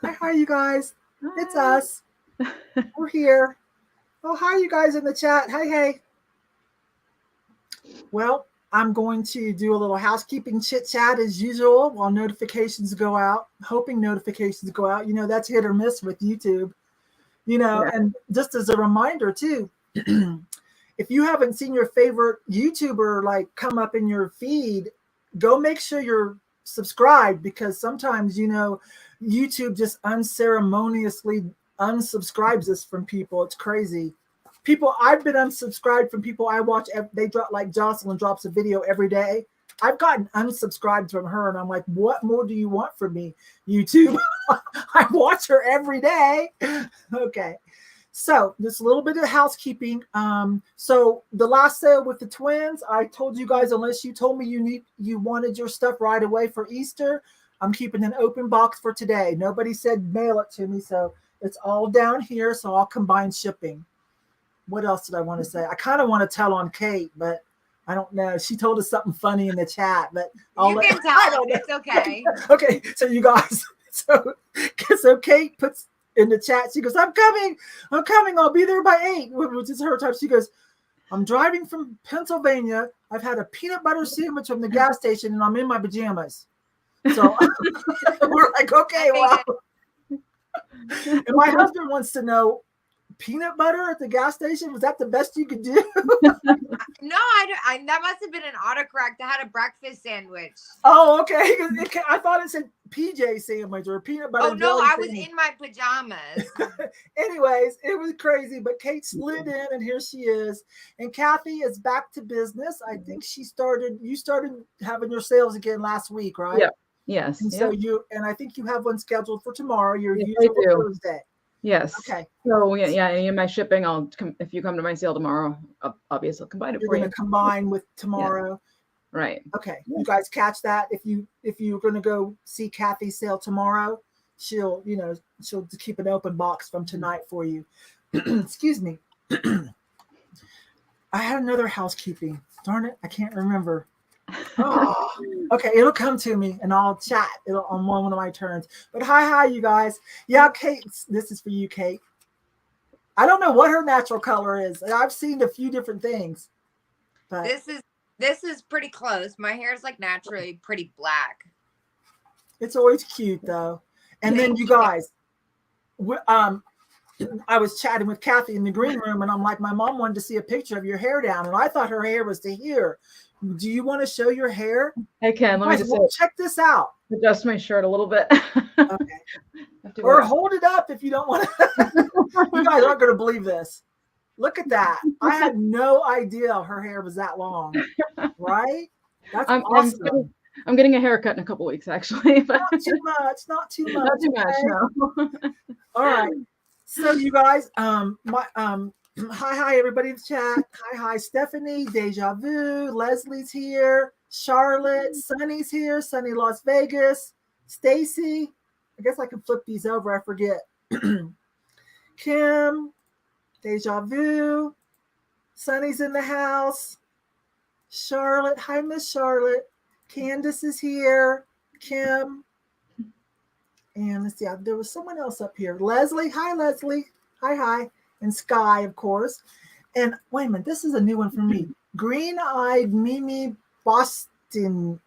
Hi, you guys. It's Hi. us. We're here. Oh, hi, you guys in the chat. Hey. Well, I'm going to do a little housekeeping chit chat as usual while notifications go out. Hoping notifications go out. That's hit or miss with YouTube. Yeah. And just as a reminder too, if you haven't seen your favorite YouTuber like come up in your feed, go make sure you're subscribed because sometimes YouTube just unceremoniously unsubscribes us from people. It's crazy. People I've been unsubscribed from people I watch. They drop like Jocelyn drops a video every day. I've gotten unsubscribed from her, and I'm like, what more do you want from me, YouTube? I watch her every day. Okay. So just a little bit of housekeeping. So the last sale with the twins, I told you guys, unless you told me you wanted your stuff right away for Easter, I'm keeping an open box for today. Nobody said mail it to me, so it's all down here. So I'll combine shipping. What else did I want to say? I kind of want to tell on Kate, but I don't know. She told us something funny in the chat, but You can tell. I don't know. It's okay. Okay, so you guys, so Kate puts in the chat. She goes, I'm coming. I'll be there by 8, which is her time. She goes, I'm driving from Pennsylvania. I've had a peanut butter sandwich from the gas station, and I'm in my pajamas. So we're like, okay, well. And my husband wants to know, peanut butter at the gas station, was that the best you could do? No, that must have been an autocorrect. I had a breakfast sandwich. Oh, okay. I thought it said PJ sandwich or peanut butter. Oh no, I was in my pajamas. Anyways, it was crazy, but Kate slid in, and here she is. And Cathy is back to business. I think you started having your sales again last week, right? Yeah. Yes. And so I think you have one scheduled for tomorrow. Your Yes, usual Thursday. Yes. Okay. So in my shipping, if you come to my sale tomorrow, obviously I'll combine it for you. You're going to combine with tomorrow. Yeah. Right. Okay. Yeah. You guys catch that? If you're going to go see Cathy's sale tomorrow, she'll keep an open box from tonight for you. Excuse me. I had another housekeeping. Darn it, I can't remember. Oh, okay, it'll come to me and I'll chat. It'll on one of my turns. But hi, you guys. Yeah, Kate, this is for you, Kate. I don't know what her natural color is. I've seen a few different things. But this is pretty close. My hair is like naturally pretty black. It's always cute though. And then you guys, I was chatting with Cathy in the green room, and I'm like, my mom wanted to see a picture of your hair down, and I thought her hair was to here. Do you want to show your hair? I can. Let me just check this out. Adjust my shirt a little bit. Okay. Or hold it up if you don't want to. You guys aren't going to believe this. Look at that. I had no idea her hair was that long. Right? That's awesome. I'm getting a haircut in a couple weeks, actually. But not too much. Not too much, no. All right. So you guys, hi everybody in the chat. Hi Stephanie, Deja Vu, Leslie's here, Charlotte, Sunny's here, Sunny Las Vegas, Stacy. I guess I can flip these over, I forget. Kim, Deja Vu, Sunny's in the house. Charlotte, hi Miss Charlotte. Candace is here. Kim. And let's see, there was someone else up here. Leslie. Hi, Leslie. Hi. And Sky, of course. And wait a minute, this is a new one for me. Green-eyed Mimi Boston. You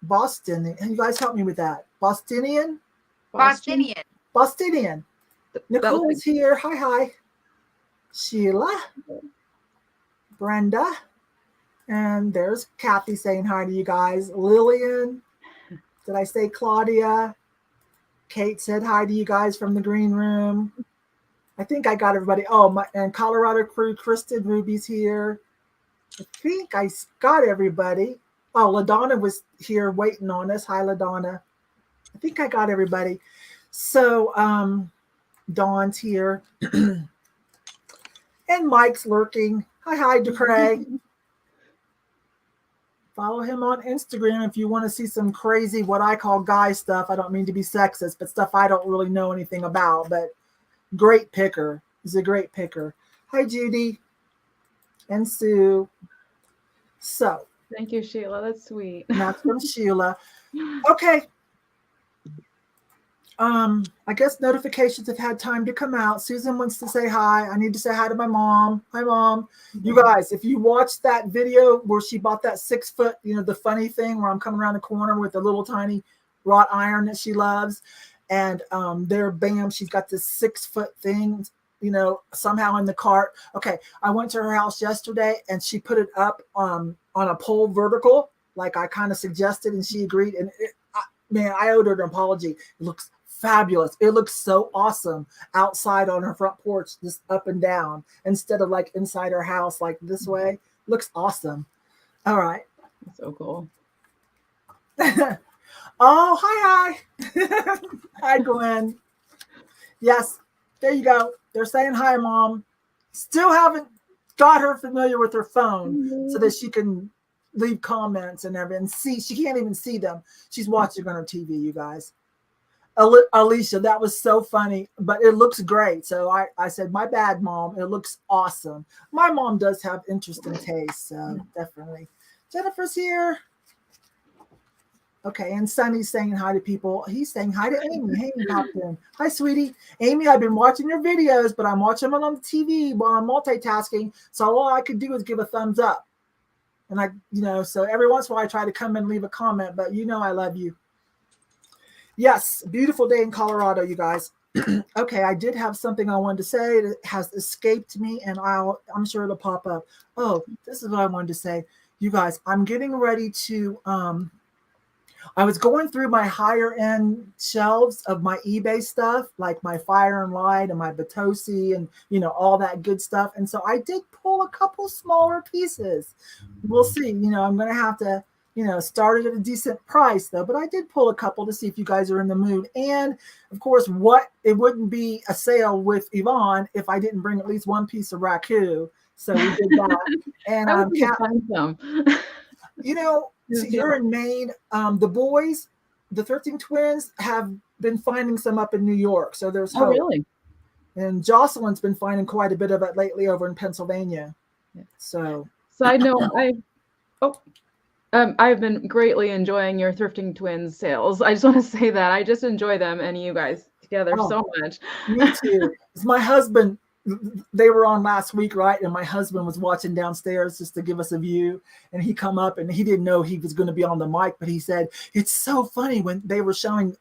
guys help me with that. Bostonian. Nicole is here. Hi. Sheila. Brenda. And there's Cathy saying hi to you guys. Lillian. Did I say Claudia? Kate said hi to you guys from the green room. I think I got everybody. Oh, and Colorado crew, Kristen Ruby's here. I think I got everybody. Oh, LaDonna was here waiting on us. Hi, LaDonna. I think I got everybody. So Dawn's here. And Mike's lurking. Hi, DeCray. Follow him on Instagram if you want to see some crazy, what I call guy stuff. I don't mean to be sexist, but stuff I don't really know anything about. But great picker. He's a great picker. Hi, Judy and Sue. So. Thank you, Sheila. That's sweet. That's from Sheila. Okay. I guess notifications have had time to come out. Susan wants to say hi. I need to say hi to my mom. Hi, Mom. You guys, if you watched that video where she bought that 6 foot, the funny thing where I'm coming around the corner with the little tiny wrought iron that she loves. And there, bam, she's got this 6 foot thing, somehow in the cart. Okay, I went to her house yesterday and she put it up on a pole vertical, like I kind of suggested, and she agreed. And man, I owed her an apology. It looks fabulous. It looks so awesome outside on her front porch, just up and down, instead of like inside her house, like this way. Looks awesome. All right. So cool. Oh, hi. Hi, Glenn. Yes, there you go. They're saying hi, Mom. Still haven't got her familiar with her phone so that she can leave comments and everything. See, she can't even see them. She's watching on her TV, you guys. Alicia, that was so funny, but it looks great. So I said, my bad, Mom. It looks awesome. My mom does have interesting taste, so definitely. Jennifer's here. Okay, and Sonny's saying hi to people. He's saying hi to Amy. Hey, popped in. Hi, sweetie. Amy, I've been watching your videos, but I'm watching them on the TV while I'm multitasking. So all I could do is give a thumbs up. And so every once in a while I try to come and leave a comment, but I love you. Yes, beautiful day in Colorado, you guys. Okay, I did have something I wanted to say that has escaped me, and I'm sure it'll pop up. Oh, this is what I wanted to say. You guys, I'm getting ready to I was going through my higher end shelves of my eBay stuff, like my Fire and Light and my Batosi and, all that good stuff. And so I did pull a couple smaller pieces. We'll see. I'm going to have to, start it at a decent price though. But I did pull a couple to see if you guys are in the mood. And of course, it wouldn't be a sale with Yvon if I didn't bring at least one piece of raku. So we did that. And find some. So you're in Maine. The boys, the Thrifting twins, have been finding some up in New York. So there's hope. Oh, really? And Jocelyn's been finding quite a bit of it lately over in Pennsylvania. So side note, I've been greatly enjoying your Thrifting twins sales. I just want to say that I just enjoy them and you guys together so much. Me too. It's my husband. They were on last week, right? And my husband was watching downstairs just to give us a view. And he come up and he didn't know he was going to be on the mic, but he said, it's so funny when they were showing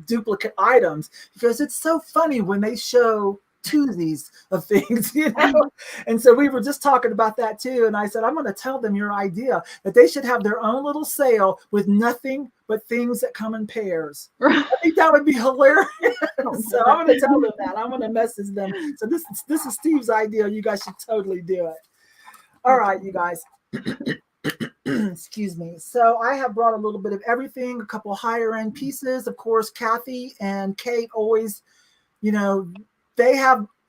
duplicate items. He goes, it's so funny when they show twosies of things, And so we were just talking about that too. And I said, I'm going to tell them your idea that they should have their own little sale with nothing but things that come in pairs. I think that would be hilarious. So I'm going to tell them that. I'm going to message them. So this is Steve's idea. You guys should totally do it. All right, you guys. Excuse me. So I have brought a little bit of everything, a couple higher end pieces. Of course, Cathy and Kate always,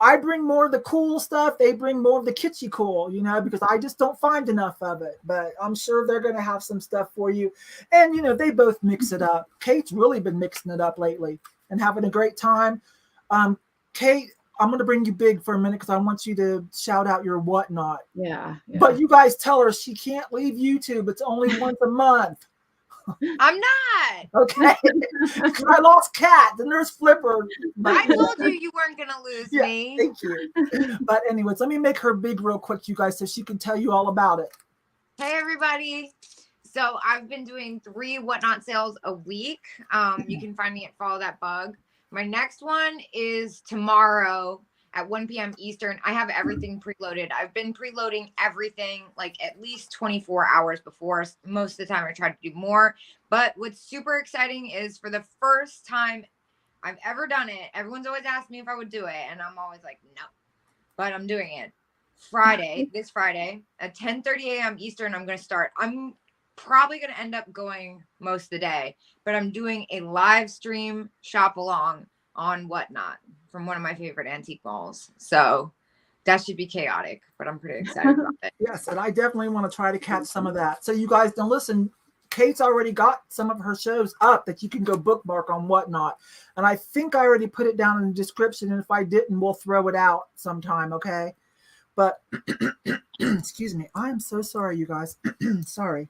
I bring more of the cool stuff. They bring more of the kitschy cool, because I just don't find enough of it. But I'm sure they're going to have some stuff for you. And, they both mix it up. Kate's really been mixing it up lately and having a great time. Kate, I'm going to bring you big for a minute because I want you to shout out your whatnot. Yeah. But you guys tell her she can't leave YouTube. It's only once a month. I'm not. Okay. I lost Kat, the nurse flipper. I told you weren't going to lose me. Thank you. But anyways, let me make her big real quick, you guys, so she can tell you all about it. Hey, everybody. So I've been doing 3 whatnot sales a week. You can find me at Follow That Bug. My next one is tomorrow at 1 p.m. Eastern. I have everything preloaded. I've been preloading everything like at least 24 hours before. Most of the time I try to do more. But what's super exciting is for the first time I've ever done it, everyone's always asked me if I would do it. And I'm always like, no. But I'm doing it. This Friday at 10:30 a.m. Eastern, I'm going to start. I'm probably going to end up going most of the day. But I'm doing a live stream shop along on Whatnot from one of my favorite antique malls. So that should be chaotic, but I'm pretty excited about it. Yes, and I definitely want to try to catch some of that. So you guys don't listen. Kate's already got some of her shows up that you can go bookmark on Whatnot. And I think I already put it down in the description. And if I didn't, we'll throw it out sometime, okay? But excuse me. I am so sorry, you guys. Sorry.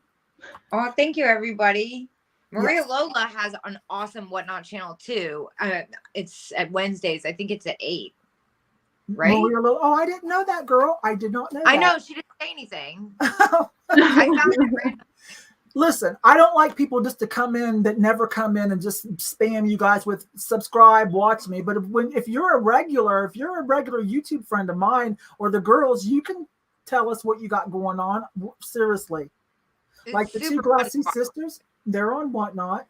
Oh, thank you, everybody. Maria Yes. Lola has an awesome Whatnot channel too. It's at Wednesdays. I think it's at 8. Right? Maria Lo- oh, I didn't know that, girl. I did not know I that. know she didn't say anything. I found it random. Listen, I don't like people just to come in that never come in and just spam you guys with subscribe, watch me. But if you're a regular YouTube friend of mine or the girls, you can tell us what you got going on. Seriously. It's Like the two super Glassy funny. sisters, they're on Whatnot.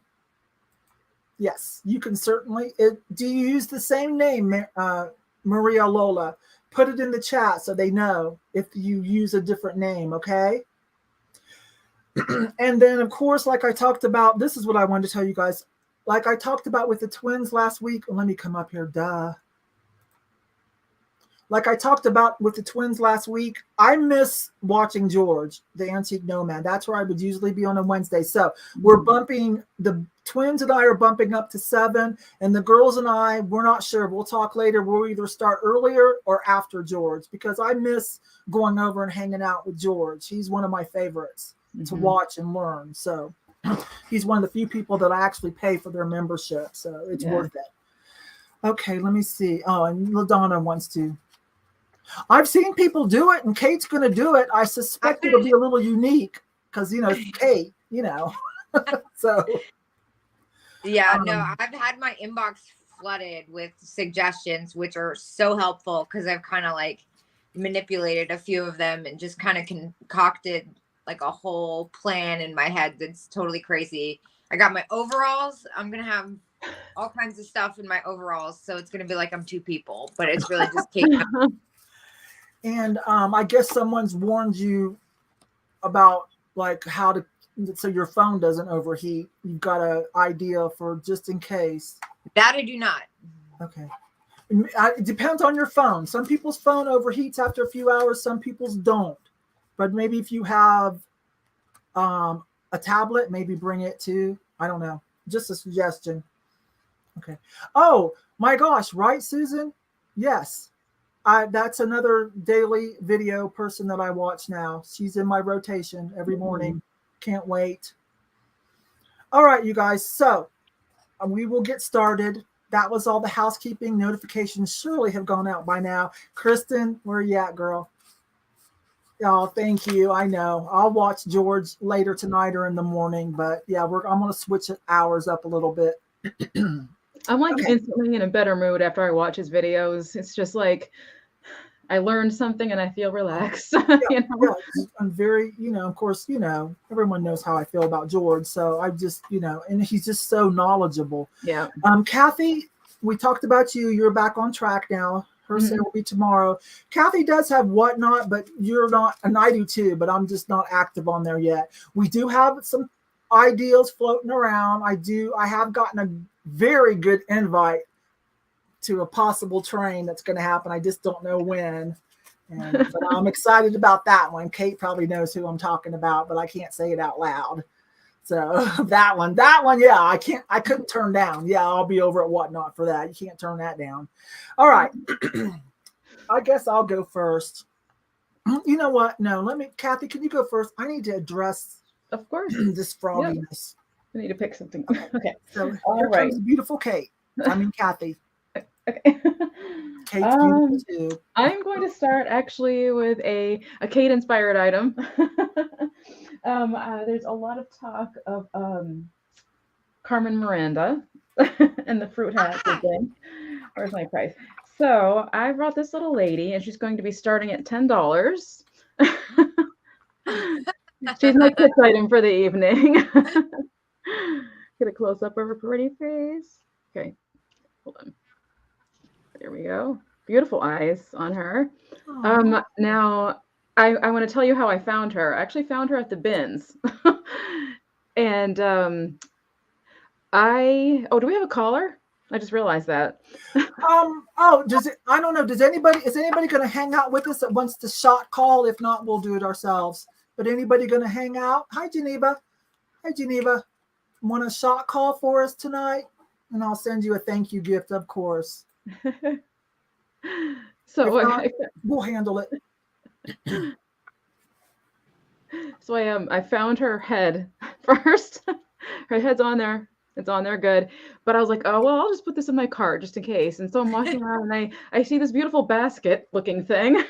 Yes, you can certainly. Do you use the same name, Maria Lola? Put it in the chat so they know if you use a different name, okay? And then, of course, like I talked about, this is what I wanted to tell you guys. Like I talked about with the twins last week. Let me come up here. Duh. Like I talked about with the twins last week, I miss watching George, the Antique Nomad. That's where I would usually be on a Wednesday. So we're bumping, the twins and I are bumping up to 7, and the girls and I, we're not sure. We'll talk later. We'll either start earlier or after George, because I miss going over and hanging out with George. He's one of my favorites to watch and learn. So he's one of the few people that I actually pay for their membership. So it's worth it. Okay, let me see. Oh, and LaDonna wants to. I've seen people do it, and Kate's going to do it. I suspect it'll be a little unique because, it's Kate, So. Yeah, no, I've had my inbox flooded with suggestions, which are so helpful because I've kind of like manipulated a few of them and just kind of concocted like a whole plan in my head that's totally crazy. I got my overalls. I'm going to have all kinds of stuff in my overalls. So it's going to be like I'm 2 people, but it's really just Kate. And I guess someone's warned you about like how to, so your phone doesn't overheat. You've got an idea for just in case. That I do not. Okay. It depends on your phone. Some people's phone overheats after a few hours. Some people's don't. But maybe if you have a tablet, maybe bring it too. I don't know. Just a suggestion. Okay. Oh my gosh. Right, Susan? Yes. That's another daily video person that I watch now. She's in my rotation every morning. Can't wait. All right, you guys. So we will get started. That was all the housekeeping. Notifications surely have gone out by now. Kristen, where are you at, girl? Oh, thank you. I know. I'll watch George later tonight or in the morning. But yeah, I'm going to switch hours up a little bit. I'm like instantly in a better mood after I watch his videos. It's just like I learned something and I feel relaxed. Yeah, I'm very, of course, everyone knows how I feel about George. So I just, and he's just so knowledgeable. Yeah. Cathy, we talked about you. You're back on track now. Her sale will be tomorrow. Cathy does have Whatnot, but you're not, and I do too, but I'm just not active on there yet. We do have some ideas floating around. I have gotten a very good invite to a possible train that's going to happen. I just don't know when. But I'm excited about that one. Kate probably knows who I'm talking about, but I can't say it out loud. So that one, yeah, I couldn't turn down. Yeah, I'll be over at Whatnot for that. You can't turn that down. All right. I guess I'll go first. You know what? No, Cathy, can you go first? I need to address Of course. this frogginess. I need to pick something. Okay. So All here right. comes beautiful Kate. I mean, Cathy. Okay. Kate's beautiful too. I'm going to start actually with a Kate inspired item. There's a lot of talk of Carmen Miranda and the fruit hat thing. Where's my price? So I brought this little lady, and she's going to be starting at $10. She's my Kitsch item for the evening. Get a close up of her pretty face. Okay, hold on. There we go. Beautiful eyes on her. Now, I want to tell you how I found her. I actually found her at the bins. And do we have a caller? I just realized that. I don't know. Is anybody going to hang out with us that wants to shot call? If not, we'll do it ourselves. But anybody going to hang out? Hi, Geneva. Want a shot call for us tonight? And I'll send you a thank you gift, of course. So not, we'll handle it. So I found her head first. Her head's on there. It's on there good. But I was like, oh, well, I'll just put this in my cart just in case. And so I'm walking around and I see this beautiful basket looking thing.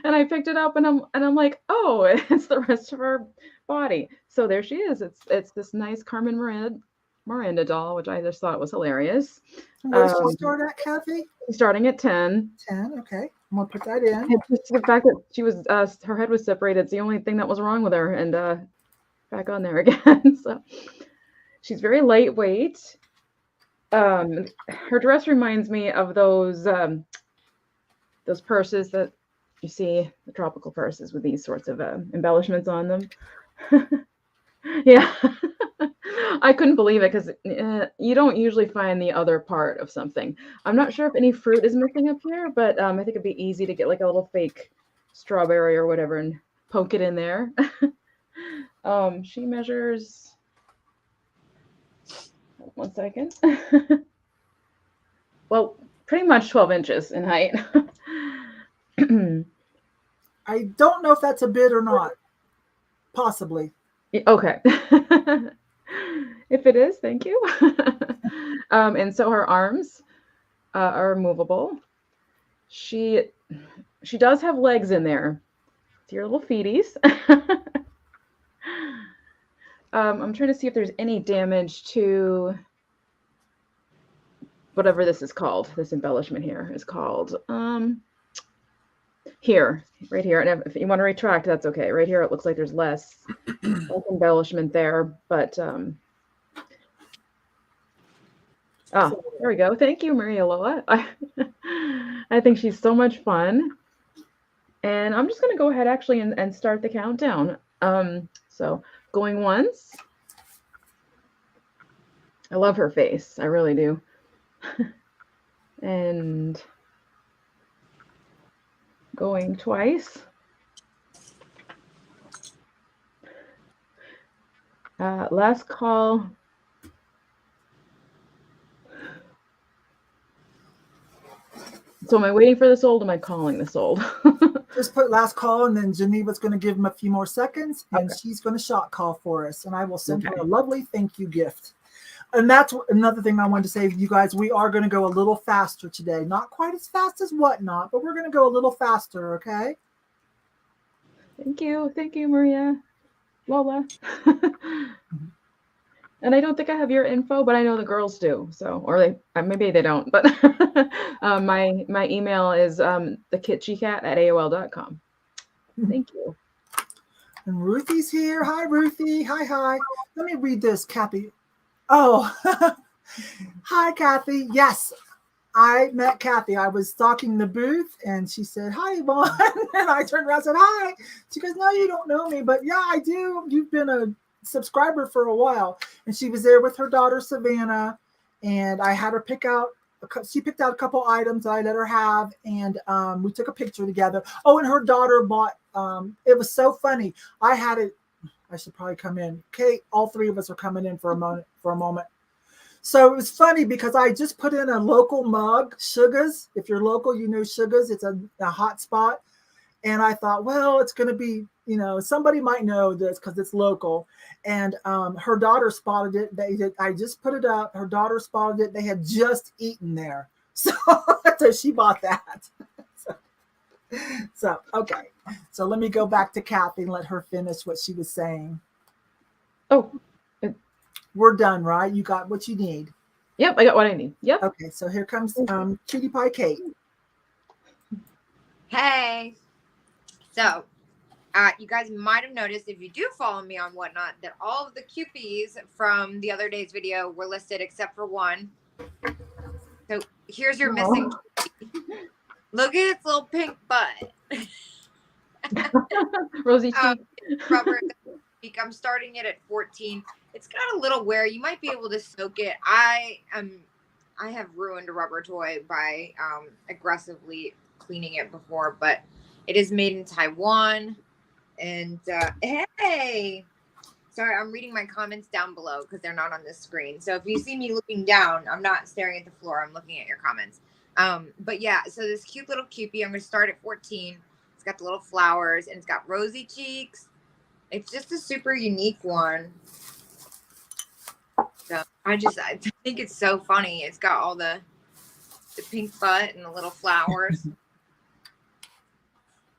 And I picked it up and I'm like, oh, it's the rest of her body. So there she is. It's this nice Carmen Miranda doll, which I just thought was hilarious. Where does she start at, Cathy? Starting at 10. 10, okay. I'm gonna put that in. It's just the fact that she was her head was separated. It's the only thing that was wrong with her, and back on there again. So she's very lightweight. Her dress reminds me of those purses that you see, the tropical purses with these sorts of embellishments on them. Yeah. I couldn't believe it because you don't usually find the other part of something. I'm not sure if any fruit is missing up here, but I think it'd be easy to get like a little fake strawberry or whatever and poke it in there. She measures, 1 second. Well, pretty much 12 inches in height. I don't know if that's a bid or not. Possibly. Okay. If it is, thank you. And so her arms are movable. She does have legs in there. See your little feeties. I'm trying to see if there's any damage to whatever this is called. This embellishment here is called. Here, right here. And if you want to retract, that's okay. Right here, it looks like there's less embellishment there, but there we go. Thank you, Maria Lola. I think she's so much fun. And I'm just going to go ahead actually and start the countdown. So going once. I love her face. I really do. And going twice. Last call. So am I waiting for the sold? Am I calling the sold? Just put last call, and then Geneva's going to give him a few more seconds, and she's going to shot call for us, and I will send her a lovely thank you gift. And that's another thing I wanted to say to you guys. We are going to go a little faster today. Not quite as fast as Whatnot, but we're going to go a little faster, okay? Thank you. Thank you, Maria. Lola. And I don't think I have your info, but I know the girls do. So, or maybe they don't, but my email is thekitschycat@aol.com. Thank you. And Ruthie's here. Hi, Ruthie. Hi. Let me read this, Cathy. Oh, hi, Cathy. Yes, I met Cathy. I was stalking the booth, and she said, hi, Yvon. And I turned around and said, hi. She goes, no, you don't know me, but yeah, I do. You've been a subscriber for a while. And she was there with her daughter, Savannah, and I had her pick out, she picked out a couple items that I let her have, and we took a picture together. Oh, and her daughter bought, it was so funny. I had it. I should probably come in. Kate, all three of us are coming in for a moment. So it was funny because I just put in a local mug, Sugar's. If you're local, you know Sugar's. It's a hot spot. And I thought, well, it's going to be, somebody might know this because it's local. And her daughter spotted it. I just put it up. Her daughter spotted it. They had just eaten there. So she bought that. So, okay. So let me go back to Cathy and let her finish what she was saying. Oh, we're done, right? You got what you need. Yep, I got what I need. Yep. Okay, so here comes Cutie Pie Kate. Hey. So, you guys might have noticed if you do follow me on Whatnot that all of the Cupies from the other day's video were listed except for one. So here's your missing Cupie. Look at its little pink butt. Rosy cheek. Rubber. I'm starting it at 14. It's got a little wear. You might be able to soak it. I have ruined a rubber toy by aggressively cleaning it before, but it is made in Taiwan. And hey, sorry, I'm reading my comments down below because they're not on this screen. So if you see me looking down, I'm not staring at the floor. I'm looking at your comments. But yeah, so this cute little Cupie, I'm going to start at 14. It's got the little flowers and it's got rosy cheeks. It's just a super unique one. So I think it's so funny. It's got all the pink butt and the little flowers.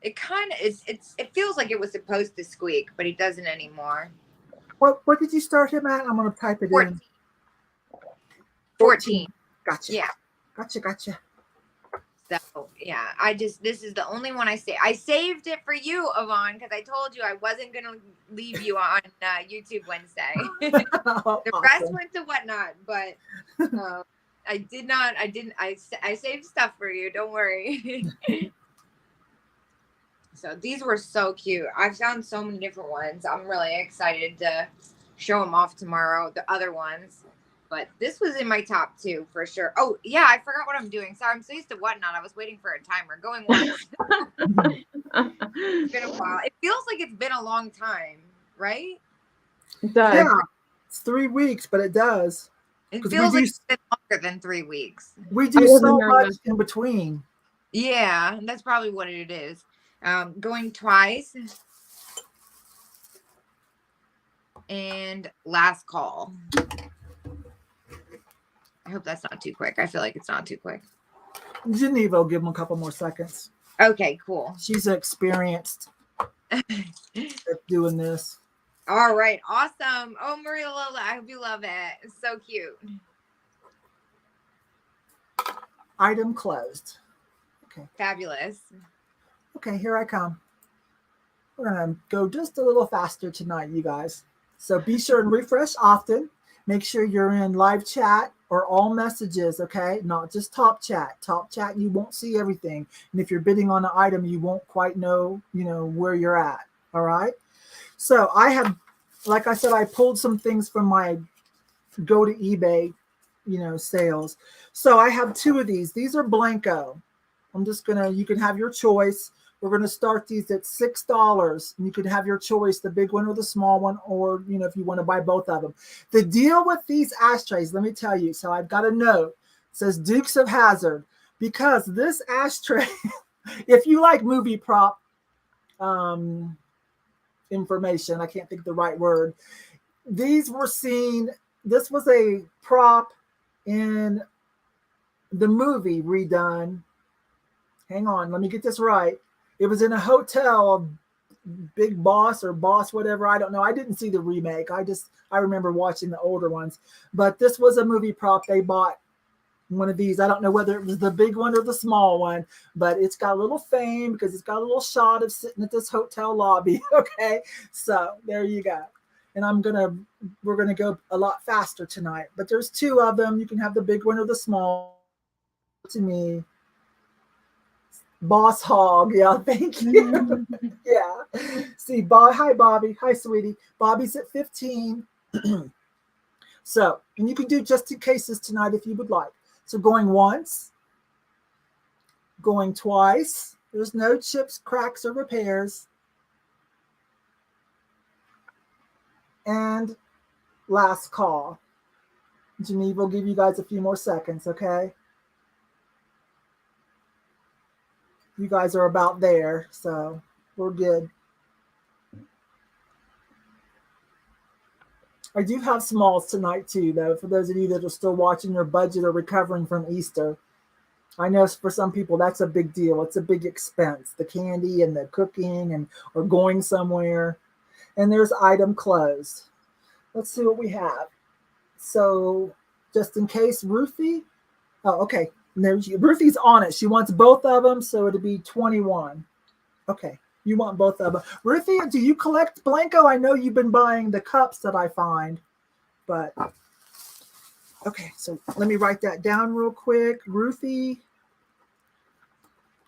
It kind of it feels like it was supposed to squeak, but it doesn't anymore. What did you start him at? I'm gonna type it 14. in. 14. Gotcha. Yeah. Gotcha. So yeah, this is the only one I saved it for you, Yvon, because I told you I wasn't gonna leave you on YouTube Wednesday. The rest went to Whatnot, but I saved stuff for you. Don't worry. So these were so cute. I've found so many different ones. I'm really excited to show them off tomorrow, the other ones. But this was in my top 2 for sure. Oh, yeah, I forgot what I'm doing. Sorry, I'm so used to Whatnot. I was waiting for a timer. Going once. It's been a while. It feels like it's been a long time, right? It does. Yeah, it's 3 weeks, but it does. It feels like it's been longer than 3 weeks. We do so much in between. Yeah, that's probably what it is. Going twice. And last call. I hope that's not too quick. I feel like it's not too quick. Geneva will give them a couple more seconds. Okay, cool. She's experienced at doing this. All right, awesome. Oh, Maria Lola, I hope you love it. It's so cute. Item closed. Okay. Fabulous. Okay, here I come. We're going to go just a little faster tonight, you guys. So be sure and refresh often. Make sure you're in live chat or all messages, okay? Not just top chat. Top chat, you won't see everything. And if you're bidding on an item, you won't quite know, where you're at, all right? So I have, like I said, I pulled some things from my go to eBay, sales. So I have 2 of these. These are Blanco. You can have your choice. We're going to start these at $6. And you can have your choice, the big one or the small one, or, if you want to buy both of them. The deal with these ashtrays, let me tell you. So I've got a note. It says Dukes of Hazzard, because this ashtray, if you like movie prop information, I can't think of the right word. These were seen, this was a prop in the movie redone. Hang on, let me get this right. It was in a hotel, Big Boss or Boss, whatever. I don't know. I didn't see the remake. I remember watching the older ones. But this was a movie prop. They bought one of these. I don't know whether it was the big one or the small one, but it's got a little fame because it's got a little shot of sitting at this hotel lobby. Okay, so there you go. And we're gonna go a lot faster tonight. But there's 2 of them. You can have the big one or the small. To me. Boss Hog, yeah, thank you. Yeah. See, hi, Bobby. Hi, sweetie. Bobby's at 15. So, and you can do just in cases tonight if you would like. So going once, going twice. There's no chips, cracks, or repairs. And last call. Geneva will give you guys a few more seconds, okay? You guys are about there, so we're good. I do have smalls tonight too, though, for those of you that are still watching your budget or recovering from Easter. I know for some people that's a big deal. It's a big expense, the candy and the cooking or going somewhere. And there's item closed. Let's see what we have. So just in case, Ruthie. Oh, okay. Ruthie's on it. She wants both of them, so it'll be 21. Okay, you want both of them. Ruthie, do you collect Blanco? I know you've been buying the cups that I find, but okay, so let me write that down real quick. Ruthie,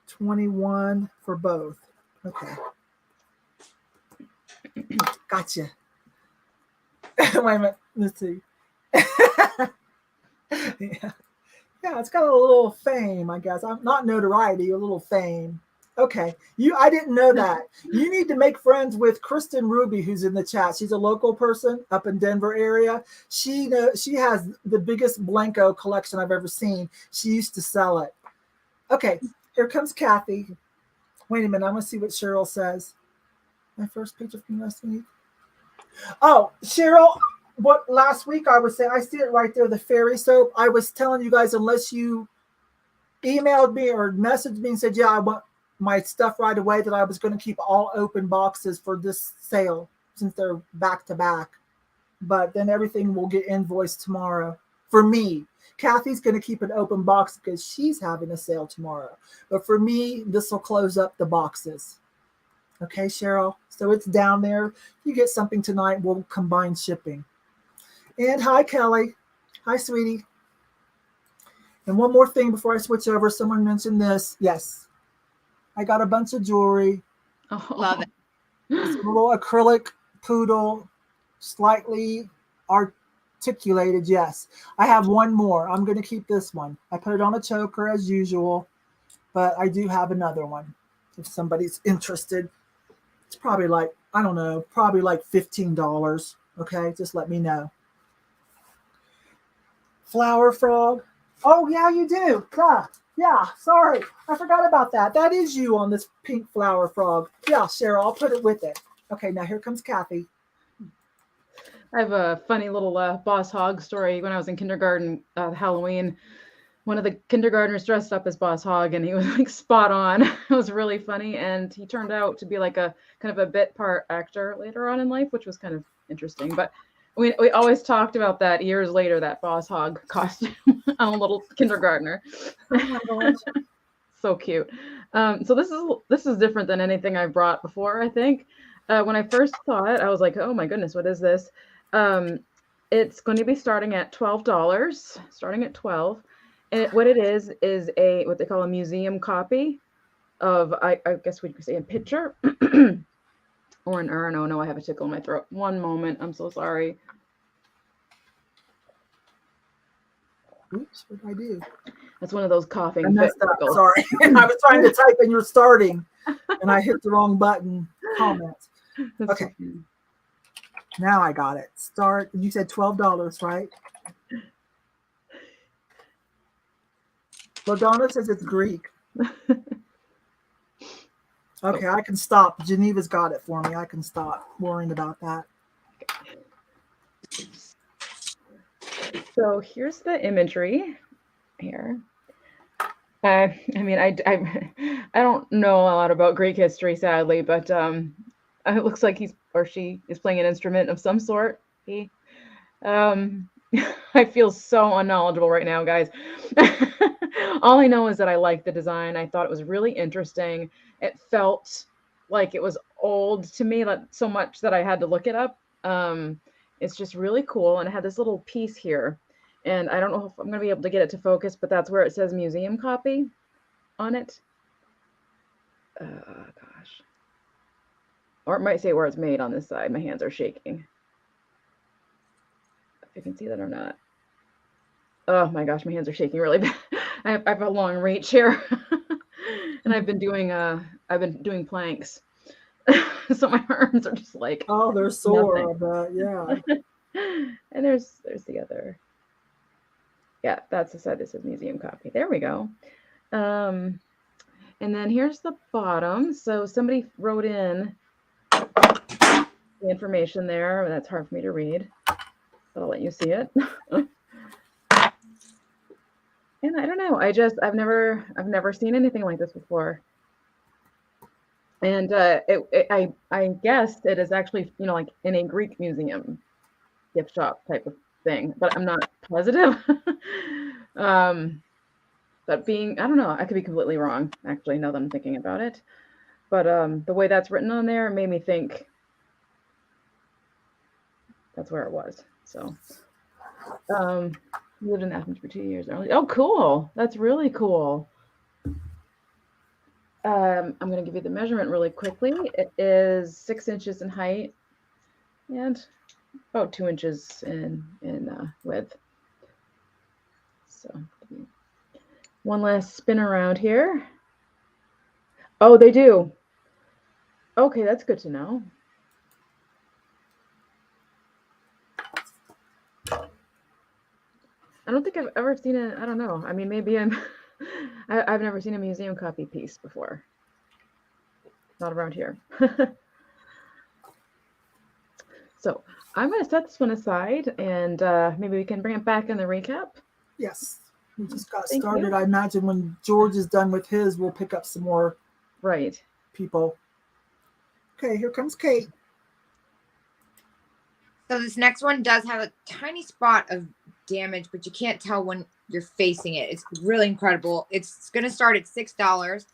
21 for both. Okay. Gotcha. Wait a minute. Let's see. Yeah. Yeah, it's got a little fame, I guess. I'm not notoriety, a little fame. Okay, I didn't know that. You need to make friends with Kristen Ruby, who's in the chat. She's a local person up in Denver area. She has the biggest Blanco collection I've ever seen. She used to sell it. Okay, here comes Cathy. Wait a minute, I want to see what Cheryl says. My first picture from last week. Oh, Cheryl, what last week I was saying, I see it right there, the fairy soap. I was telling you guys, unless you emailed me or messaged me and said, yeah, I want my stuff right away, that I was going to keep all open boxes for this sale since they're back to back. But then everything will get invoiced tomorrow for me. Cathy's going to keep an open box because she's having a sale tomorrow. But for me, this will close up the boxes. Okay, Cheryl? So it's down there. If you get something tonight, we'll combine shipping. And hi, Kelly. Hi, sweetie. And one more thing before I switch over. Someone mentioned this. Yes, I got a bunch of jewelry. Oh. Love it. It's a little acrylic poodle, slightly articulated. Yes, I have one more. I'm going to keep this one. I put it on a choker as usual, but I do have another one. If somebody's interested, it's probably like, I don't know, probably like $15. Okay, just let me know. Flower frog. Oh, yeah, you do. Yeah, sorry. I forgot about that. That is you on this pink flower frog. Yeah, Cheryl, I'll put it with it. Okay, now here comes Cathy. I have a funny little Boss Hogg story. When I was in kindergarten, Halloween, one of the kindergartners dressed up as Boss Hogg, and he was like spot on. It was really funny, and he turned out to be like a kind of a bit part actor later on in life, which was kind of interesting. But we always talked about that years later, that Boss Hogg costume on a little kindergartner. Oh my gosh. So cute. So this is different than anything I've brought before, I think. When I first saw it, I was like, oh my goodness, what is this? It's going to be starting at $12, starting at $12. And what it is a what they call a museum copy of, I guess we could say, a picture or an urn. Oh no, I have a tickle in my throat. One moment, I'm so sorry. Oops, what did I do? That's one of those coughing. I messed up. tickles. Sorry. I was trying to type and you're starting, and I hit the wrong button. Comments. Okay. Now I got it. Start. You said $12, right? LaDonna says it's Greek. Okay, I can stop. Geneva's got it for me. I can stop worrying about that. So here's the imagery here. I mean, I don't know a lot about Greek history, sadly, but it looks like he's or she is playing an instrument of some sort. I feel so unknowledgeable right now, guys. All I know is that I like the design. I thought it was really interesting. It felt like it was old to me, so much that I had to look it up. It's just really cool. And it had this little piece here. And I don't know if I'm going to be able to get it to focus, but that's where it says museum copy on it. Gosh. Or it might say where it's made on this side. My hands are shaking. If you can see that or not. Oh my gosh, my hands are shaking really bad. I have a long reach here. And I've been doing planks. So my arms are just like, oh, they're sore, but yeah. And there's the other. Yeah, that's the side that says museum copy. There we go. And then here's the bottom. So somebody wrote in the information there. That's hard for me to read, but I'll let you see it. And I don't know. I've never seen anything like this before. And I guessed it is actually, like in a Greek museum gift shop type of thing, but I'm not positive. But I don't know, I could be completely wrong, actually, now that I'm thinking about it. But the way that's written on there made me think that's where it was. So lived in Athens for 2 years. Oh, cool. That's really cool. I'm going to give you the measurement really quickly. It is 6 inches in height and about 2 inches in width. So one last spin around here. Oh, they do. Okay, that's good to know. I don't think I've ever seen I don't know. I mean, maybe I've never seen a museum copy piece before. Not around here. So I'm going to set this one aside, and maybe we can bring it back in the recap. Yes. We just got Thank started. you. I imagine when George is done with his, we'll pick up some more Right. people. Okay, here comes Kate. So this next one does have a tiny spot of damage, but you can't tell when you're facing it. It's really incredible. It's going to start at $6.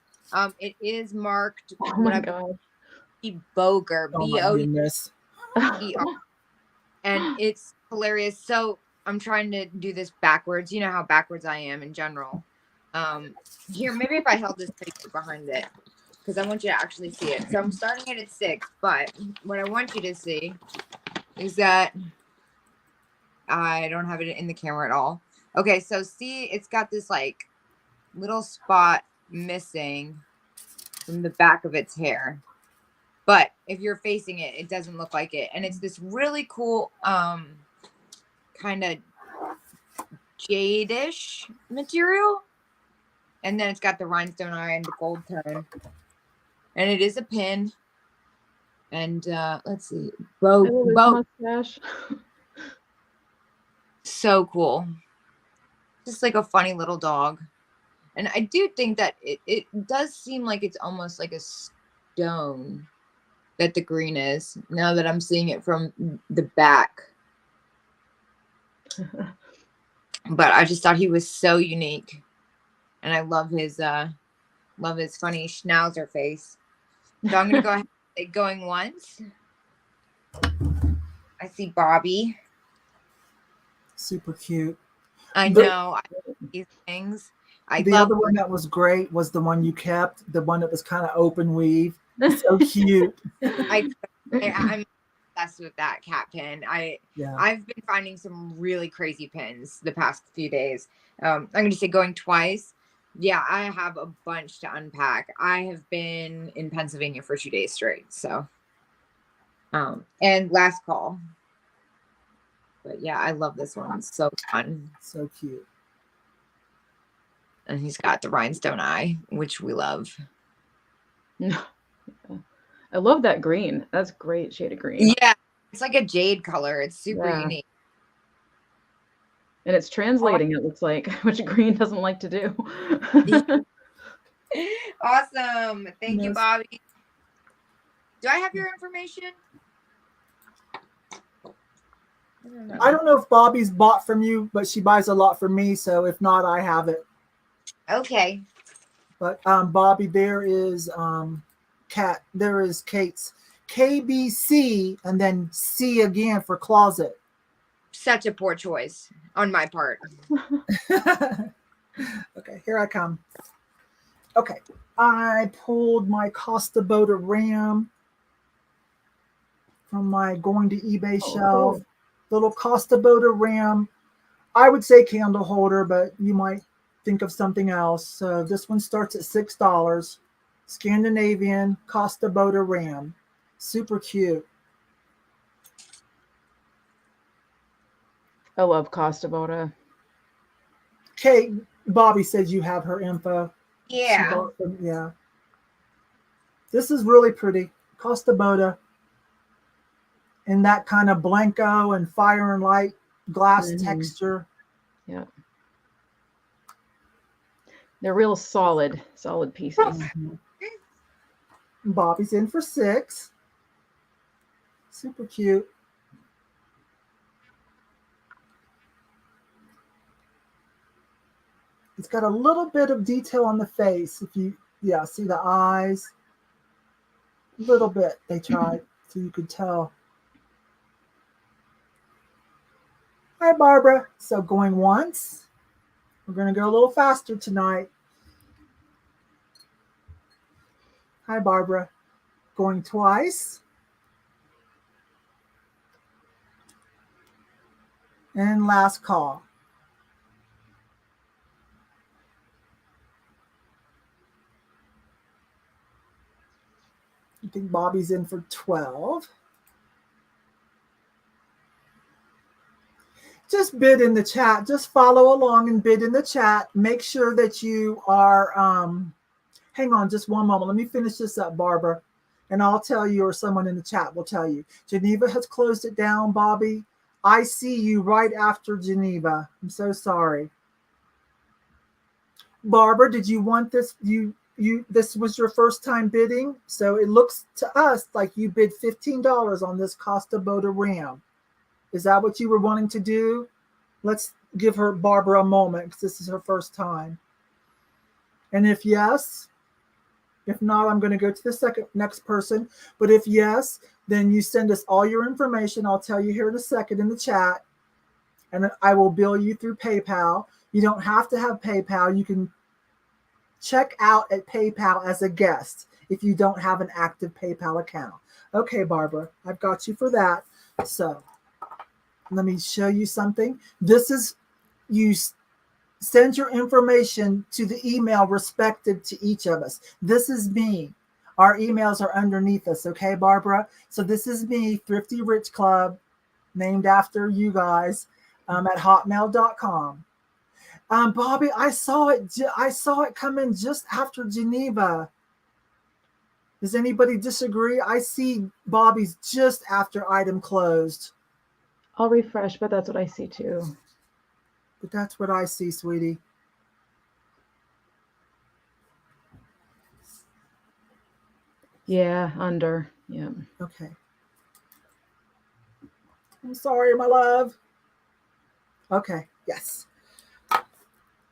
It is marked Oh my God. Boger, Oh my goodness. B-O-E-R. And it's hilarious. So I'm trying to do this backwards. You know how backwards I am in general. Here, maybe if I held this picture behind it, because I want you to actually see it. So I'm starting it at 6, but what I want you to see is that I don't have it in the camera at all. Okay, so see, it's got this like little spot missing from the back of its hair. But if you're facing it, it doesn't look like it. And it's this really cool kind of jade-ish material. And then it's got the rhinestone eye and the gold tone. And it is a pin. And let's see. Mustache. So cool. Just like a funny little dog. And I do think that it does seem like it's almost like a stone that the green is, now that I'm seeing it from the back. But I just thought he was so unique. And I love his funny schnauzer face. So I'm gonna go ahead and say going once. I see Bobby. Super cute. I know. I love these things. The other one that was great was the one you kept, the one that was kind of open weave. So cute. I'm obsessed with that cat pin. I've been finding some really crazy pins the past few days. I'm going to say going twice. Yeah, I have a bunch to unpack. I have been in Pennsylvania for 2 days straight. So, and last call. But yeah, I love this one. It's so fun. So cute. And he's got the rhinestone eye, which we love. I love that green. That's a great shade of green. Yeah, it's like a jade color. It's super unique. And it's translating, it looks like, which green doesn't like to do. Awesome. Thank you, Bobby. Do I have your information? I don't know if Bobby's bought from you, but she buys a lot from me. So if not, I have it. Okay. But Bobby, there is there is Kate's KBC and then C again for closet. Such a poor choice on my part. Okay, here I come. Okay, I pulled my Costa Boda Ram from my going to eBay shelf. Cool. Little Costa Boda Ram. I would say candle holder, but you might think of something else. So this one starts at $6. Scandinavian Costa Boda Ram. Super cute. I love Costa Boda. Kate, Bobby says you have her info. Yeah. Yeah. This is really pretty. Costa Boda. In that kind of Blanco and fire and light glass texture. Yeah. They're real solid pieces. Bobby's in for $6. Super cute. It's got a little bit of detail on the face. If you, see the eyes. A little bit they tried, so you could tell. Hi, Barbara. So going once. We're going to go a little faster tonight. Hi, Barbara. Going twice. And last call. I think Bobby's in for 12. Just bid in the chat. Just follow along and bid in the chat. Make sure that you are, hang on just one moment. Let me finish this up, Barbara. And I'll tell you, or someone in the chat will tell you. Geneva has closed it down, Bobby. I see you right after Geneva. I'm so sorry. Barbara, did you want this? This was your first time bidding, so it looks to us like you bid $15 on this Costa Boda Ram. Is that what you were wanting to do? Let's give her Barbara a moment because this is her first time. And if yes, if not, I'm going to go to the next person. But if yes, then you send us all your information. I'll tell you here in a second in the chat, and I will bill you through PayPal. You don't have to have PayPal. You can check out at PayPal as a guest if you don't have an active PayPal account. Okay, Barbara, I've got you for that. So let me show you something. This is, you send your information to the email respective to each of us. This is me. Our emails are underneath us, okay, Barbara? So this is me, Thrifty Rich Club, named after you guys, at hotmail.com. Bobby, I saw it come in just after Geneva. Does anybody disagree? I see Bobby's just after item closed. I'll refresh, but that's what I see too. But that's what I see, sweetie. Yeah, under. Yeah. Okay. I'm sorry, my love. Okay, yes.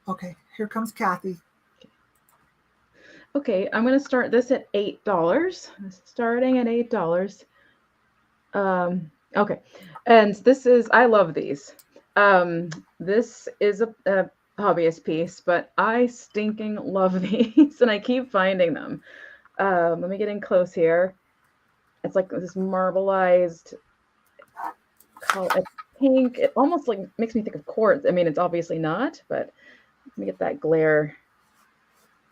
Okay, here comes Cathy. Okay, I'm going to start this at $8. Starting at $8. Okay, and this is, I love these. This is a hobbyist piece, but I stinking love these, and I keep finding them. Let me get in close here. It's like this marbleized color, pink. It almost like makes me think of quartz. I mean, it's obviously not, but let me get that glare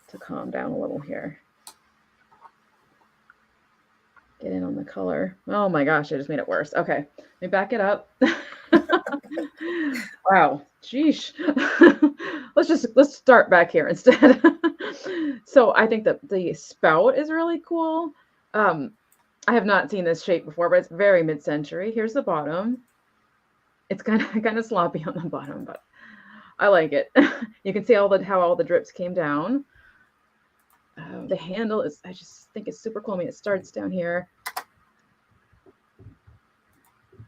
to calm down a little here. Get in on the color. Oh my gosh, I just made it worse. Okay, let me back it up. Wow, sheesh. let's start back here instead. So I think that the spout is really cool. I have not seen this shape before, but it's very mid-century. Here's the bottom. It's kind of sloppy on the bottom, but I like it. You can see how all the drips came down. The handle is, I just think it's super cool. I mean, it starts down here.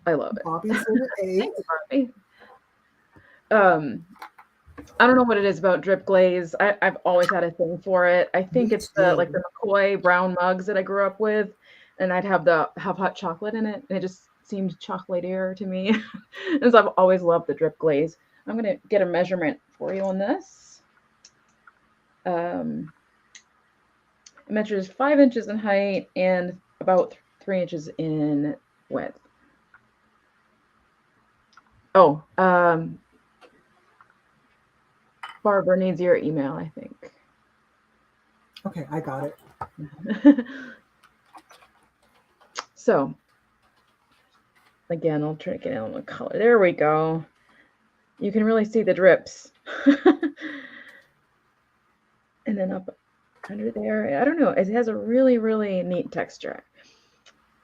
I love it. Bobby's in at 8. Thanks, Bobby. I don't know what it is about drip glaze. I've always had a thing for it. I think it's the McCoy brown mugs that I grew up with, and I'd have hot chocolate in it, and it just seemed chocolatier to me. And so I've always loved the drip glaze. I'm gonna get a measurement for you on this. It measures 5 inches in height and about 3 inches in width. Oh, Barbara needs your email, I think. Okay, I got it. So, again, I'll try to get in on the color. There we go. You can really see the drips. And then up under there, I don't know. It has a really, really neat texture.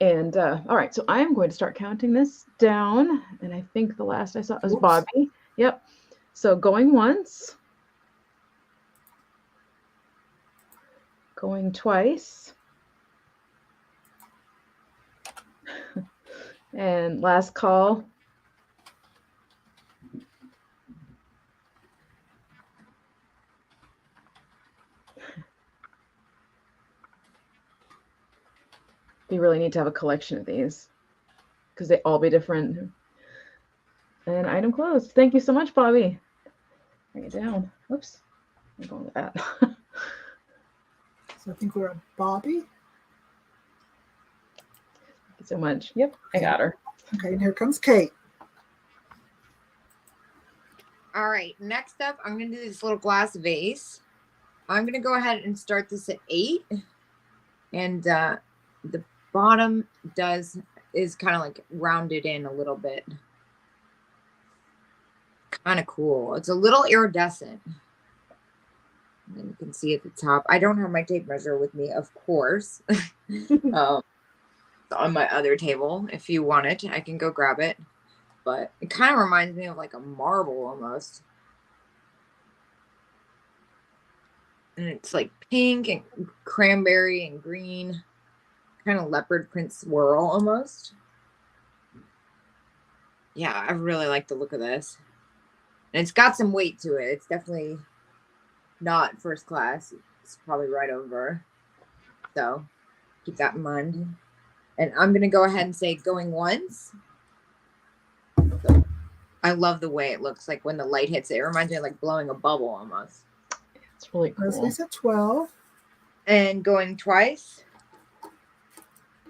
And all right, so I am going to start counting this down. And I think the last I saw was Bobby. Yep. So going once. Going twice. And last call. You really need to have a collection of these because they all be different. And item closed. Thank you so much, Bobby. Bring it down. Whoops. I'm going with that. So I think we're at Bobby. Thank you so much. Yep, I got her. Okay, and here comes Kate. All right, next up, I'm going to do this little glass vase. I'm going to go ahead and start this at 8. And the bottom is kind of like rounded in a little bit. Kind of cool. It's a little iridescent. And can see at the top. I don't have my tape measure with me, of course. On my other table. If you want it, I can go grab it. But it kind of reminds me of like a marble almost. And it's like pink and cranberry and green. Kind of leopard print swirl almost. Yeah, I really like the look of this. And it's got some weight to it. It's definitely not first class. It's probably right over. So keep that in mind. And I'm going to go ahead and say going once. So, I love the way it looks like when the light hits it. It reminds me of like blowing a bubble almost. It's really cool. Leslie's at 12. And going twice.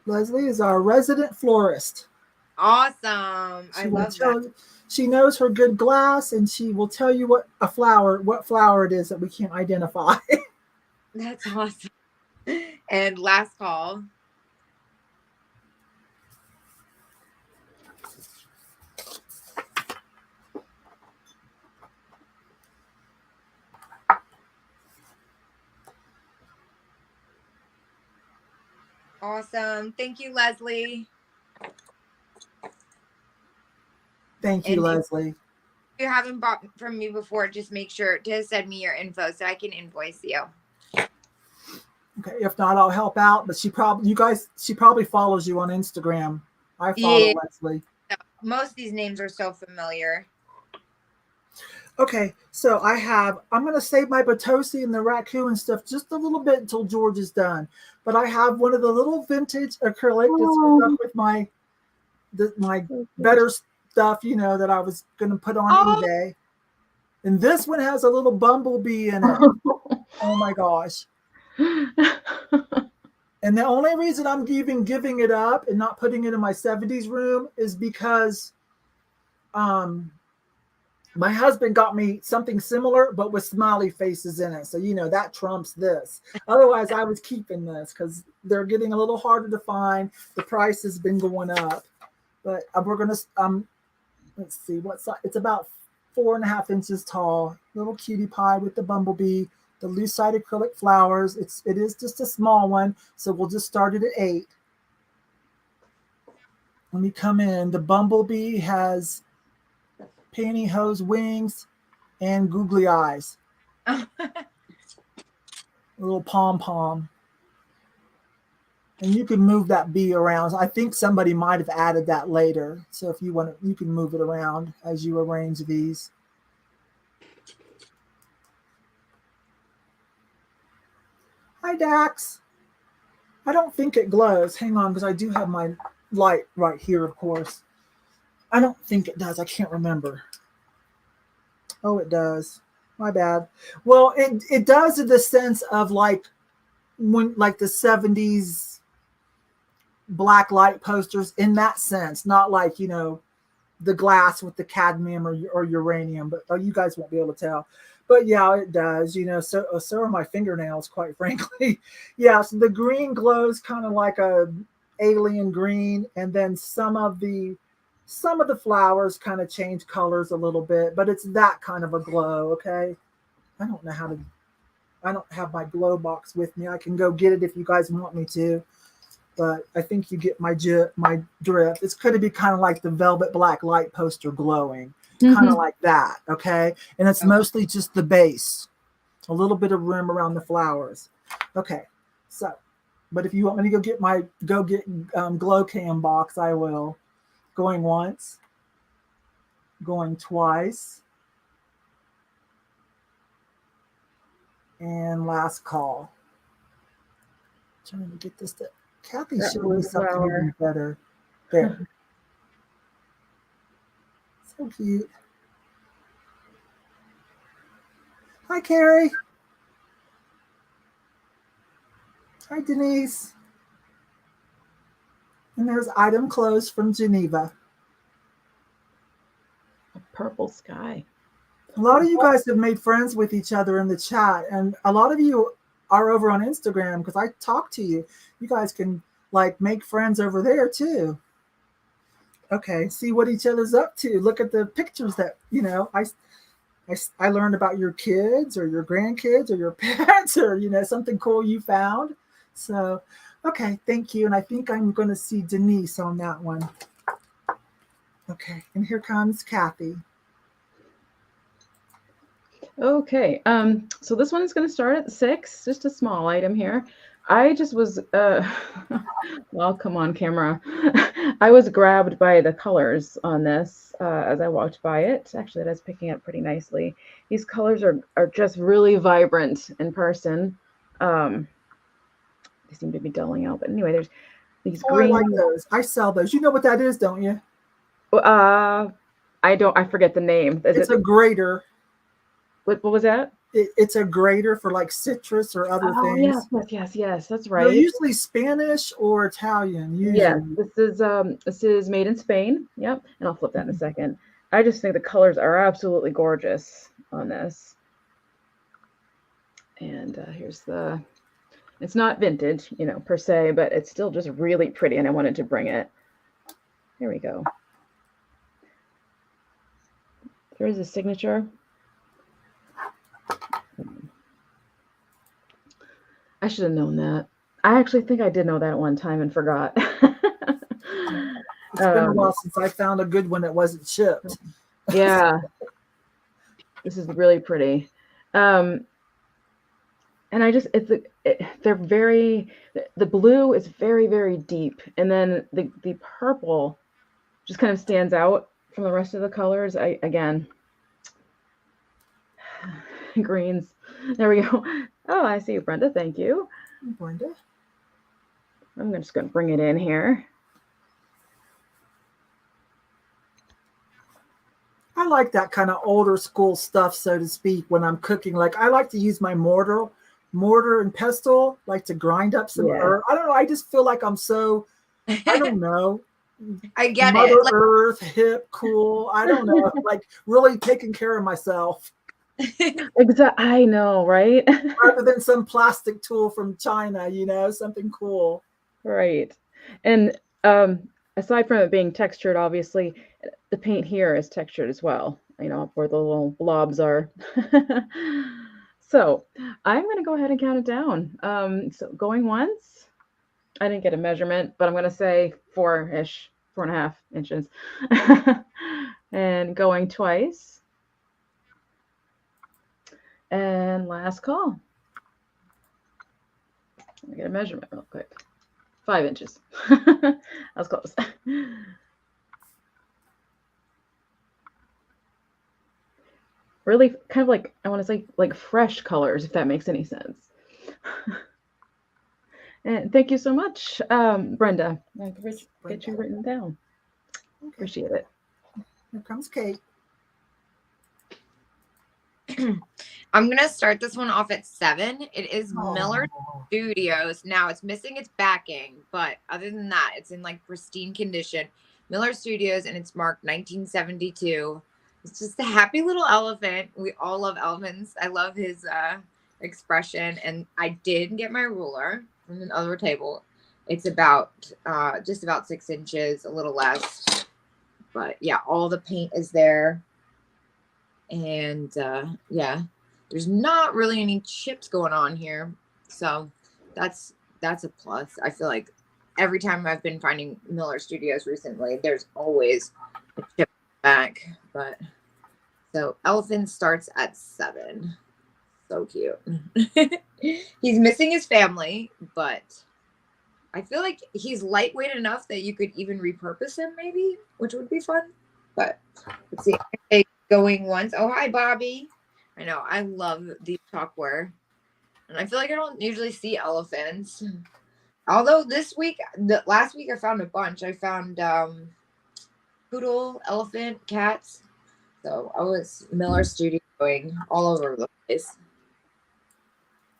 Leslie is our resident florist. Awesome. I love that. She knows her good glass, and she will tell you what flower it is that we can't identify. That's awesome. And last call. Awesome. Thank you, Leslie. Thank you, Leslie. If you haven't bought from me before, just make sure to send me your info so I can invoice you. Okay, if not, I'll help out. But she probably follows you on Instagram. I follow Leslie. Most of these names are so familiar. Okay, so I'm going to save my Potosi and the raccoon and stuff just a little bit until George is done. But I have one of the little vintage acrylic that's with my better stuff, that I was going to put on eBay. And this one has a little bumblebee in it. Oh my gosh. And the only reason I'm even giving it up and not putting it in my 70s room is because my husband got me something similar, but with smiley faces in it. So, that trumps this. Otherwise, I was keeping this because they're getting a little harder to find. The price has been going up. But we're going to, let's see, what size? It's about 4.5 inches tall. Little cutie pie with the bumblebee, the loose-side acrylic flowers. It is just a small one. So we'll just start it at 8. Let me come in. The bumblebee has pantyhose wings and googly eyes. A little pom-pom. And you can move that bee around. I think somebody might have added that later. So if you want to, you can move it around as you arrange these. Hi, Dax. I don't think it glows. Hang on, because I do have my light right here, of course. I don't think it does. I can't remember. Oh, it does. My bad. Well, it does in the sense of like the 70s black light posters in that sense, not like, the glass with the cadmium or uranium, but you guys won't be able to tell. But yeah, it does, so are my fingernails, quite frankly. Yeah, so the green glows kind of like a alien green, and then some of the flowers kind of change colors a little bit, but it's that kind of a glow, okay? I don't have my glow box with me. I can go get it if you guys want me to, but I think you get my drift. It's going to be kind of like the velvet black light poster glowing, kind of like that, okay? And it's mostly just the base, a little bit of rim around the flowers. Okay, so, but if you want me to go get glow cam box, I will. Going once, going twice, and last call. Trying to get this to Cathy. Show me something even better. There. So cute. Hi, Carrie. Hi, Denise. And there's item closed from Geneva. A purple sky. A lot of you guys have made friends with each other in the chat, and a lot of you are over on Instagram because I talk to you. You guys can make friends over there too. Okay, see what each other's up to. Look at the pictures that I learned about your kids or your grandkids or your pets or, you know, something cool you found. So, okay, thank you. And I think I'm going to see Denise on that one. Okay, and here comes Cathy. Okay, so this one is going to start at 6, just a small item here. I just was, well, come on, camera. I was grabbed by the colors on this as I walked by it. Actually, that's picking up pretty nicely. These colors are just really vibrant in person. They seem to be dulling out, but anyway, there's these green. I like those. I sell those. You know what that is, don't you? I don't. I forget the name. It's a grater. What was that? It's a grater for like citrus or other things. Yes. That's right. They're usually Spanish or Italian. Usually. Yes, this is made in Spain. Yep, and I'll flip that in a second. I just think the colors are absolutely gorgeous on this. And here's the. It's not vintage, you know, per se, but it's still just really pretty, and I wanted to bring it. Here we go. There's a signature. I should have known that. I actually think I did know that at one time and forgot. It's been a while since I found a good one that wasn't shipped. Yeah. This is really pretty. And I just, they're very, the blue is very, very deep. And then the purple just kind of stands out from the rest of the colors. Again, greens. There we go. Oh, I see you, Brenda. Thank you. Brenda. I'm just going to bring it in here. I like that kind of older school stuff, so to speak, when I'm cooking. Like I like to use my mortar and pestle, like to grind up some herb. I don't know. I just feel like I'm so, I don't know. I get Mother it. Earth, hip, cool. I don't know. Like really taking care of myself. Exactly. I know, right? Rather than some plastic tool from China, you know, something cool. Right. And aside from it being textured, obviously, the paint here is textured as well, you know, where the little blobs are. So I'm going to go ahead and count it down. So going once, I didn't get a measurement, but I'm going to say 4-ish, 4.5 inches. And going twice. And last call. Let me get a measurement real quick. 5 inches. That was close. Really kind of like, I want to say like fresh colors, if that makes any sense. And thank you so much, Brenda. I can get you written down. Okay. Appreciate it. Here comes Kate. I'm going to start this one off at 7. It is Miller Studios. Now, it's missing its backing, but other than that, it's in like pristine condition. Miller Studios, and it's marked 1972. It's just a happy little elephant. We all love elephants. I love his expression, and I did get my ruler from the other table. It's about just about 6 inches, a little less. But yeah, all the paint is there. And yeah, there's not really any chips going on here, so that's a plus. I feel like every time I've been finding Miller Studios recently, there's always a chip back. But so elephant starts at 7. So cute. He's missing his family, but I feel like he's lightweight enough that you could even repurpose him, maybe, which would be fun. But let's see. Going once. Oh, hi, Bobby. I know. I love these chalkware. And I feel like I don't usually see elephants. Although last week I found a bunch. I found poodle, elephant, cats. So I was Miller Studio going all over the place.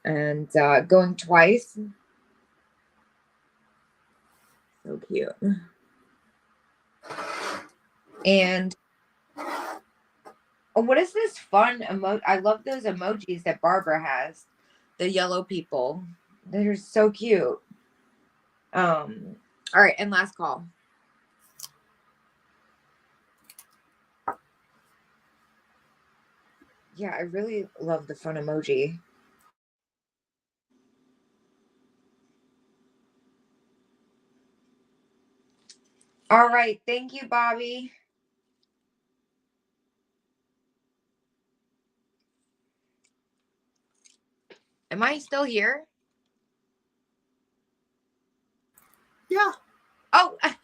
And going twice. So cute. And oh, what is this fun emoji? I love those emojis that Barbara has. The yellow people. They're so cute. All right, and last call. Yeah, I really love the fun emoji. All right. Thank you, Bobby. Am I still here? Yeah. Oh, I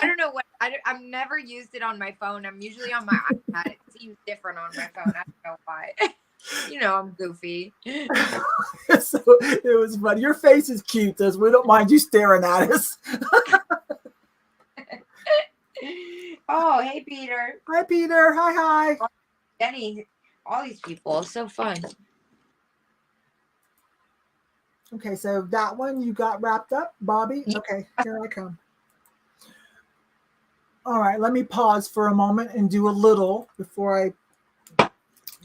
don't know what I've never used it on my phone. I'm usually on my iPad. It seems different on my phone. I don't know why. You know, I'm goofy. So it was funny. Your face is cute, as we don't mind you staring at us. Oh, hey, Peter. Hi, Peter. Hi. Jenny. All these people. So fun. Okay, so that one you got wrapped up, Bobby. Okay, here I come. All right, let me pause for a moment and do a little before I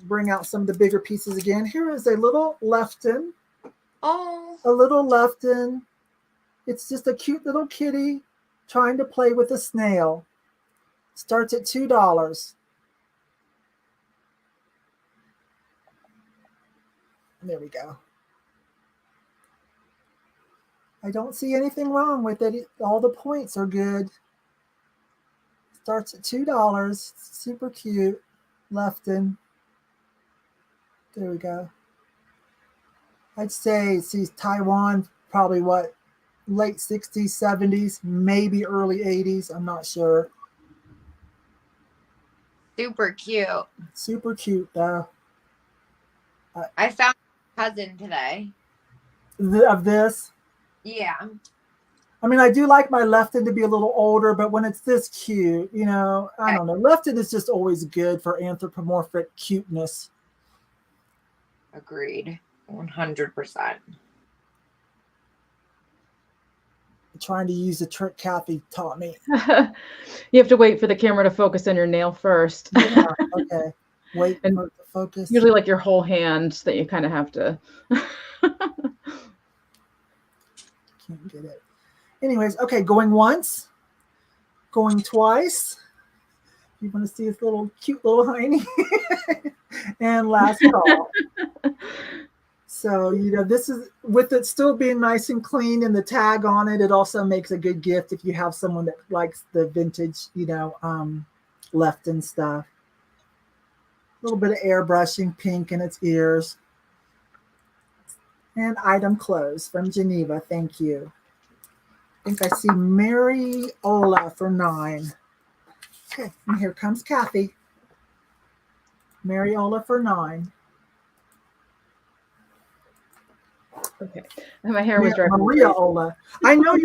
bring out some of the bigger pieces again. Here is a little Lefton. Oh. A little Lefton. It's just a cute little kitty trying to play with a snail. Starts at $2. There we go. I don't see anything wrong with it. All the points are good. Starts at $2. Super cute. Lefton. There we go. I'd say, see, Taiwan, probably what, late 60s, 70s, maybe early 80s. I'm not sure. Super cute. Super cute, though. I found a cousin today. Of this. Yeah. I mean, I do like my Lefton to be a little older, but when it's this cute, you know, I don't know. Lefton is just always good for anthropomorphic cuteness. Agreed. 100%. Trying to use the trick Cathy taught me. You have to wait for the camera to focus on your nail first. Yeah, okay. Wait for it to focus. Usually like your whole hand that you kind of have to. Can't get it. Anyways, okay, going once, going twice. You want to see this little cute little hiney? And last call. So, you know, this is, with it still being nice and clean and the tag on it, it also makes a good gift if you have someone that likes the vintage, you know, Lefton stuff. A little bit of airbrushing, pink in its ears. And item closed from Geneva. Thank you. I think I see Mary Ola for $9. Okay, and here comes Cathy. Mary Ola for $9. Okay, and my hair was directed. Maria Ola. I know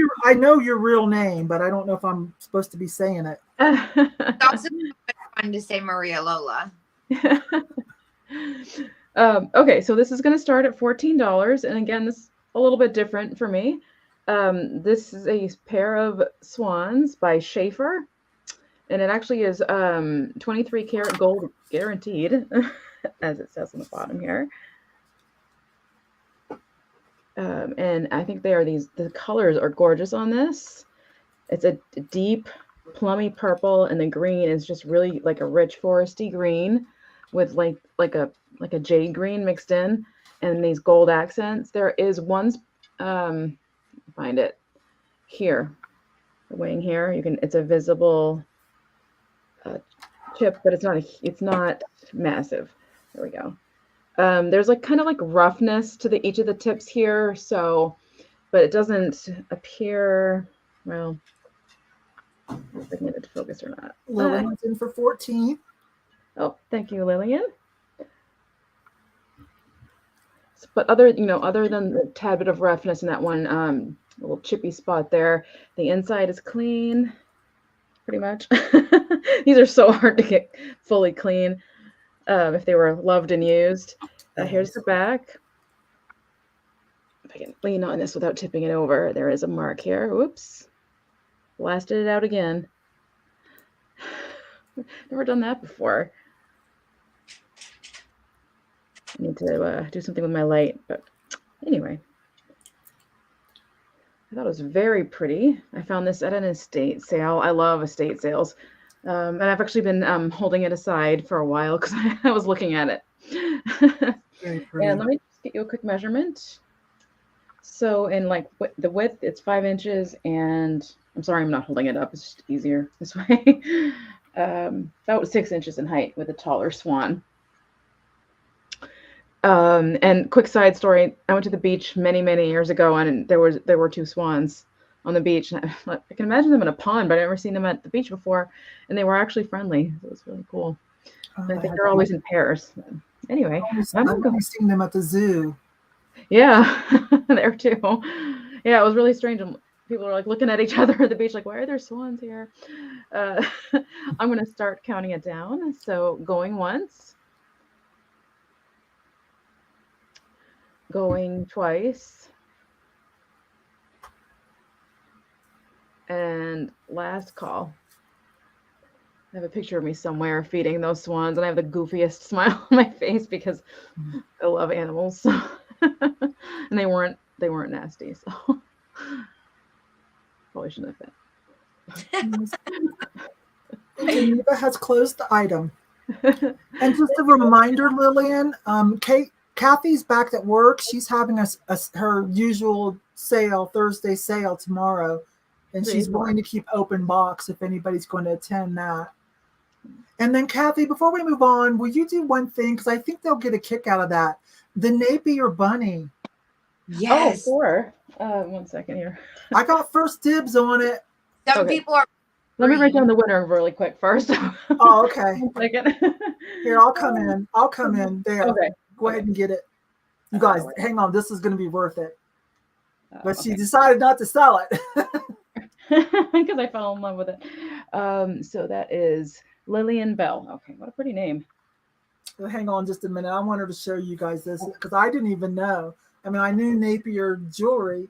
your real name, but I don't know if I'm supposed to be saying it. It's also fun to say Maria Lola. Okay, so this is going to start at $14, and again, this is a little bit different for me. This is a pair of swans by Schaefer, and it actually is 23 karat gold guaranteed, as it says on the bottom here. And I think the colors are gorgeous on this. It's a deep plummy purple, and the green is just really like a rich foresty green with like a jade green mixed in, and these gold accents. There is one, find it here, the wing here. It's a visible chip, but it's not massive. There we go. There's like kind of like roughness to each of the tips here, so, but it doesn't appear, well, I don't know if I can get it to focus or not. Lillian's in for 14. Oh, thank you, Lillian. But other than the tad bit of roughness in that one little chippy spot there, the inside is clean, pretty much. These are so hard to get fully clean if they were loved and used. Here's the back. If I can lean on this without tipping it over, there is a mark here. Whoops. Blasted it out again. Never done that before. I need to do something with my light, but anyway. I thought it was very pretty. I found this at an estate sale. I love estate sales. And I've actually been holding it aside for a while because I was looking at it. Very And pretty. let me just get you a quick measurement. So in like the width, it's 5 inches, and I'm sorry, I'm not holding it up. It's just easier this way. About 6 inches in height with a taller swan. And quick side story, I went to the beach many, many years ago, and there were 2 swans on the beach. And I can imagine them in a pond, but I've never seen them at the beach before, and they were actually friendly. It was really cool. Oh, I think they're always in pairs. Anyway, I've only seen them at the zoo. Yeah, there too. Yeah, it was really strange. And people are like looking at each other at the beach, like, why are there swans here? I'm going to start counting it down. So going once, going twice, and last call. I have a picture of me somewhere feeding those swans, and I have the goofiest smile on my face because I love animals. And they weren't nasty, so probably shouldn't have been. Geneva has closed the item. And just a reminder, Lillian, Cathy's back at work. She's having her usual sale, Thursday sale tomorrow, and she's willing to keep open box if anybody's going to attend that. And then, Cathy, before we move on, will you do one thing? Because I think they'll get a kick out of that. The Napier bunny. Yes. Oh, sure. 1 second here. I got first dibs on it. Some people are. Let me write down the winner really quick first. Oh, okay. 1 second. Here, I'll come in. I'll come in. There. Okay. Go ahead and get it. You guys, hang on. This is going to be worth it. But Okay. she decided not to sell it. Because I fell in love with it. So that is Lillian Bell. Okay, what a pretty name. Hang on just a minute. I want her to show you guys this because I didn't even know. I mean, I knew Napier jewelry.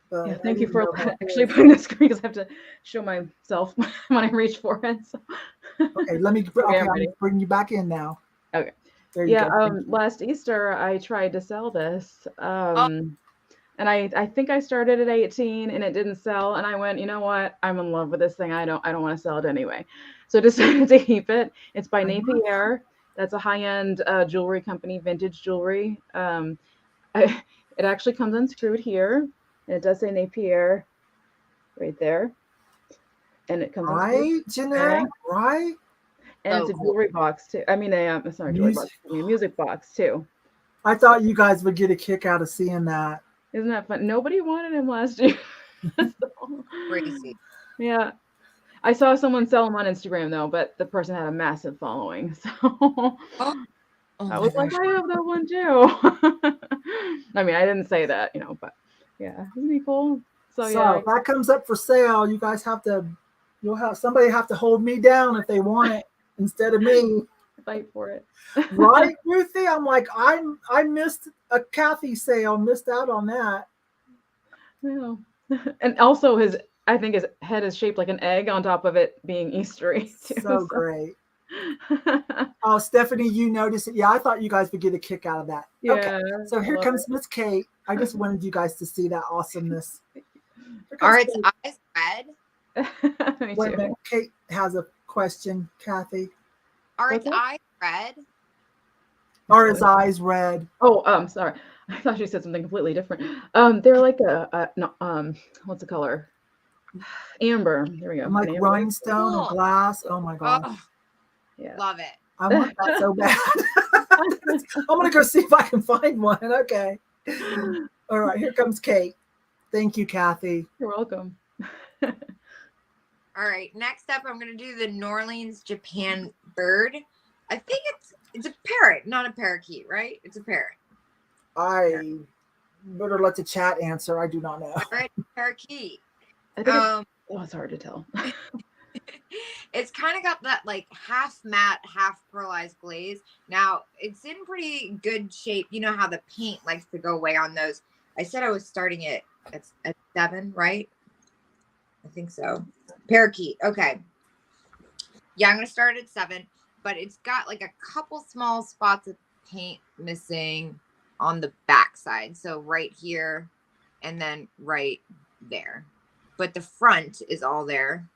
But yeah, thank you for actually putting the screen because I have to show myself when I reach for it. So. Okay, let me bring you back in now. Okay. There you go. Last Easter I tried to sell this. And I think I started at 18 and it didn't sell. And I went, you know what? I'm in love with this thing. I don't want to sell it anyway. So I decided to keep it. It's by Napier. That's a high-end jewelry company, vintage jewelry. It actually comes unscrewed here. And it does say Napier right there. And it comes right, Jeanette, right? And it's a jewelry box too. I mean, it's not a jewelry box, a music box too. I thought you guys would get a kick out of seeing that. Isn't that fun? Nobody wanted him last year. Crazy. Yeah. I saw someone sell him on Instagram though, but the person had a massive following. So I was like, I have that one too. I mean, I didn't say that, but yeah, isn't he cool? So yeah. If that comes up for sale, you guys you'll have somebody have to hold me down if they want it instead of me. Fight for it. Right, Ruthie? I'm like, I missed a Cathy sale, missed out on that. Yeah. And also I think his head is shaped like an egg on top of it being Eastery too. So great. Oh, Stephanie, you noticed it. Yeah, I thought you guys would get a kick out of that. Yeah, okay. So here comes Miss Kate. I just wanted you guys to see that awesomeness. Are its eyes red? Wait a minute. Kate has a question, Cathy. Are its eyes red? Are his eyes red? Oh, sorry. I thought you said something completely different. They're like what's the color? Amber. There we go. Like rhinestone or glass. Oh my gosh. Oh, yeah. Love it. I want that so bad. I'm gonna go see if I can find one. Okay. All right, here comes Kate. Thank you, Cathy. You're welcome. All right, next up, I'm gonna do the New Orleans, Japan bird. I think it's a parrot, not a parakeet, right? It's a parrot. I better let the chat answer. I do not know. Right, parakeet. I think it's hard to tell. It's kind of got that like half matte, half pearlized glaze. Now it's in pretty good shape. You know how the paint likes to go away on those. I said I was starting it at 7, right? I think so. Parakeet. Okay. Yeah, I'm going to start at 7, but it's got like a couple small spots of paint missing on the back side. So right here and then right there. But the front is all there.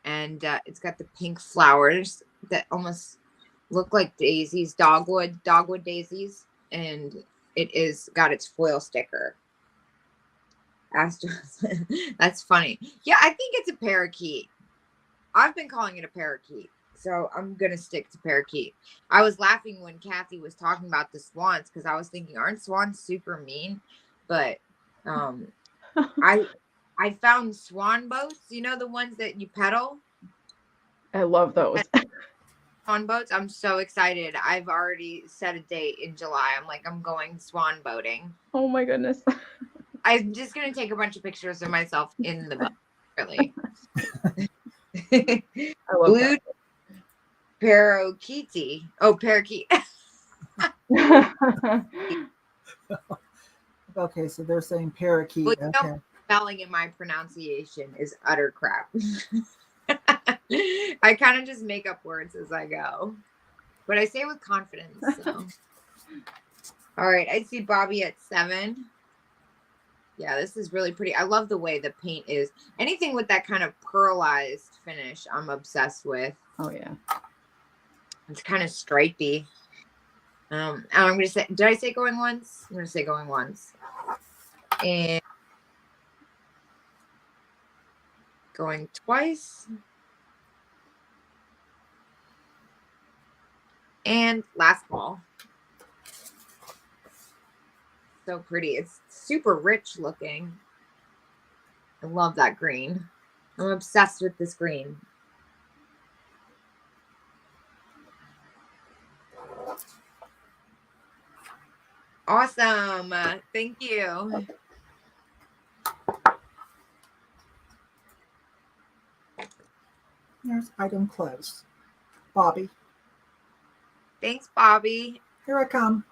and it's got the pink flowers that almost look like daisies, dogwood daisies, and it is got its foil sticker. That's funny. Yeah, I think it's a parakeet. I've been calling it a parakeet, so I'm gonna stick to parakeet. I was laughing when Cathy was talking about the swans because I was thinking, aren't swans super mean? But I found swan boats. You know, the ones that you pedal. I love those. Swan boats. I'm so excited. I've already set a date in July. I'm like, I'm going swan boating. Oh my goodness. I'm just gonna take a bunch of pictures of myself in the boat. Really. I love Blue that. parakeet. Oh, parakeet. Okay, so they're saying parakeet. Well, you Okay. know, spelling and my pronunciation is utter crap. I kind of just make up words as I go, but I say it with confidence. So. All right, I see Bobby at 7. Yeah, this is really pretty. I love the way the paint is. Anything with that kind of pearlized finish, I'm obsessed with. Oh yeah. It's kind of stripey. And I'm gonna say, did I say going once? I'm gonna say going once. And going twice. And last call. So pretty. It's super rich looking. I love that green. I'm obsessed with this green. Awesome. Thank you. Here's item closed. Bobby, Thanks, Bobby. here I come.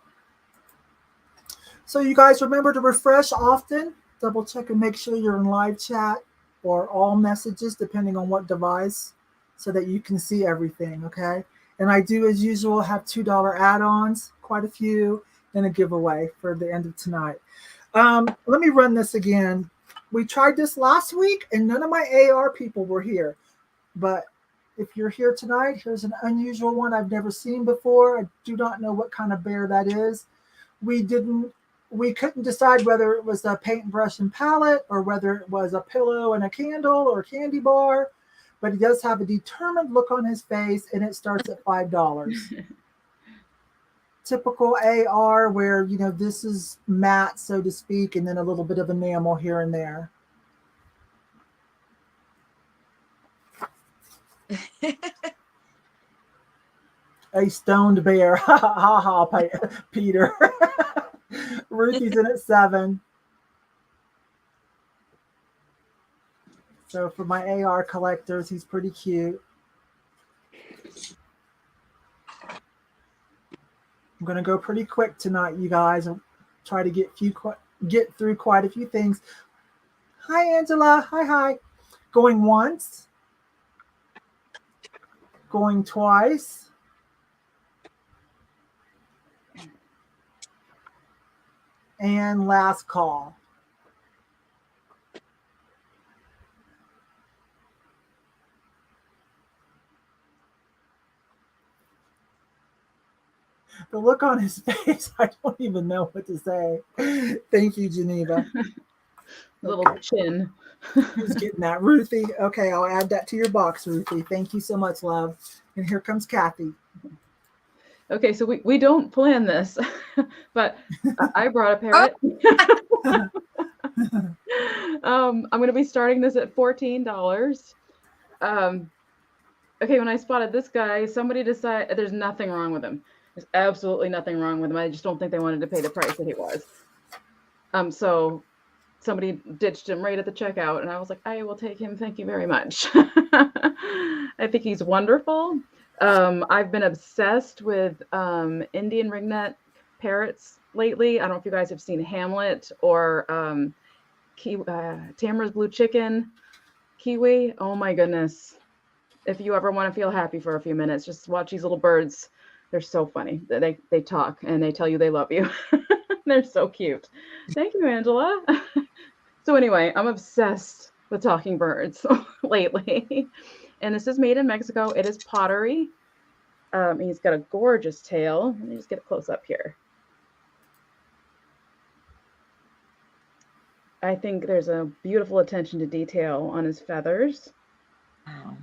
So you guys remember to refresh often. Double check and make sure you're in live chat or all messages, depending on what device, so that you can see everything, okay? And I do, as usual, have $2 add-ons, quite a few, and a giveaway for the end of tonight. Let me run this again. We tried this last week, and none of my AR people were here. But if you're here tonight, here's an unusual one I've never seen before. I do not know what kind of bear that is. We couldn't decide whether it was a paintbrush and palette or whether it was a pillow and a candle or a candy bar, but he does have a determined look on his face, and it starts at $5. Typical AR where, you know, this is matte, so to speak, and then a little bit of enamel here and there. A stoned bear. Ha ha, Peter. Ruthie's in at 7. So for my AR collectors, he's pretty cute. I'm going to go pretty quick tonight, you guys, and try to get through quite a few things. Hi, Angela. Hi. Going once. Going twice. And last call. The look on his face, I don't even know what to say. Thank you, Geneva. Little chin. Who's getting that? Ruthie. Okay, I'll add that to your box, Ruthie. Thank you so much, love. And here comes Cathy. Okay, so we don't plan this, but I brought a parrot. I'm going to be starting this at $14. Okay, when I spotted this guy, somebody decided there's nothing wrong with him. There's absolutely nothing wrong with him. I just don't think they wanted to pay the price that he was. So somebody ditched him right at the checkout, and I was like, I will take him. Thank you very much. I think he's wonderful. I've been obsessed with Indian ringnet parrots lately. I don't know if you guys have seen Hamlet or Tamara's Blue Chicken, Kiwi. Oh my goodness. If you ever want to feel happy for a few minutes, just watch these little birds. They're so funny. They talk and they tell you they love you. They're so cute. Thank you, Angela. So anyway, I'm obsessed with talking birds lately. And this is made in Mexico. It is pottery. He's got a gorgeous tail. Let me just get a close up here. I think there's a beautiful attention to detail on his feathers. Wow.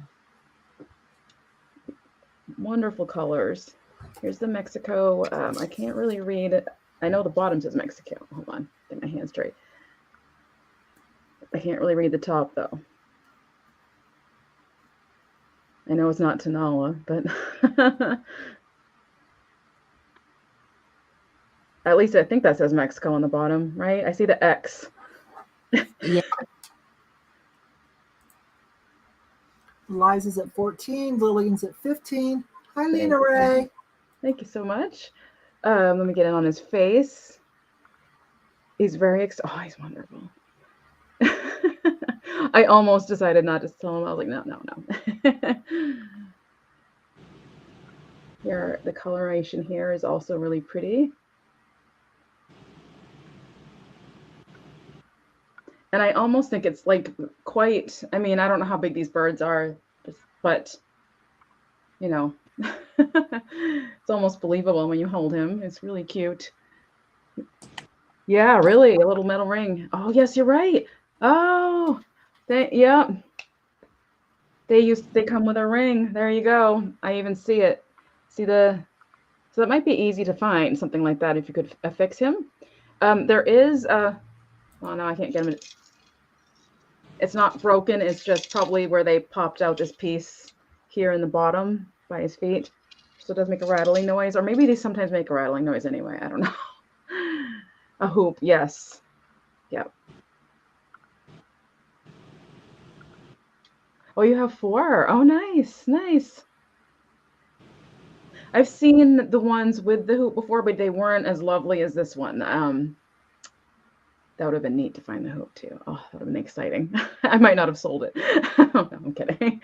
Wonderful colors. Here's the Mexico. I can't really read it. I know the bottom says Mexico. Hold on, get my hand straight. I can't really read the top though. I know it's not Tanala, but at least I think that says Mexico on the bottom, right? I see the X. Yeah. Liza's at 14. Lillian's at 15. Hi, Lena Ray. Thank you so much. Let me get in on his face. He's very oh, he's wonderful. I almost decided not to tell him. I was like, no. Here, the coloration here is also really pretty. And I almost think it's like quite, I mean, I don't know how big these birds are, but, you know, it's almost believable when you hold him. It's really cute. Yeah, really, a little metal ring. Oh, yes, you're right. Oh, yeah. They come with a ring. There you go. I even see it. See so that might be easy to find something like that if you could affix him. There is oh no, I can't get him. It's not broken. It's just probably where they popped out this piece here in the bottom by his feet. So it does make a rattling noise, or maybe they sometimes make a rattling noise anyway. I don't know. A hoop, yes. Yep. Oh, you have 4. Oh, nice, nice. I've seen the ones with the hoop before, but they weren't as lovely as this one. That would have been neat to find the hoop too. Oh, that would have been exciting. I might not have sold it. No, I'm kidding.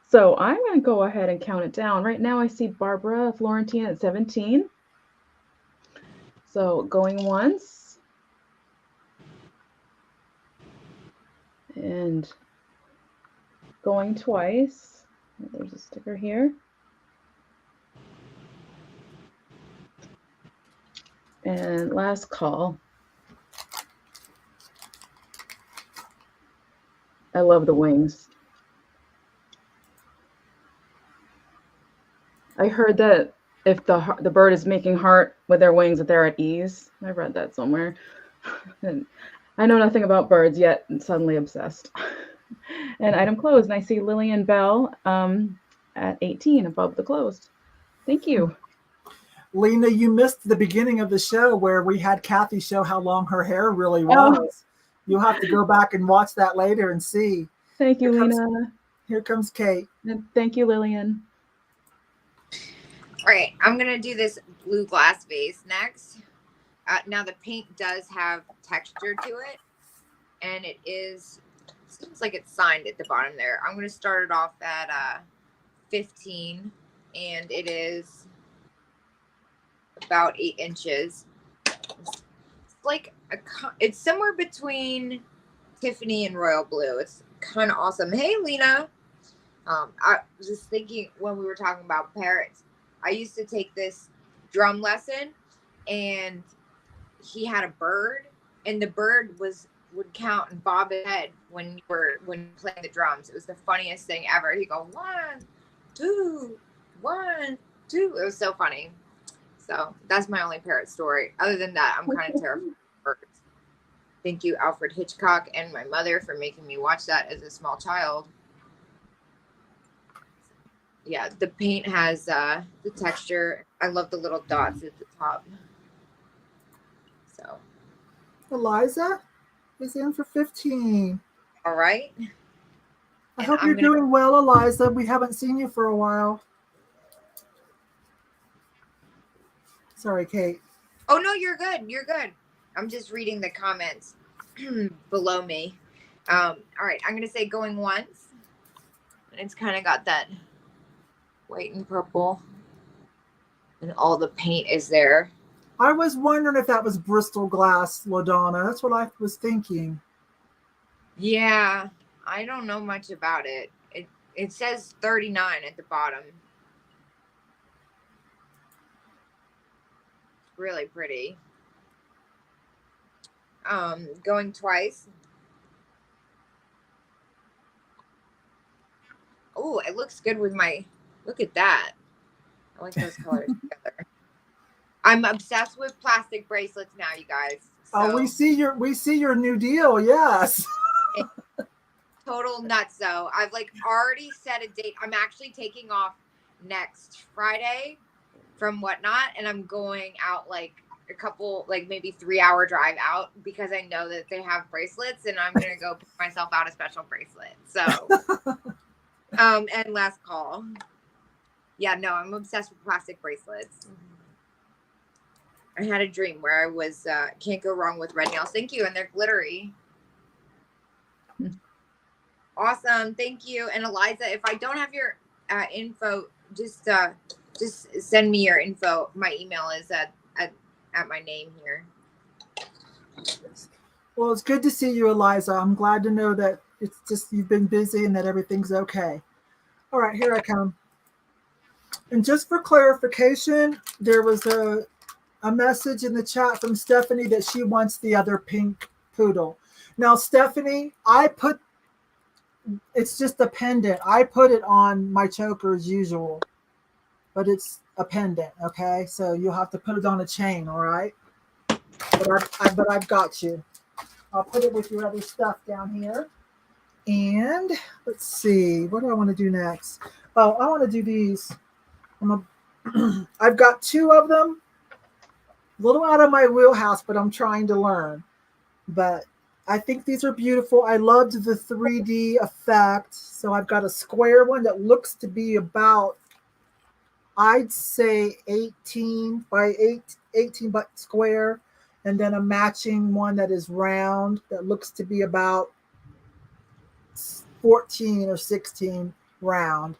So I'm going to go ahead and count it down. Right now I see Barbara Florentine at 17. So going once. And going twice. There's a sticker here. And last call. I love the wings. I heard that if the bird is making heart with their wings, that they're at ease. I read that somewhere. And I know nothing about birds yet, and suddenly obsessed. And item closed. And I see Lillian Bell at 18 above the closed. Thank you. Lena, you missed the beginning of the show where we had Cathy show how long her hair really was. Oh. You'll have to go back and watch that later and see. Thank you, Lena. Here comes Kate. And thank you, Lillian. All right, I'm going to do this blue glass vase next. Now the paint does have texture to it, and it seems like it's signed at the bottom there. I'm going to start it off at 15, and it is about 8 inches. It's like it's somewhere between Tiffany and royal blue. It's kind of awesome. Hey, Lena. I was just thinking when we were talking about parrots, I used to take this drum lesson, and he had a bird, and the bird would count and bob his head when you playing the drums. It was the funniest thing ever. He'd go 1, 2, 1, 2. It was so funny. So that's my only parrot story. Other than that, I'm kind of terrified of birds. Thank you, Alfred Hitchcock, and my mother for making me watch that as a small child. Yeah, the paint has the texture. I love the little dots at the top. So, Eliza is in for 15. All right. I hope you're doing well, Eliza. We haven't seen you for a while. Sorry, Kate. Oh, no, you're good. You're good. I'm just reading the comments below me. All right, I'm going to say going once. And it's kind of got that white and purple, and all the paint is there. I was wondering if that was Bristol glass, LaDonna. That's what I was thinking. Yeah, I don't know much about it. It says 39 at the bottom. Really pretty. Going twice. Oh, it looks good with my, look at that. I like those colors together. I'm obsessed with plastic bracelets now, you guys. So Oh, we see your new deal. Yes. total nuts though. I've like already set a date. I'm actually taking off next Friday from Whatnot, and I'm going out like a couple, like maybe 3-hour drive out because I know that they have bracelets, and I'm gonna go pick myself out a special bracelet. So, and last call. Yeah, no, I'm obsessed with plastic bracelets. I had a dream where I was can't go wrong with red nails. Thank you, and they're glittery. Awesome, thank you. And Eliza, if I don't have your info, just send me your info. My email is at my name here. Well, it's good to see you, Eliza. I'm glad to know that it's just you've been busy and that everything's okay. All right, here I come. And just for clarification, there was a message in the chat from Stephanie that she wants the other pink poodle. Now, Stephanie, it's just a pendant. I put it on my choker as usual, but it's a pendant, okay? So you'll have to put it on a chain, all right? But I've got you. I'll put it with your other stuff down here. And let's see, what do I want to do next? Oh, I want to do these. I've got 2 of them. A little out of my wheelhouse, but I'm trying to learn. But I think these are beautiful. I loved the 3D effect. So I've got a square one that looks to be about, I'd say 18 by 18 but square. And then a matching one that is round that looks to be about 14 or 16 round.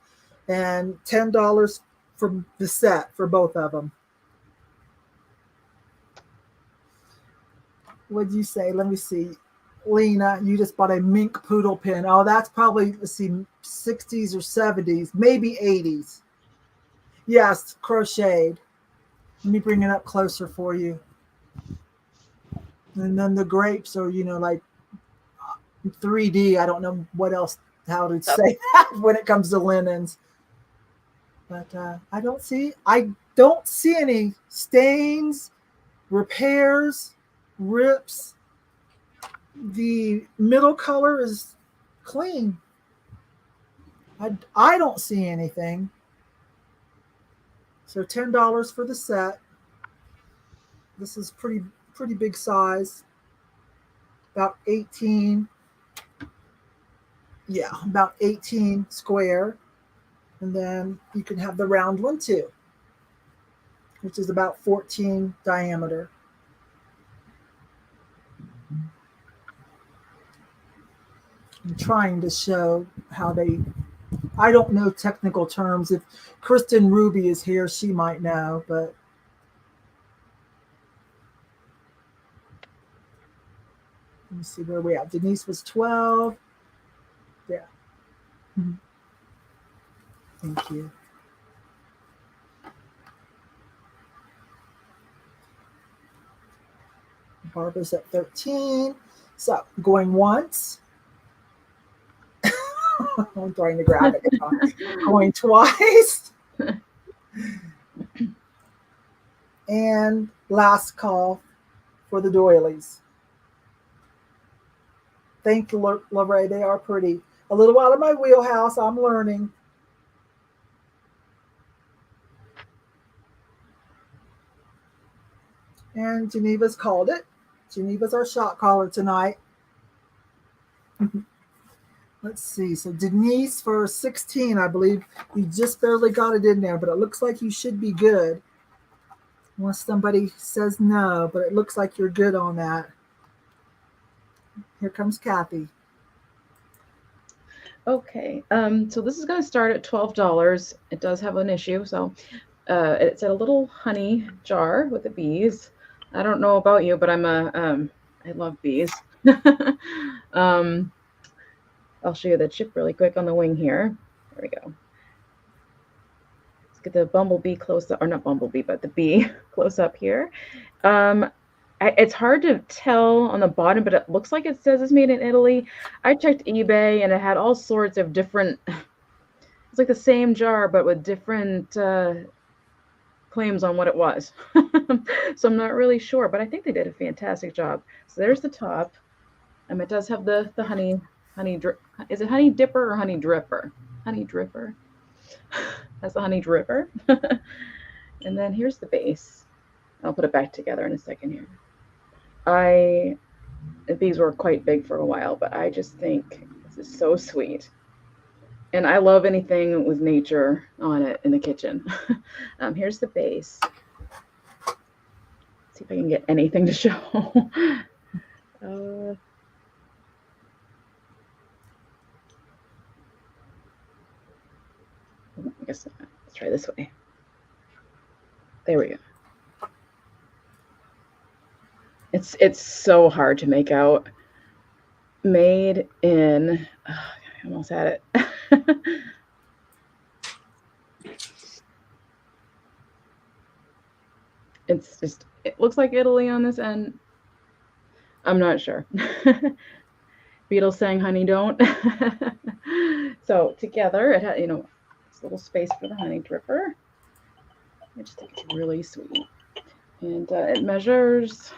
And $10 for the set for both of them. What'd you say? Let me see. Lena, you just bought a mink poodle pin. Oh, that's probably, let's see, 60s or 70s, maybe 80s. Yes, crocheted. Let me bring it up closer for you. And then the grapes are, like 3D. I don't know what else, how to say that when it comes to linens. But I don't see any stains, repairs, rips. The middle color is clean. I don't see anything. So $10 for the set. This is pretty big size. About 18. Yeah, about 18 square. And then you can have the round one too, which is about 14 diameter. I'm trying to show how I don't know technical terms. If Kristen Ruby is here, she might know, but let me see where we at. Denise was 12. Yeah. Mm-hmm. Thank you. Barbara's at 13. So going once. I'm trying to grab it. Going twice. And last call for the doilies. Thank you, Lorraine. They are pretty. A little out of my wheelhouse. I'm learning. And Geneva's called it. Geneva's our shot caller tonight. Let's see. So Denise for 16, I believe. You just barely got it in there, but it looks like you should be good. Unless somebody says no, but it looks like you're good on that. Here comes Cathy. Okay, so this is going to start at $12. It does have an issue, so it's a little honey jar with the bees. I don't know about you, but I love bees. I'll show you the chip really quick on the wing here. There we go. Let's get the bumblebee close up, or not bumblebee, but the bee close up here. It's hard to tell on the bottom, but it looks like it says it's made in Italy. I checked eBay and it had all sorts of different, it's like the same jar, but with different claims on what it was. So I'm not really sure, but I think they did a fantastic job. So there's the top. It does have the honey is it honey dipper or honey dripper? Honey dripper. That's the honey dripper. And then here's the base. I'll put it back together in a second here. These were quite big for a while, but I just think this is so sweet. And I love anything with nature on it in the kitchen. Here's the base. Let's see if I can get anything to show. I guess let's try this way. There we go. It's so hard to make out. Made in, I almost had it. It's just, it looks like Italy on this end. I'm not sure. Beatles saying honey don't. So together it had, this little space for the honey dripper. I just think it's really sweet. And it measures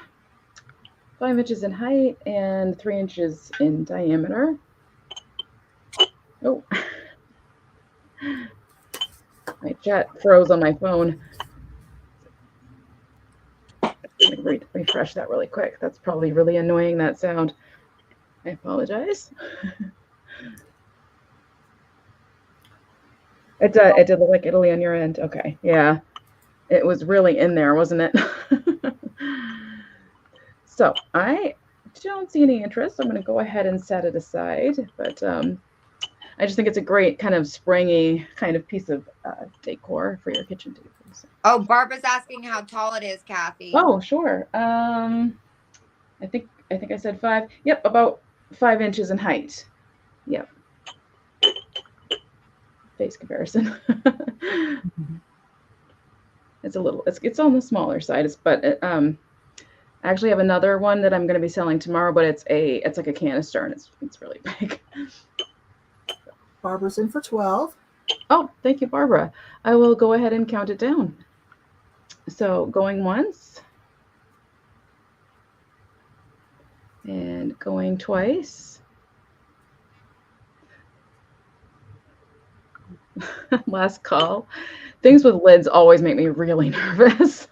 5 inches in height and 3 inches in diameter. Oh, my chat froze on my phone. Let me refresh that really quick. That's probably really annoying, that sound. I apologize. It did look like Italy on your end. Okay, yeah. It was really in there, wasn't it? So I don't see any interest. I'm going to go ahead and set it aside. But I just think it's a great kind of springy kind of piece of decor for your kitchen table. So. Oh, Barbara's asking how tall it is, Cathy. Oh, sure. I think I said 5. Yep, about 5 inches in height. Yep. Face comparison. It's a little. It's on the smaller side. But I actually have another one that I'm going to be selling tomorrow. But it's like a canister and it's really big. Barbara's in for 12. Oh, thank you, Barbara. I will go ahead and count it down. So going once. And going twice. Last call. Things with lids always make me really nervous.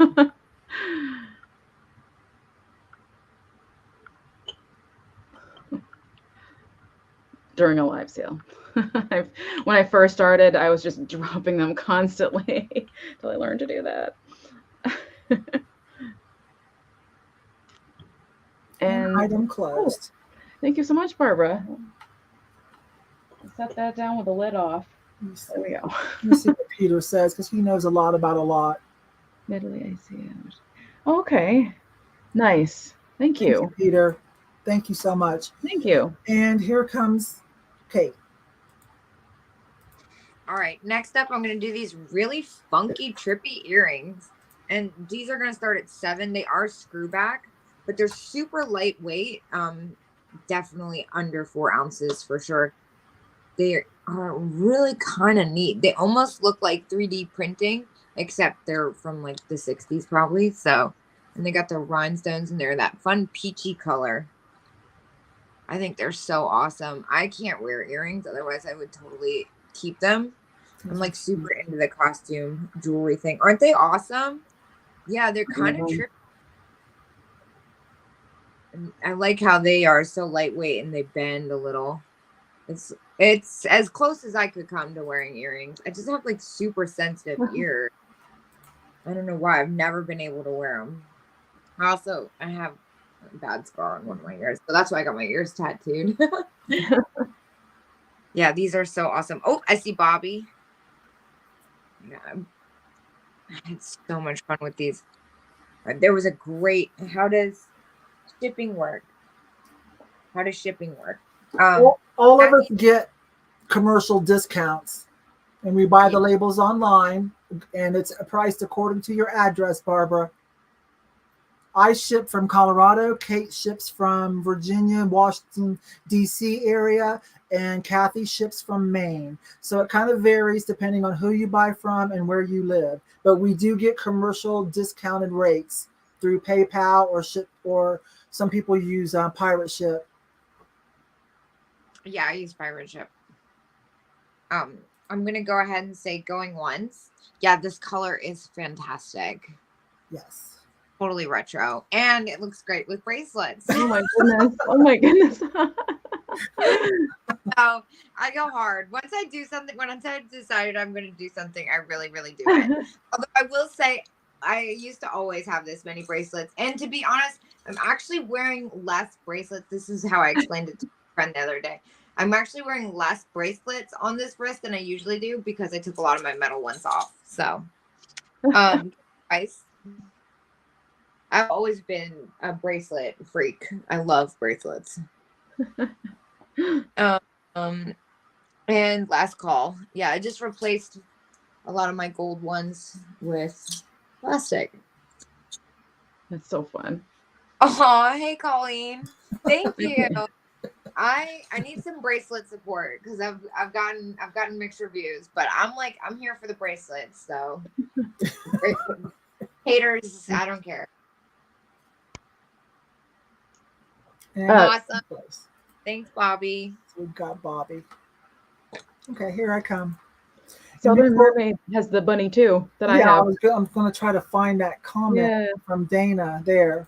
During a live sale. When I first started, I was just dropping them constantly until I learned to do that. And item closed. Thank you so much, Barbara. I'll set that down with the lid off. There we go. Let me see what Peter says, because he knows a lot about a lot. Italy, I see it. Okay. Nice. Thank you. Thank you, Peter. Thank you so much. Thank you. And here comes Kate. All right, next up, I'm going to do these really funky, trippy earrings. And these are going to start at 7. They are screw back, but they're super lightweight. Definitely under 4 ounces for sure. They are really kind of neat. They almost look like 3D printing, except they're from like the 60s probably. So, and they got the rhinestones in there, that fun peachy color. I think they're so awesome. I can't wear earrings, otherwise I would totally keep them. I'm like super into the costume jewelry thing. Aren't they awesome? Yeah, they're kind of trippy. And I like how they are so lightweight and they bend a little. It's as close as I could come to wearing earrings. I just have like super sensitive ears. I don't know why. I've never been able to wear them. I have a bad scar on one of my ears, so that's why I got my ears tattooed. Yeah, these are so awesome. Oh, I see Bobby. Yeah, I had so much fun with these. There was a great, how does shipping work? All of us get commercial discounts, and we buy the labels online, and it's priced according to your address, Barbara. I ship from Colorado. Kate ships from Virginia, Washington, D.C. area, and Cathy ships from Maine. So it kind of varies depending on who you buy from and where you live. But we do get commercial discounted rates through PayPal or some people use Pirate Ship. Yeah, I use Pirate Ship. I'm gonna go ahead and say going once. Yeah, this color is fantastic. Yes. Totally retro, and it looks great with bracelets. Oh my goodness! Oh my goodness! So I go hard. Once I do something, when I've decided I'm going to do something, I really, really do it. Although I will say, I used to always have this many bracelets, and to be honest, I'm actually wearing less bracelets. This is how I explained it to a friend the other day. I'm actually wearing less bracelets on this wrist than I usually do because I took a lot of my metal ones off. So, guys. I've always been a bracelet freak. I love bracelets. And last call. Yeah, I just replaced a lot of my gold ones with plastic. That's so fun. Oh, hey Colleen. Thank you. I need some bracelet support because I've gotten mixed reviews, but I'm here for the bracelets. So haters, I don't care. Awesome. Thanks, Bobby. We've got Bobby. Okay, here I come. Southern Mermaid has the bunny too that I have. I'm going to try to find that comment from Dana there.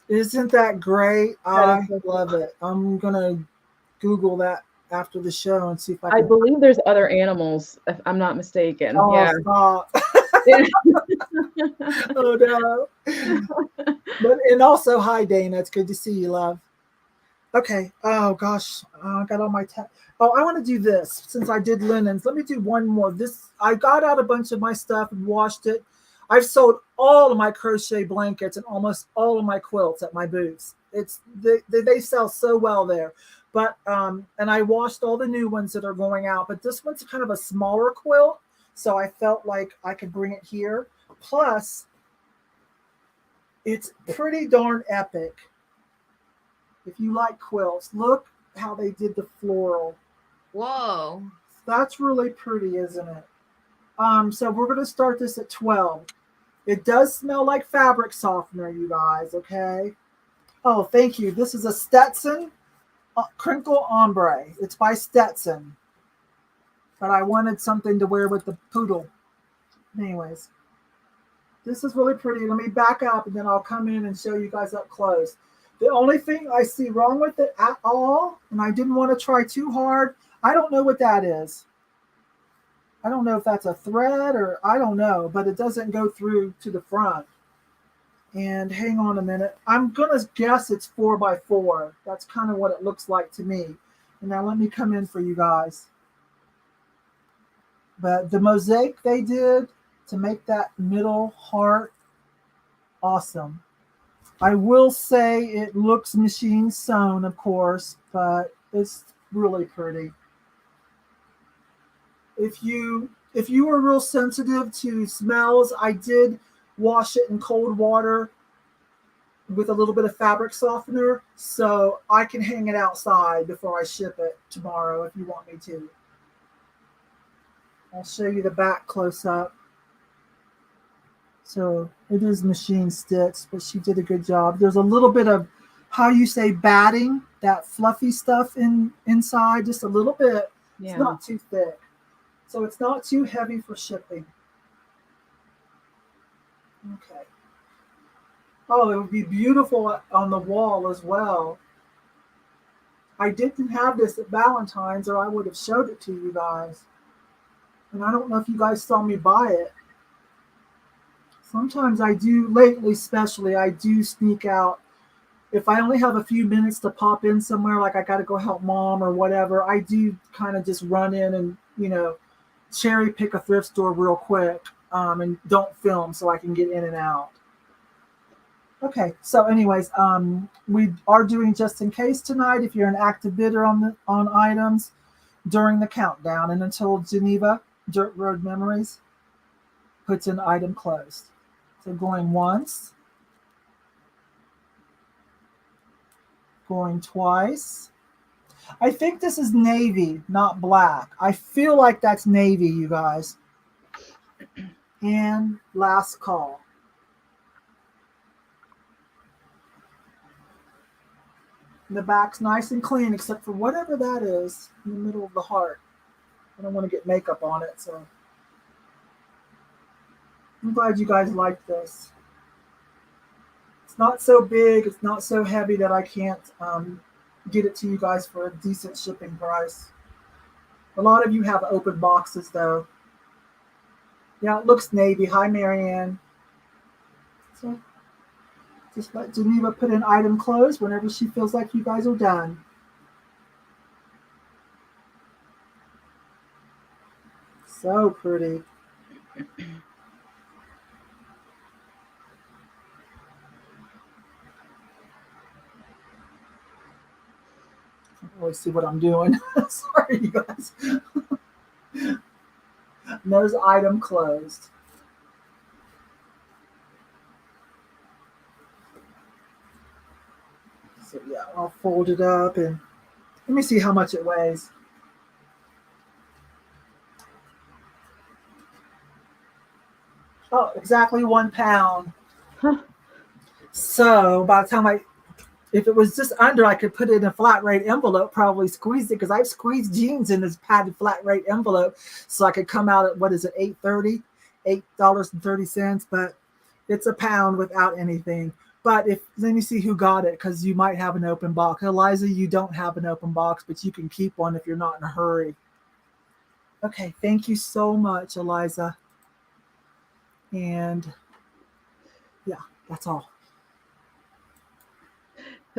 Isn't that great? I love it. I'm going to Google that after the show and see if I believe there's other animals, if I'm not mistaken. Oh, yeah. Stop. Oh no. And also, hi Dana. It's good to see you, love. Okay. Oh gosh, I got all my I want to do this since I did linens. Let me do one more. I got out a bunch of my stuff and washed it. I've sold all of my crochet blankets and almost all of my quilts at my booths. They sell so well there. But and I washed all the new ones that are going out. But this one's kind of a smaller quilt, so I felt like I could bring it here. Plus, it's pretty darn epic. If you like quilts, look how they did the floral. Whoa. That's really pretty, isn't it? So we're going to start this at 12. It does smell like fabric softener, you guys, okay? Oh, thank you. This is a Stetson crinkle ombre. It's by Stetson. But I wanted something to wear with the poodle. Anyways, this is really pretty. Let me back up and then I'll come in and show you guys up close. The only thing I see wrong with it at all, and I didn't want to try too hard, I don't know what that is. I don't know if that's a thread or I don't know, but it doesn't go through to the front. And hang on a minute. I'm going to guess it's 4x4. That's kind of what it looks like to me. And now let me come in for you guys. But the mosaic they did to make that middle heart, awesome. I will say it looks machine sewn, of course, but it's really pretty. If you are real sensitive to smells, I did wash it in cold water with a little bit of fabric softener, so I can hang it outside before I ship it tomorrow if you want me to. I'll show you the back close up. So it is machine stitched, but she did a good job. There's a little bit of, how you say, batting, that fluffy stuff inside, just a little bit. Yeah. It's not too thick. So it's not too heavy for shipping. Okay. Oh, it would be beautiful on the wall as well. I didn't have this at Valentine's or I would have showed it to you guys. And I don't know if you guys saw me buy it. Sometimes I do, lately especially, I do sneak out. If I only have a few minutes to pop in somewhere, like I got to go help mom or whatever, I do kind of just run in and, cherry pick a thrift store real quick and don't film so I can get in and out. Okay, so anyways, we are doing just in case tonight. If you're an active bidder on items during the countdown, and until Geneva Dirt Road Memories puts an item closed. So going once, going twice. I think this is navy, not black. I feel like that's navy, you guys. And last call. And the back's nice and clean, except for whatever that is in the middle of the heart. I don't want to get makeup on it, so I'm glad you guys like this. It's not so big, it's not so heavy that I can't get it to you guys for a decent shipping price. A lot of you have open boxes, though. Yeah, it looks navy. Hi, Marianne. So just let Geneva put an item closed whenever she feels like you guys are done. So pretty. I don't really see what I'm doing. Sorry, you guys. There's item closed. So yeah, I'll fold it up and let me see how much it weighs. Oh, exactly 1 pound. Huh. So by the time if it was just under, I could put it in a flat rate envelope, probably squeeze it, because I've squeezed jeans in this padded flat rate envelope, so I could come out at, what is it, $8.30, but it's a pound without anything. But let me see who got it, because you might have an open box. Eliza, you don't have an open box, but you can keep one if you're not in a hurry. Okay, thank you so much, Eliza. And yeah, that's all.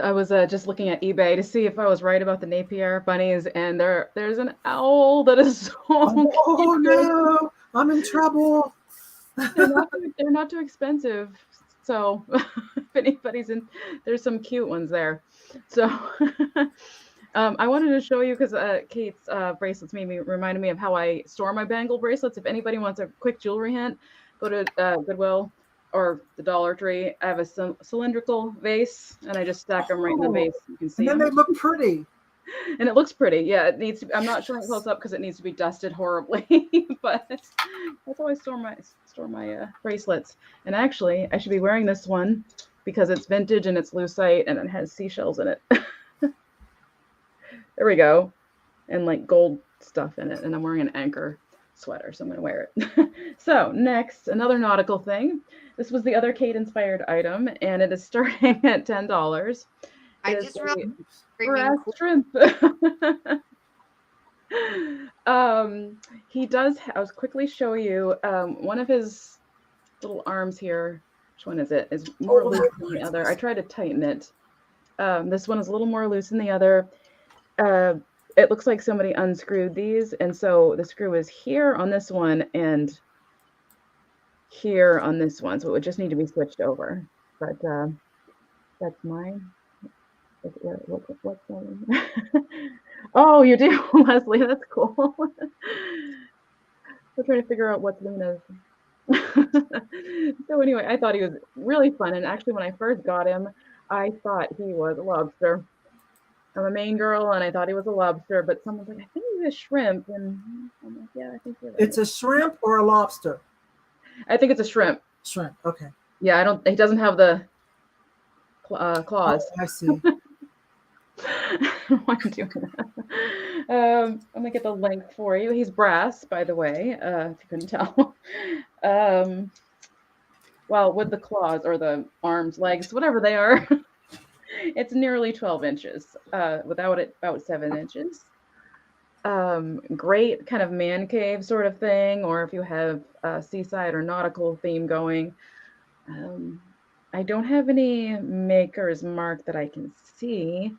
I was just looking at eBay to see if I was right about the Napier bunnies, and there's an owl that is so oh cute. No, I'm in trouble. They're not too expensive. So if anybody's in, there's some cute ones there. So I wanted to show you because Kate's bracelets reminded me of how I store my bangle bracelets. If anybody wants a quick jewelry hint, go to Goodwill or the Dollar Tree. I have a cylindrical vase, and I just stack them right in the vase. You can see and then them. They look pretty. And it looks pretty. Yeah, it needs to. I'm not showing it close up because it needs to be dusted horribly. But that's how I store my bracelets. And actually, I should be wearing this one because it's vintage and it's lucite and it has seashells in it. There we go, and like gold stuff in it. And I'm wearing an anchor sweater, so I'm gonna wear it. So next, another nautical thing. This was the other Kate inspired item, and it is starting at $10. I just realized brass shrimp. He does. I'll quickly show you one of his little arms here. Which one is it? Is more loose than the other. I tried to tighten it. This one is a little more loose than the other. It looks like somebody unscrewed these, and so the screw is here on this one and here on this one, so it would just need to be switched over. But that's mine. What's that? Oh, you do, Leslie. That's cool. We're trying to figure out what's Luna's. So anyway, I thought he was really fun, and actually, when I first got him, I thought he was a lobster. I'm a Maine girl, and I thought he was a lobster, but someone's like, I think he's a shrimp, and I'm like, yeah, I think you're right. It's a shrimp or a lobster? I think it's a shrimp. Shrimp, okay. Yeah, he doesn't have the claws. Oh, I see. Why I'm doing that. I'm gonna get the length for you. He's brass, by the way, if you couldn't tell. Well, with the claws or the arms, legs, whatever they are, it's nearly 12 inches. Without it, about 7 inches. Great kind of man cave sort of thing, or if you have a seaside or nautical theme going. I don't have any maker's mark that I can see.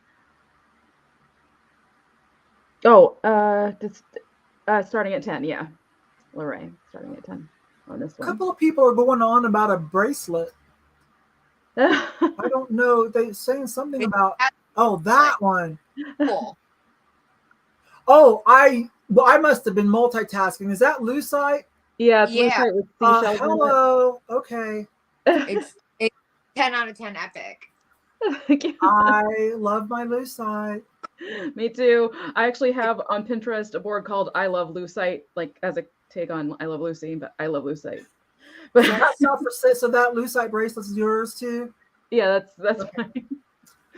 Oh, starting at 10, yeah. Lorraine, starting at 10 on this one. A couple of people are going on about a bracelet. I don't know. They're saying something about. Oh, that one. Cool. Oh, I must have been multitasking. Is that lucite? Yeah, it's Yeah. lucite with seashells Hello. Okay. It's 10 out of 10 epic. in it. I love my lucite. Me too. I actually have on Pinterest a board called I Love Lucite, like as a take on I Love Lucy, but I Love Lucite. But So that's not for sale. So that lucite bracelet is yours too? yeah, that's Okay. fine.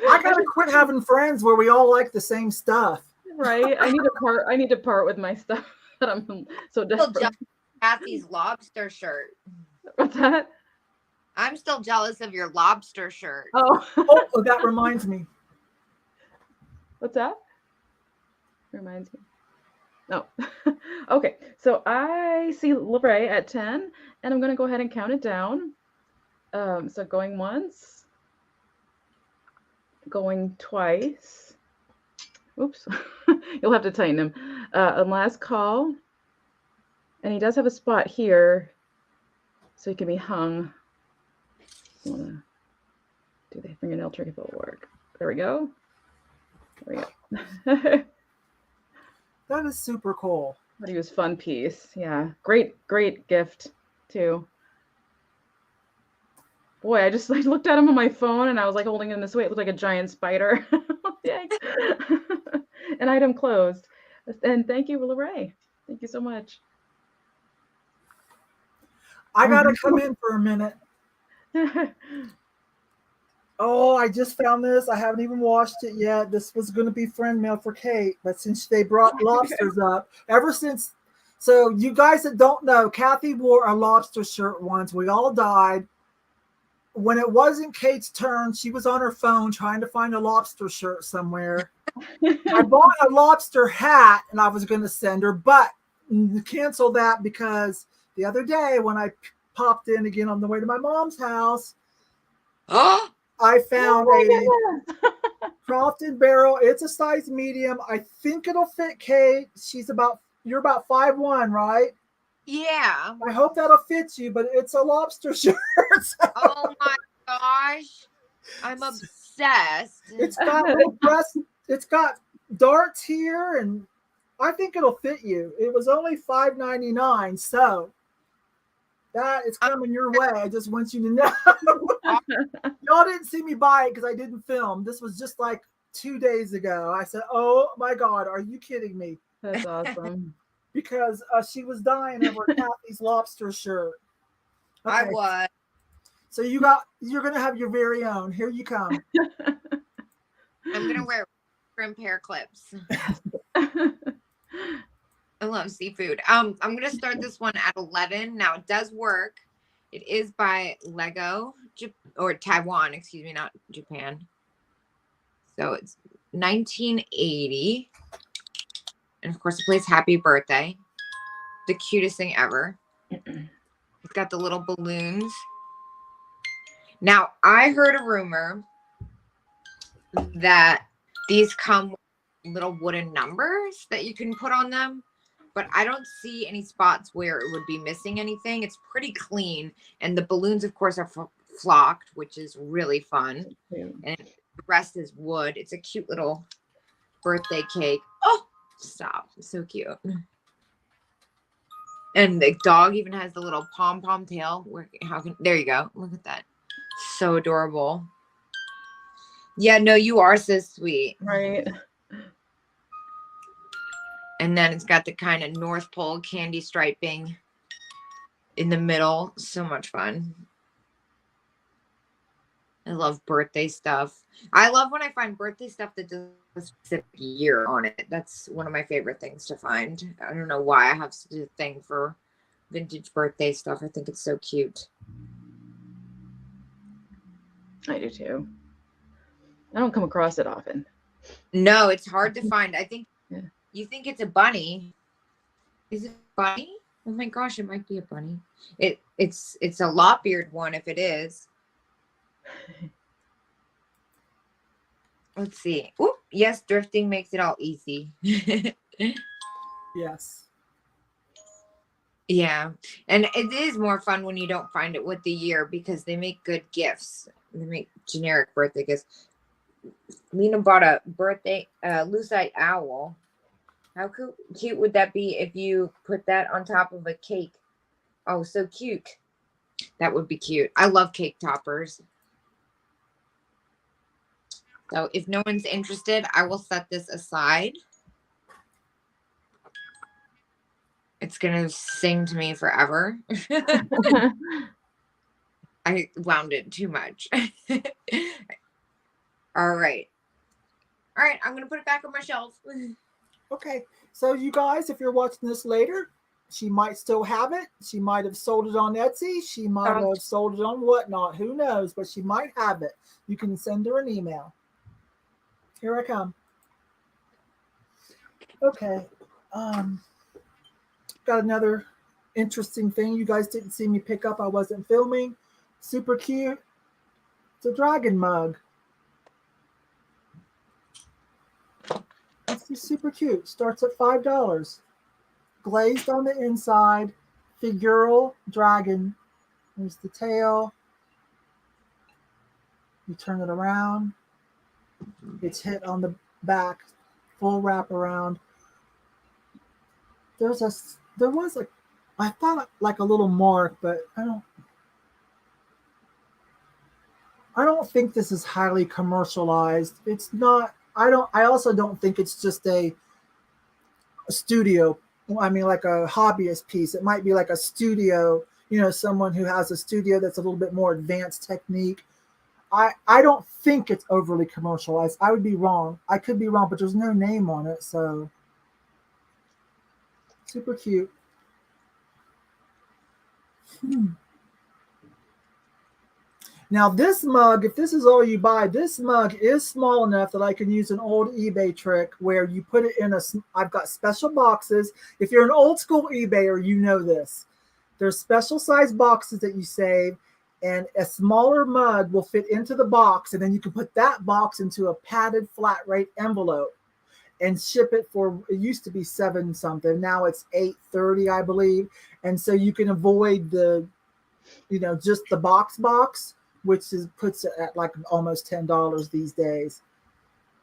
I gotta quit having friends where we all like the same stuff. Right? I need to part with my stuff that I'm so Still desperate. jealous of Cathy's lobster shirt. What's that? I'm still jealous of your lobster shirt. Oh. Oh, that reminds me. What's that? Reminds me. No. Okay. So I see Lorraine at 10, and I'm going to go ahead and count it down. So going once, going twice. Oops. You'll have to tighten him. And last call. And he does have a spot here, so he can be hung. I want to do the fingernail trick if it'll work. There we go. There we go. That is super cool. But he was fun piece. Yeah. Great gift too. Boy, I just like looked at him on my phone and I was like holding him this way. It looked like a giant spider. Yikes. An item closed. And thank you, Lorraine. Thank you so much. I gotta come in for a minute. Oh, I just found this. I haven't even washed it yet. This was going to be friend mail for Kate, but since they brought lobsters up, ever since. So you guys that don't know, Cathy wore a lobster shirt once. We all died. When it wasn't Kate's turn, she was on her phone trying to find a lobster shirt somewhere. I bought a lobster hat and I was going to send her, but cancel that because the other day when I popped in again on the way to my mom's house, I found a Crofton barrel. It's a size medium. I think it'll fit Kate. You're about 5'1", right? Yeah. I hope that'll fit you, but it's a lobster shirt. Oh my gosh. I'm obsessed. It's got little breasts. It's got darts here, and I think it'll fit you. It was only $5.99, so that is coming your way. I just want you to know. Y'all didn't see me buy it because I didn't film. This was just like 2 days ago. I said, "Oh my God, are you kidding me?" That's awesome. Because she was dying over Cathy's lobster shirt. Okay. I was. So you're gonna have your very own. Here you come. I'm gonna wear shrimp hair clips. I love seafood. I'm gonna start this one at 11. Now it does work. It is by Lego or Taiwan, excuse me, not Japan. So it's 1980. And of course it plays Happy Birthday. The cutest thing ever. It's got the little balloons. Now I heard a rumor that these come with little wooden numbers that you can put on them, but I don't see any spots where it would be missing anything. It's pretty clean, and the balloons of course are flocked, which is really fun. And the rest is wood. It's a cute little birthday cake. Oh, stop. It's so cute. And the dog even has the little pom-pom tail. There you go. Look at that. So adorable. Yeah, no, you are so sweet. Right. And then it's got the kind of North Pole candy striping in the middle. So much fun. I love birthday stuff. I love when I find birthday stuff that does a specific year on it. That's one of my favorite things to find. I don't know why I have such a thing for vintage birthday stuff. I think it's so cute. I do too. I don't come across it often. No, it's hard to find. I think you think it's a bunny. Is it a bunny? Oh my gosh, it might be a bunny. It's a lop-eared one if it is. Let's see. Oop, yes, thrifting makes it all easy. Yes. Yeah. And it is more fun when you don't find it with the year because they make good gifts. let me generic birthday gifts. Lena bought a birthday lucite owl. How cute would that be if you put that on top of a cake? Oh, so cute. That would be cute. I love cake toppers. So if no one's interested, I will set this aside. It's going to sing to me forever. I wound it too much. All right. All right. I'm going to put it back on my shelf. Okay. So you guys, if you're watching this later, she might still have it. She might have sold it on Etsy. She might have sold it on whatnot. Who knows? But she might have it. You can send her an email. Here I come. Okay. Got another interesting thing you guys didn't see me pick up. I wasn't filming. Super cute. It's a dragon mug. It's just super cute. Starts at $5. Glazed on the inside. Figural dragon. There's the tail. You turn it around. It's hit on the back. Full wrap around. There was I thought like a little mark, but I don't think this is highly commercialized. It's not. I also don't think it's just a studio. I mean, like a hobbyist piece. It might be like a studio, someone who has a studio that's a little bit more advanced technique. I don't think it's overly commercialized. I would be wrong. I could be wrong, but there's no name on it. So super cute. Now this mug, if this is all you buy, this mug is small enough that I can use an old eBay trick where you put it in I've got special boxes. If you're an old school eBayer, you know this. There's special size boxes that you save, and a smaller mug will fit into the box, and then you can put that box into a padded flat rate envelope and ship it for, it used to be $7 something. Now it's $8.30, I believe. And so you can avoid the, just the box, which puts it at like almost $10 these days.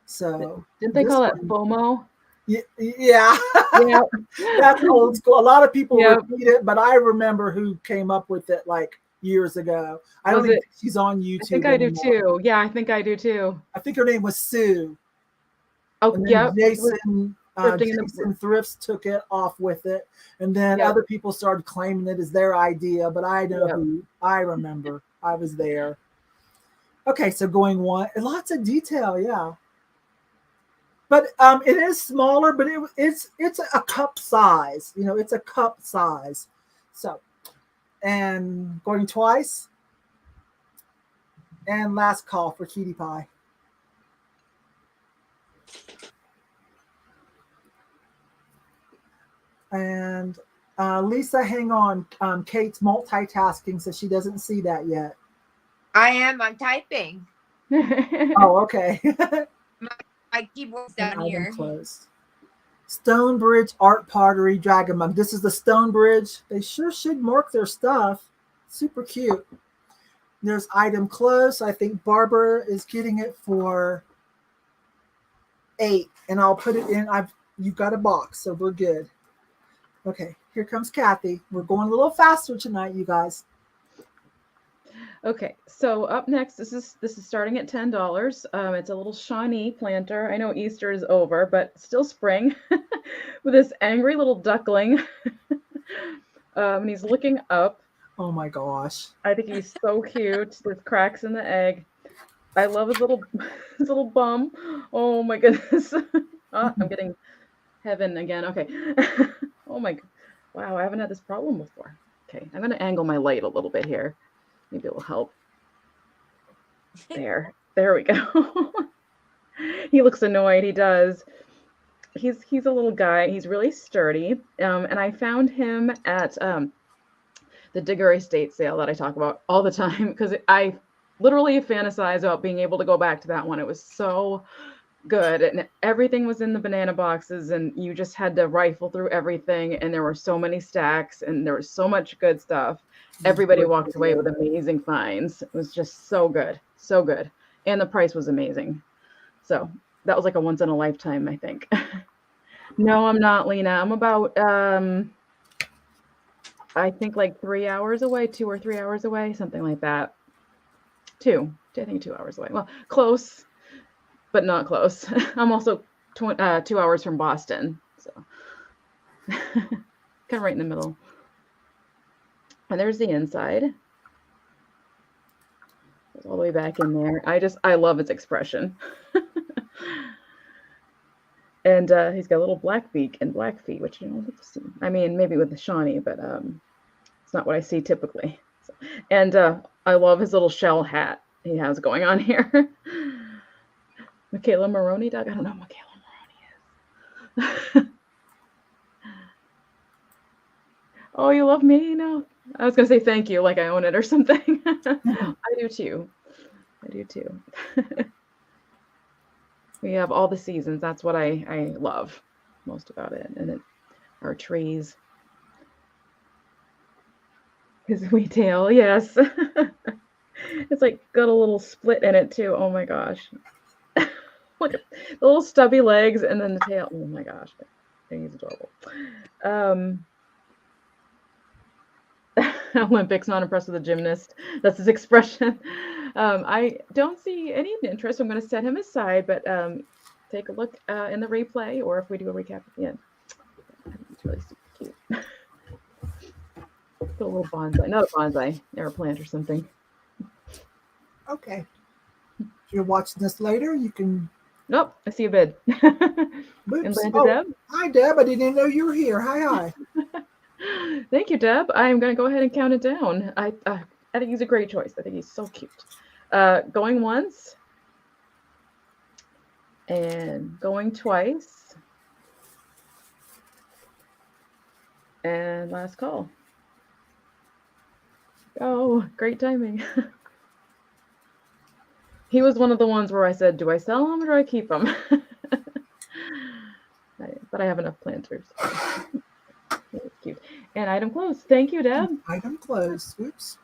So didn't they call that FOMO? Yeah. Yeah. That's old school. A lot of people repeat it, but I remember who came up with it like years ago. I don't even think she's on YouTube. I think I do too. Yeah, I think I do too. I think her name was Sue. Oh, yeah. Jason Thrifts took it off with it, and then other people started claiming it as their idea. But I know who. I remember. I was there. Okay, so going one, lots of detail, yeah. But it is smaller, but it's a cup size. It's a cup size. So, and going twice, and last call for Cutie Pie. And Lisa, hang on. Kate's multitasking, so she doesn't see that yet. I'm typing. Oh, okay. My keyboard's down here. Closed. Stonebridge Art Pottery Dragon Mug. This is the Stonebridge. They sure should mark their stuff. Super cute. There's item close. I think Barbara is getting it for $8, and I'll put it in. You've got a box, so we're good. Okay, here comes Cathy. We're going a little faster tonight, you guys. Okay, so up next, this is starting at $10. It's a little shiny planter. I know Easter is over, but still spring, with this angry little duckling. And he's looking up. Oh my gosh! I think he's so cute. There's cracks in the egg. I love his little bum. Oh my goodness! I'm getting heaven again. Okay. Oh my, wow! I haven't had this problem before. Okay, I'm gonna angle my light a little bit here. Maybe it will help. There we go. He looks annoyed. He does. He's a little guy. He's really sturdy. And I found him at the Digger Estate sale that I talk about all the time, because I literally fantasize about being able to go back to that one. It was so good, and everything was in the banana boxes, and you just had to rifle through everything, and there were so many stacks, and there was so much good stuff. Everybody walked away with amazing finds. It was just so good, so good. And the price was amazing. So that was like a once in a lifetime, I think. No, I'm not, Lena. I'm about, I think like 3 hours away, 2 or 3 hours away, something like that. I think 2 hours away. Well, close, but not close. I'm also 2 hours from Boston. So kind of right in the middle. And there's the inside. Goes all the way back in there. I love its expression. And he's got a little black beak and black feet, which you don't get to see. I mean, maybe with the Shawnee, but it's not what I see typically. So, and I love his little shell hat he has going on here. Michaela Maroney dog. I don't know who Michaela Maroney is. Oh, you love me? No. I was going to say thank you, like I own it or something. I do too. I do too. We have all the seasons. That's what I love most about it. And our trees. His wee tail, yes. It's like got a little split in it too. Oh my gosh. Look at the little stubby legs and then the tail. Oh my gosh. I think he's adorable. Olympics, not impressed with the gymnast. That's his expression. I don't see any interest. I'm going to set him aside, but take a look in the replay, or if we do a recap at the end. It's really super cute. The little bonsai, not a bonsai, or a plant or something. Okay. If you're watching this later, you can. Nope, I see a bid. Oops. And Oh, Deb. hi, Deb. I didn't know you were here. Hi. Thank you, Deb. I'm going to go ahead and count it down. I think he's a great choice. I think he's so cute. Going once. And going twice. And last call. Oh, great timing. He was one of the ones where I said, do I sell him or do I keep him? But I have enough planters. It's cute. And item closed. Thank you, Deb. Item closed. Oops.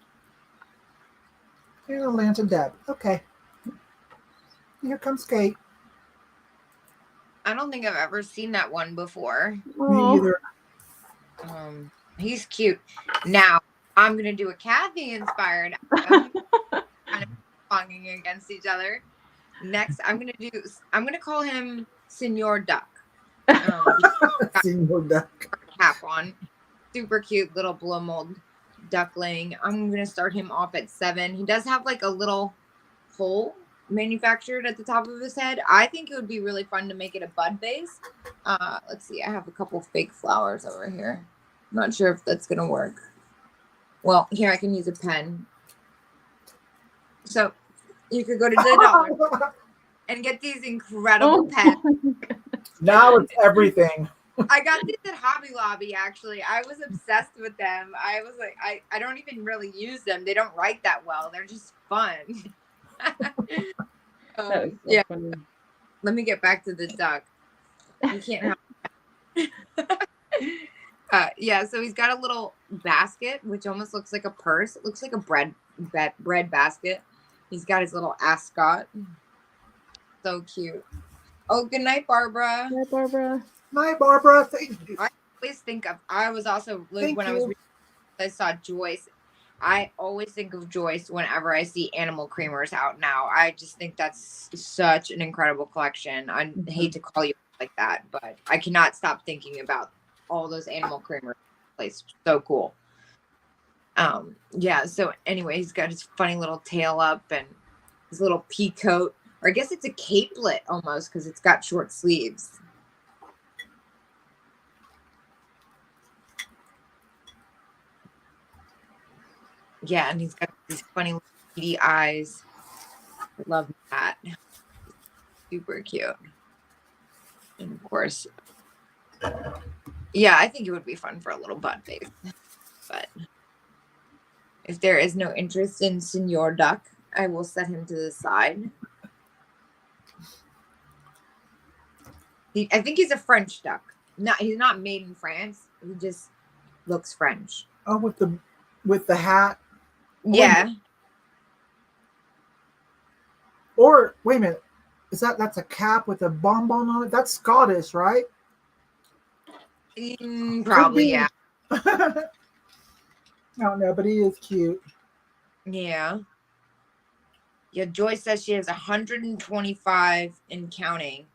And Atlanta Deb. Okay. Here comes Kate. I don't think I've ever seen that one before. Me either. He's cute. Now I'm gonna do a Cathy inspired. Kind of belonging against each other. Next, I'm gonna call him Senor Duck. Senor Duck. Cap on. Super cute little blow mold duckling. I'm gonna start him off at 7. He does have like a little hole manufactured at the top of his head. I think it would be really fun to make it a bud vase. Let's see, I have a couple fake flowers over here. I'm not sure if that's gonna work. Well, here I can use a pen. So you could go to the dollar and get these incredible pens. Now it's everything. I got these at Hobby Lobby, actually. I was obsessed with them. I was like, I don't even really use them. They don't write that well. They're just fun. Yeah. Funny. Let me get back to the duck. You can't have. Yeah, so he's got a little basket, which almost looks like a purse. It looks like a bread basket. He's got his little ascot. So cute. Oh, good night, Barbara. Good night, Barbara. Hi, Barbara. Thank you. I always think of. I was also Thank when you. I saw Joyce. I always think of Joyce whenever I see animal creamers out now. I just think that's such an incredible collection. I hate to call you like that, but I cannot stop thinking about all those animal creamers. Place so cool. Yeah. So anyway, he's got his funny little tail up and his little pea coat, or I guess it's a capelet almost because it's got short sleeves. Yeah, and he's got these funny little beady eyes. I love that. Super cute. And of course, yeah, I think it would be fun for a little bud face. But if there is no interest in Senor Duck, I will set him to the side. I think he's a French duck. He's not made in France. He just looks French. Oh, with the with the hat. Yeah. Or wait a minute, that's a cap with a bonbon on it? That's Scottish, right? Probably, yeah. I don't know, but he is cute. Yeah. Yeah, Joy says she has 125 and counting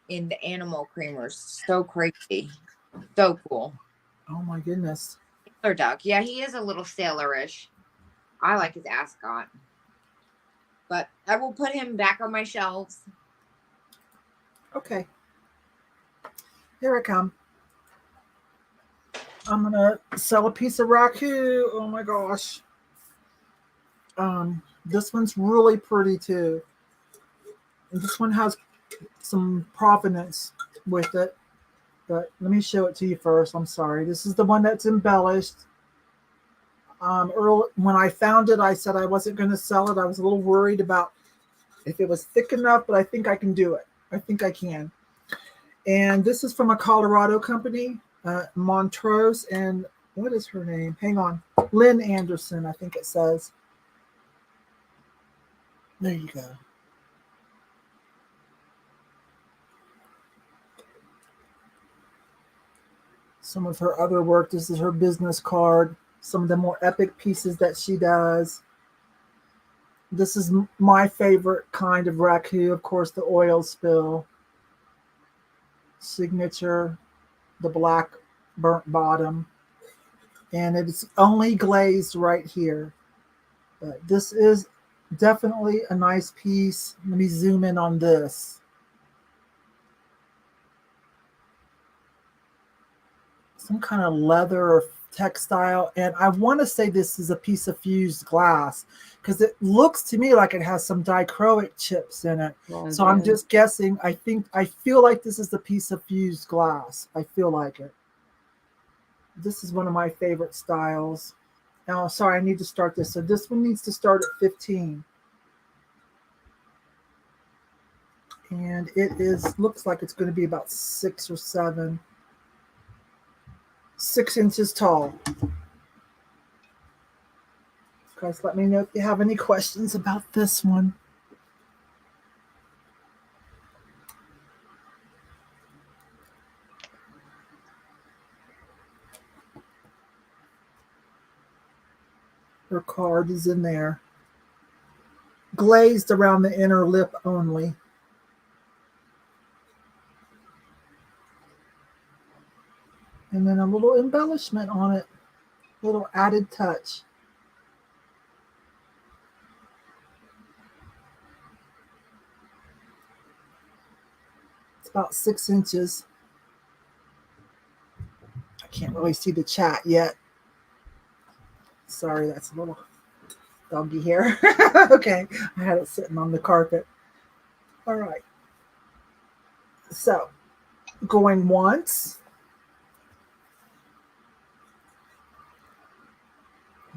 in the animal creamers. So crazy. So cool. Oh my goodness. Sailor Duck. Yeah, he is a little sailorish. I like his ascot. But I will put him back on my shelves. Okay. Here I come. I'm gonna sell a piece of raku. Oh my gosh. This one's really pretty too. And this one has some provenance with it. But let me show it to you first. I'm sorry. This is the one that's embellished. When I found it, I said I wasn't going to sell it. I was a little worried about if it was thick enough, but I think I can do it. I think I can. And this is from a Colorado company, Montrose. And what is her name? Hang on. Lynn Anderson, I think it says. There you go. Some of her other work. This is her business card. Some of the more epic pieces that she does. This is my favorite kind of raku. Of course, the oil spill. Signature. The black burnt bottom. And it's only glazed right here. But this is definitely a nice piece. Let me zoom in on this. Some kind of leather or textile. And I want to say this is a piece of fused glass because it looks to me like it has some dichroic chips in it. Well, so I'm just guessing. I feel like this is a piece of fused glass. I feel like it. This is one of my favorite styles. Now, sorry, I need to start this. So this one needs to start at 15. And it looks like it's going to be about 6 or 7. 6 inches tall. Guys, let me know if you have any questions about this one. Her card is in there. Glazed around the inner lip only. And then a little embellishment on it. A little added touch. It's about 6 inches. I can't really see the chat yet. Sorry, that's a little doggy hair. Okay, I had it sitting on the carpet. All right. So, going once.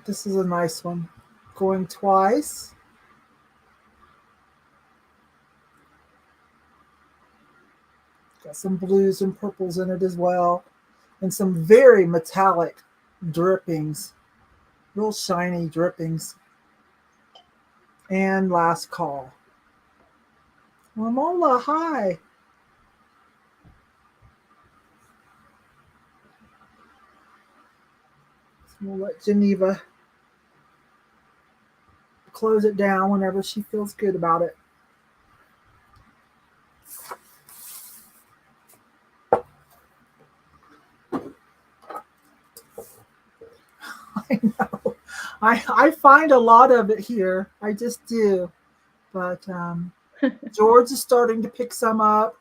This is a nice one. Going twice. Got some blues and purples in it as well. And some very metallic drippings. Real shiny drippings. And last call. Ramola, hi. So we'll let Geneva close it down whenever she feels good about it. I know. I find a lot of it here. I just do. But George is starting to pick some up.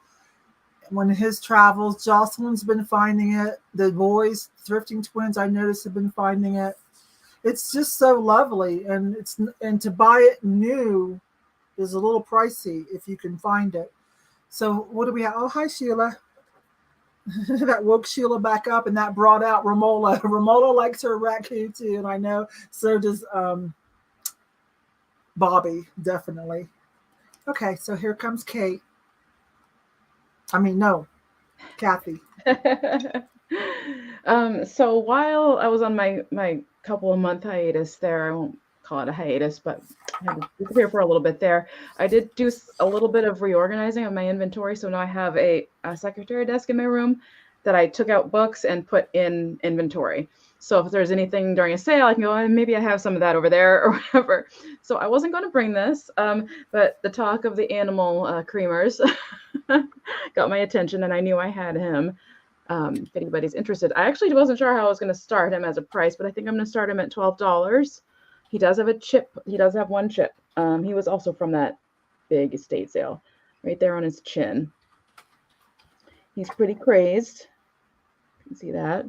When his travels, Jocelyn's been finding it. The boys, Thrifting Twins, I noticed have been finding it. It's just so lovely, and to buy it new is a little pricey if you can find it. So what do we have? Oh, hi Sheila. That woke Sheila back up, and that brought out Ramola. Ramola likes her raccoon too, and I know so does Bobby, definitely. Okay, so here comes Kate. I mean, no, Cathy. So while I was on my couple of month hiatus there, I won't call it a hiatus, but I had to disappear for a little bit there. I did do a little bit of reorganizing of my inventory. So now I have a secretary desk in my room that I took out books and put in inventory. So if there's anything during a sale, I can go, maybe I have some of that over there or whatever. So I wasn't going to bring this, but the talk of the animal creamers got my attention, and I knew I had him. If anybody's interested, I actually wasn't sure how I was going to start him as a price, but I think I'm going to start him at $12. He does have a chip. He does have one chip. He was also from that big estate sale right there on his chin. He's pretty crazed. You can see that.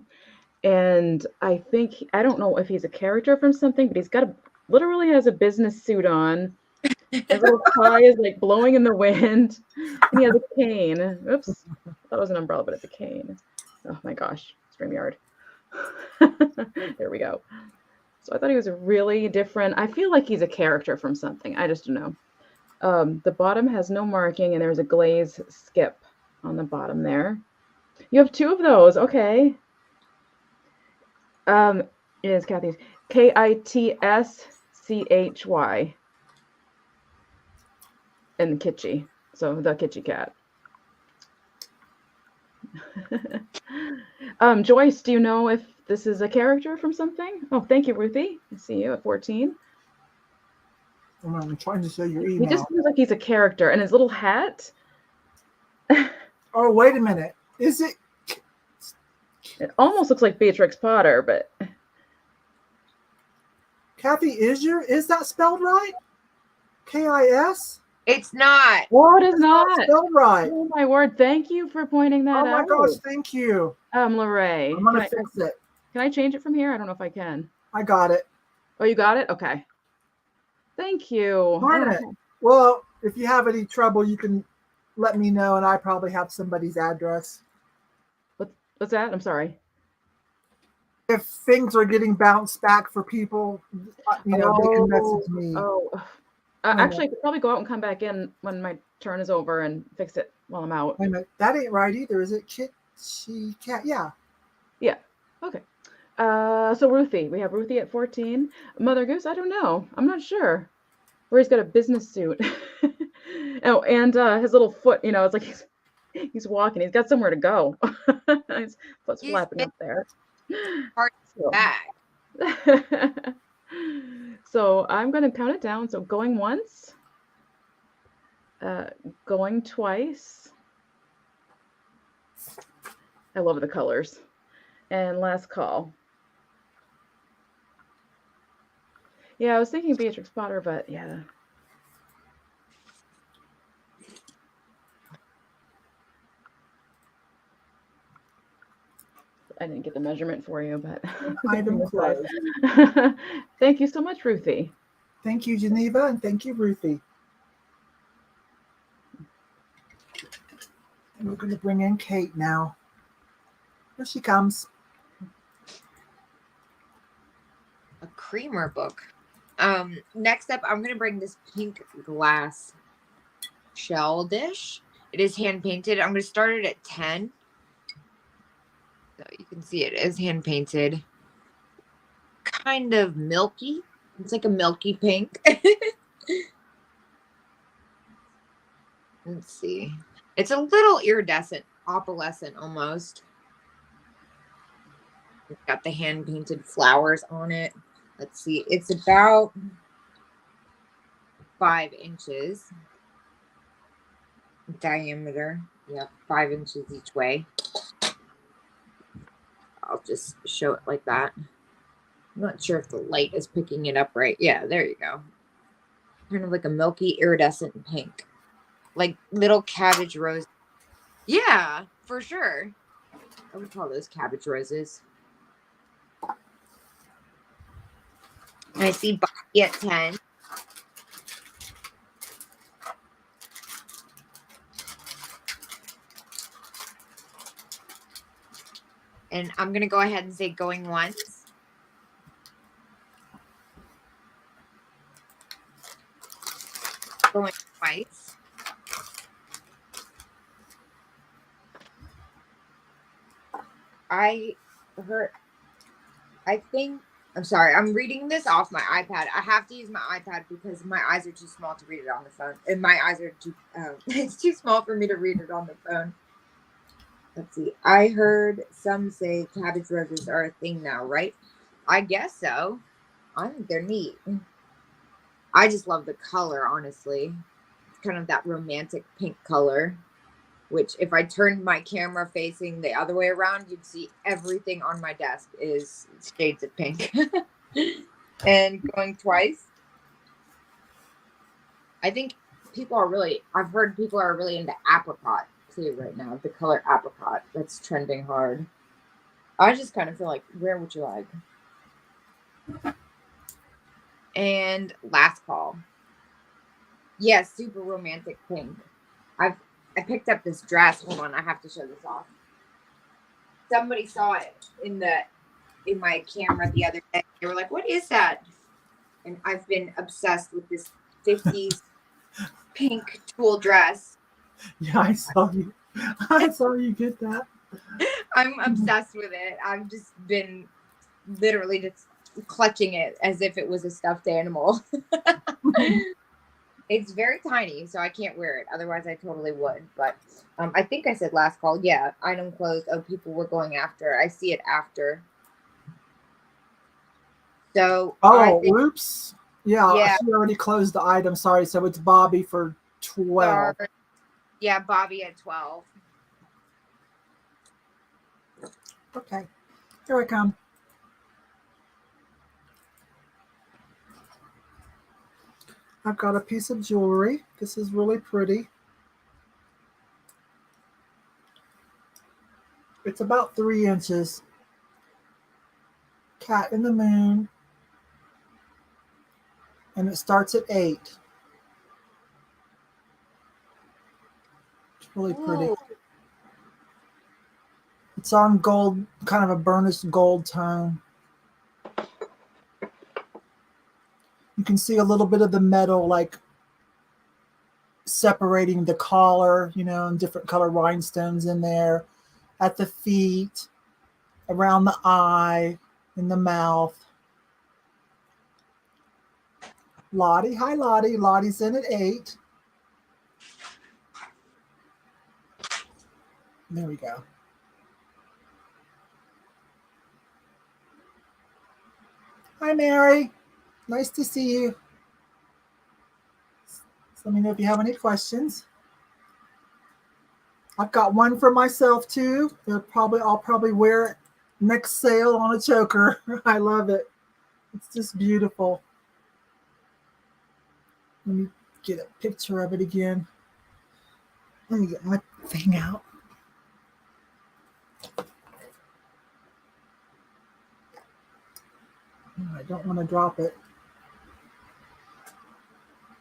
And I think, I don't know if he's a character from something, but he's got literally has a business suit on. His little tie is like blowing in the wind. And he has a cane. Oops. That was an umbrella, but it's a cane. Oh my gosh. StreamYard. There we go. So I thought he was really different. I feel like he's a character from something. I just don't know. The bottom has no marking, and there's a glaze skip on the bottom there. You have two of those. Okay. It is Cathy's. Kitschy. And Kitschy. So the Kitschy cat. Joyce, do you know if this is a character from something? Oh, thank you, Ruthie. I see you at 14. I'm trying to show your email. He just seems like he's a character, and his little hat. Oh, wait a minute. Is it? It almost looks like Beatrix Potter, but Cathy, is that spelled right? KIS? It's not. oh, it is not. Spelled right. Oh my word! Thank you for pointing that Oh my out. gosh, thank you. Lorraine. I'm gonna fix it. Can I change it from here? I don't know if I can. I got it. Oh, you got it? Okay. Thank you. Darn it. Well, if you have any trouble, you can let me know, and I probably have somebody's address. What's that? I'm sorry. If things are getting bounced back for people, they can message me. Oh, actually, I could probably go out and come back in when my turn is over and fix it while I'm out. Wait a minute. That ain't right either, is it? Kitschy cat? Yeah. Yeah. Okay. So Ruthie, we have Ruthie at 14. Mother Goose, I don't know. I'm not sure. Where he's got a business suit. Oh, and his little foot, it's like he's walking. He's got somewhere to go. His foot's flapping up there. Hard back. So I'm going to count it down. So going once, going twice. I love the colors. And last call. Yeah, I was thinking Beatrix Potter, but yeah. I didn't get the measurement for you, but Item closed. Thank you so much, Ruthie. Thank you, Geneva, and thank you, Ruthie. And we're going to bring in Kate now. Here she comes. A creamer book. Next up, I'm going to bring this pink glass shell dish. It is hand painted. I'm going to start it at 10. So you can see it is hand painted. Kind of milky. It's like a milky pink. Let's see. It's a little iridescent, opalescent almost. It's got the hand painted flowers on it. Let's see. It's about 5 inches diameter. Yeah, 5 inches each way. I'll just show it like that. I'm not sure if the light is picking it up right. Yeah, there you go. Kind of like a milky iridescent pink. Like little cabbage rose. Yeah, for sure. I would call those cabbage roses. And I see Bobby at 10. And I'm going to go ahead and say going once. Going twice. I her, I think, I'm sorry, I'm reading this off my iPad. I have to use my iPad because my eyes are too small to read it on the phone. And my eyes are too, it's too small for me to read it on the phone. Let's see. I heard some say cabbage roses are a thing now, right? I guess so. I think they're neat. I just love the color, honestly. It's kind of that romantic pink color, which if I turned my camera facing the other way around, you'd see everything on my desk is shades of pink. And going twice. I think I've heard people are really into apricot too right now. The color apricot, that's trending hard. I just kind of feel like, where would you like? And last call. Yes, super romantic pink. I picked up this dress. Hold on, I have to show this off. Somebody saw it in my camera the other day. They were like, "What is that?" And I've been obsessed with this 50s pink tulle dress. Yeah, I saw you. I saw you get that. I'm obsessed with it. I've just been literally just clutching it as if it was a stuffed animal. It's very tiny, so I can't wear it. Otherwise, I totally would. But I think I said last call. Yeah, item closed. Oh, people were going after. I see it after. So. Oh, oops. Yeah, Yeah. she already closed the item. Sorry. So it's Bobby for 12. Sorry. Yeah, Bobby at 12. Okay. Here I come. I've got a piece of jewelry. This is really pretty. It's about 3 inches. Cat in the moon. And it starts at 8. It's really pretty. Ooh. It's on gold, kind of a burnished gold tone. You can see a little bit of the metal, like separating the collar, and different color rhinestones in there, at the feet, around the eye, in the mouth. Lottie, hi Lottie. Lottie's in at 8. There we go. Hi Mary. Nice to see you. So let me know if you have any questions. I've got one for myself too. I'll probably wear it next sale on a choker. I love it. It's just beautiful. Let me get a picture of it again. Let me get my thing out. I don't want to drop it.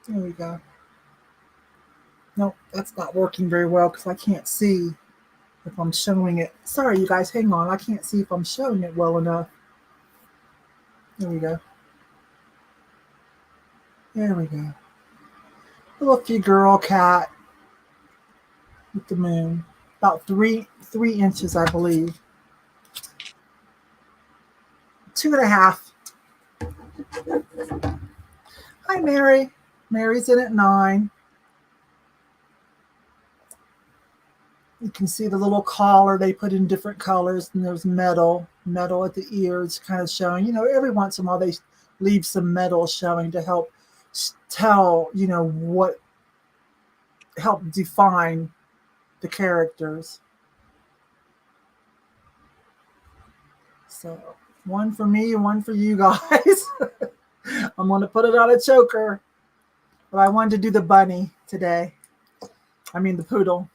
There we go. Nope, that's not working very well because I can't see if I'm showing it. Sorry, you guys, hang on. I can't see if I'm showing it well enough. There we go. There we go. Little figure cat with the moon. About 3 inches, I believe. 2.5. Hi, Mary. Mary's in at 9. You can see the little collar they put in different colors, and there's metal at the ears, kind of showing. Every once in a while they leave some metal showing to help tell, what help define the characters. So one for me, one for you guys. I'm going to put it on a choker, but I wanted to do the bunny today. I mean the poodle.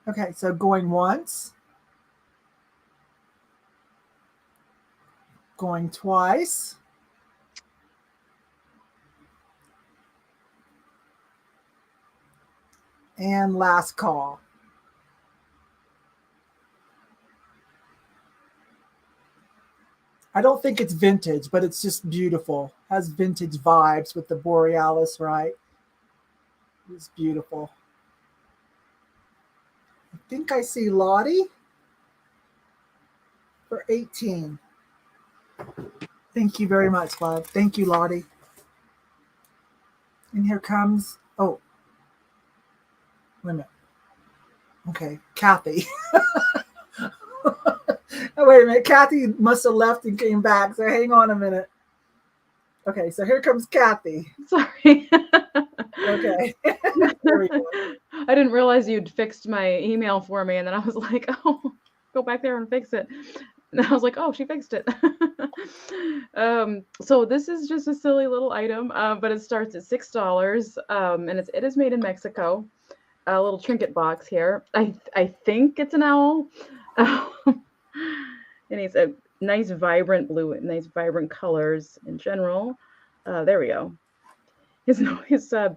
Okay, so going once, going twice, and last call. I don't think it's vintage, but it's just beautiful. Has vintage vibes with the borealis, right? It's beautiful. I think I see Lottie. for 18. Thank you very much, love. Thank you, Lottie. And here comes, oh, wait a minute. Okay, Cathy. Oh, wait a minute. Cathy must have left and came back. So hang on a minute. Okay, so here comes Cathy. Sorry. Okay. There we go. I didn't realize you'd fixed my email for me, and then I was like, oh, go back there and fix it. And I was like, oh, she fixed it. So this is just a silly little item, but it starts at $6, and it is made in Mexico. A little trinket box here. I think it's an owl. And he's a nice vibrant blue, nice vibrant colors in general. There we go. His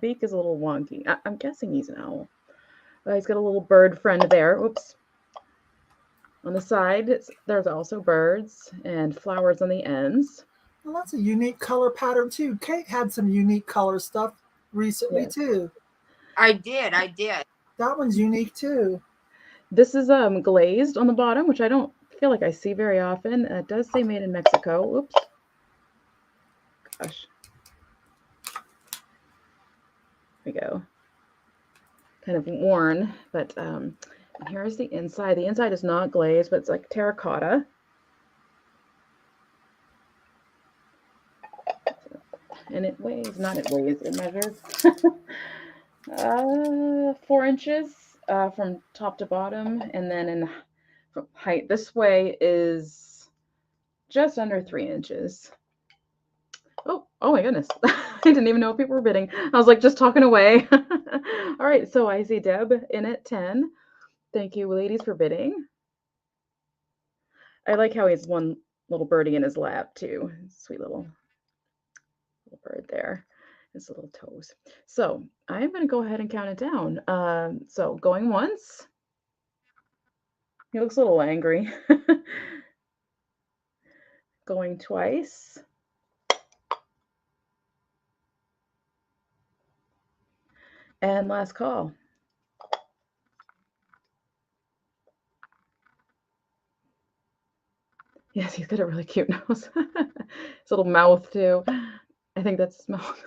beak is a little wonky. I'm guessing he's an owl. He's got a little bird friend there. Oops. On the side, there's also birds and flowers on the ends. Well, that's a unique color pattern too. Kate had some unique color stuff recently too. I did. That one's unique too. This is glazed on the bottom, which I don't feel like I see very often. It does say made in Mexico. Oops. Gosh. There we go. Kind of worn, but here's the inside. The inside is not glazed, but it's like terracotta. And it measures 4 inches from top to bottom, and then in height this way is just under 3 inches. Oh my goodness. I didn't even know if people were bidding. I was like just talking away. All right, so I see Deb in at 10. Thank you, ladies, for bidding. I like how he has one little birdie in his lap too. Sweet little bird there. His little toes. So I'm going to go ahead and count it down. So going once. He looks a little angry. Going twice. And last call. Yes, he's got a really cute nose. His little mouth too. I think that's his mouth.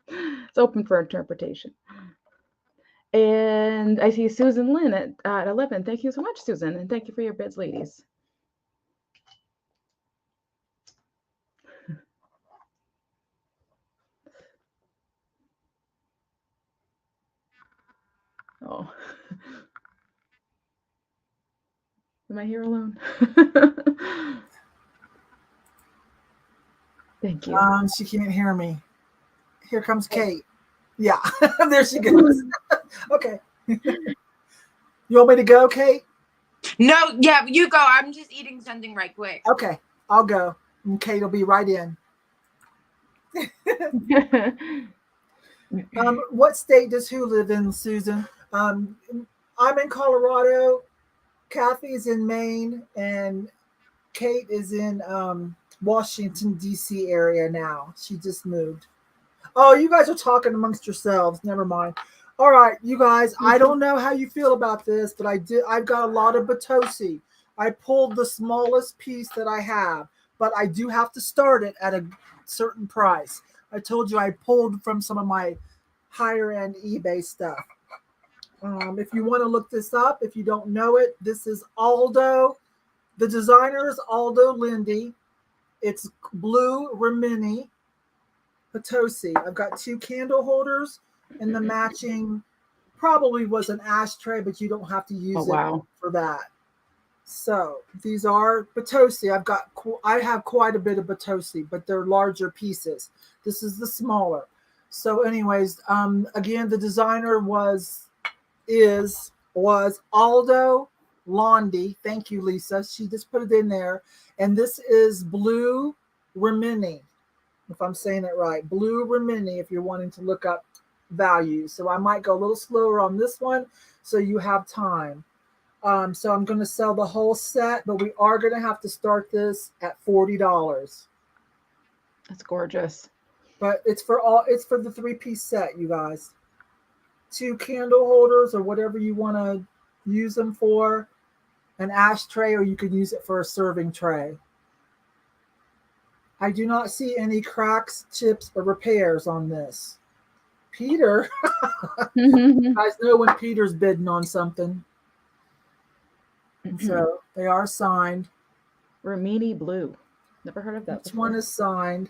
It's open for interpretation. And I see Susan Lynn at 11. Thank you so much, Susan. And thank you for your bids, ladies. Oh. Am I here alone? Thank you. She can't hear me. Here comes Kate. Yeah, there she goes. Okay. You want me to go, Kate? No, yeah, you go. I'm just eating something right quick. Okay, I'll go. And Kate will be right in. What state does who live in, Susan? I'm in Colorado. Cathy's in Maine, and Kate is in Washington, D.C. area now. She just moved. Oh, you guys are talking amongst yourselves. Never mind. All right, you guys, I don't know how you feel about this, but I've got a lot of Batosi. I pulled the smallest piece that I have, but I do have to start it at a certain price. I told you I pulled from some of my higher end eBay stuff. If you want to look this up, if you don't know it, this is Aldo. The designer is Aldo Lindy. It's blue Rimini Potosi. I've got 2 candle holders, and the matching probably was an ashtray, but you don't have to use it for that. So these are Potosi. I have quite a bit of Potosi, but they're larger pieces. This is the smaller. So anyways, again, the designer was Aldo Londi. Thank you, Lisa. She just put it in there. And this is blue Rimini, if I'm saying it right. Blue Rimini, if you're wanting to look up values. So I might go a little slower on this one so you have time. So I'm going to sell the whole set, but we are going to have to start this at $40. That's gorgeous. But it's for the 3-piece set, you guys. 2 candle holders or whatever you want to use them for. an ashtray or you could use it for a serving tray. I do not see any cracks, chips, or repairs on this. Peter, you guys know when Peter's bidding on something. And so they are signed. Rimini Blue. Never heard of that Each before. one is signed.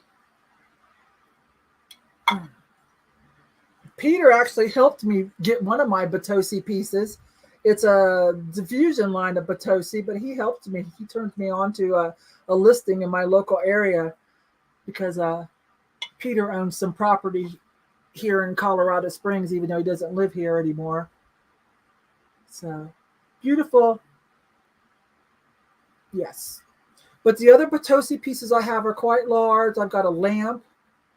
Peter actually helped me get one of my Batosi pieces. It's a diffusion line of Batosi, but he helped me. He turned me on to a listing in my local area because Peter owns some property here in Colorado Springs, even though he doesn't live here anymore. So beautiful. Yes. But the other Batosi pieces I have are quite large. I've got a lamp,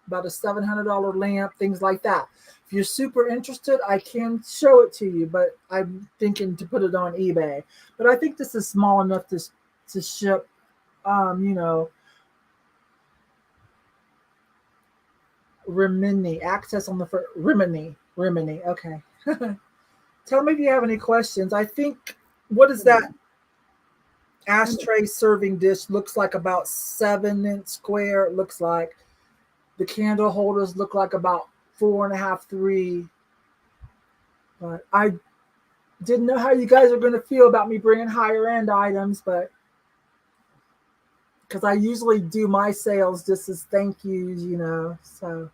about a $700 lamp, things like that. If you're super interested, I can show it to you, but I'm thinking to put it on eBay. But I think this is small enough to ship, you know, Rimini, access on the first, Rimini, okay. Tell me if you have any questions. I think, what is that ashtray serving dish? Looks like about 7-inch square. It looks like the candle holders look like about 4.5, 3. But I didn't know how you guys are going to feel about me bringing higher end items, but because I usually do my sales just as thank yous, you know. So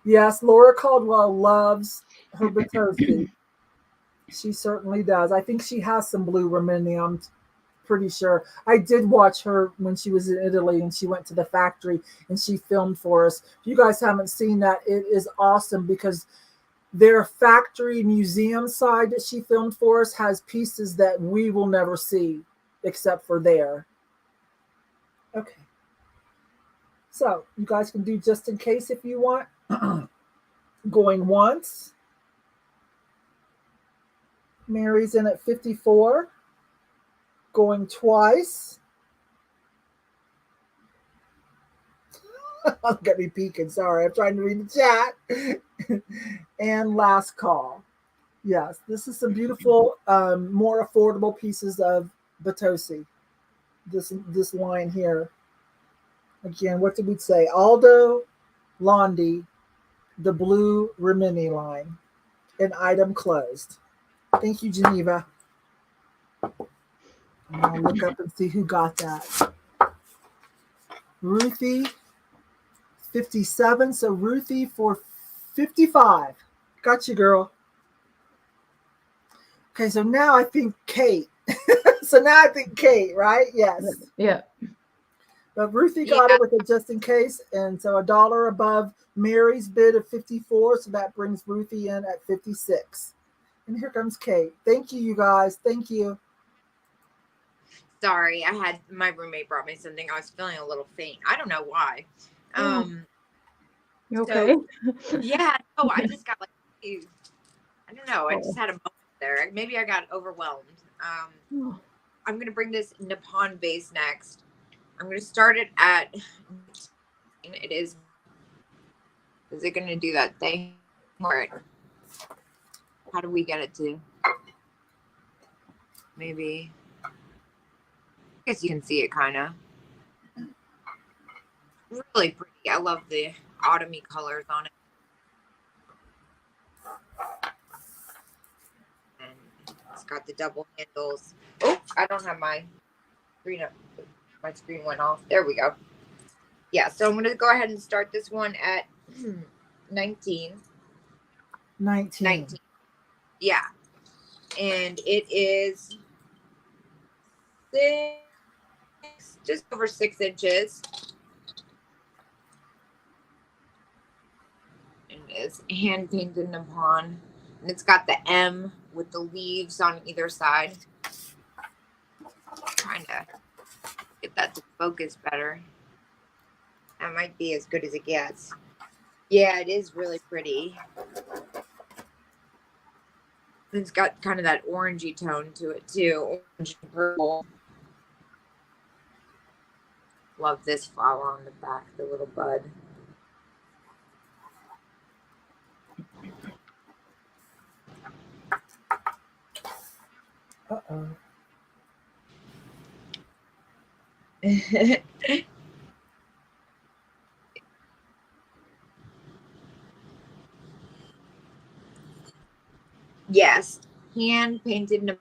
yes, Laura Caldwell loves her Batosi. She certainly does. I think she has some blue Rimini. I'm pretty sure. I did watch her when she was in Italy and she went to the factory and she filmed for us. If you guys haven't seen that, it is awesome because their factory museum side that she filmed for us has pieces that we will never see except for there. Okay. So you guys can do just in case if you want. Going once. Mary's in at 54. Going twice. I'll get me peeking. Sorry, I'm trying to read the chat. And last call. Yes, this is some beautiful, more affordable pieces of Batosi. This line here. Again, what did we say? Aldo Londi, the blue Rimini line. An item closed. Thank you, Geneva. I'll look up and see who got that. Ruthie, 57. So Ruthie for 55. Got you, girl. Okay, so now I think Kate. Kate, right? Yes. Yeah. But Ruthie got it with a just in case. And so $1 above Mary's bid of 54. So that brings Ruthie in at 56. And here comes Kate. Thank you, you guys. Thank you. Sorry, my roommate brought me something. I was feeling a little faint. I don't know why. You okay? So, yeah, no, I just got like, I don't know. I just had a moment there. Maybe I got overwhelmed. I'm going to bring this Nippon vase next. I'm going to start it at, is it going to do that thing? How do we get it to? Maybe. I guess you can see it kind of. Really pretty. I love the autumny colors on it. And it's got the double handles. Oh, I don't have my screen up. My screen went off. There we go. Yeah, so I'm going to go ahead and start this one at 19. 19. Yeah. And it is just over 6 inches. And it's hand painted Nippon. And it's got the M with the leaves on either side. Trying to get that to focus better. That might be as good as it gets. Yeah, it is really pretty. It's got kind of that orangey tone to it too. Orange and purple. Love this flower on the back, the little bud. Uh-oh. Yes, hand painted.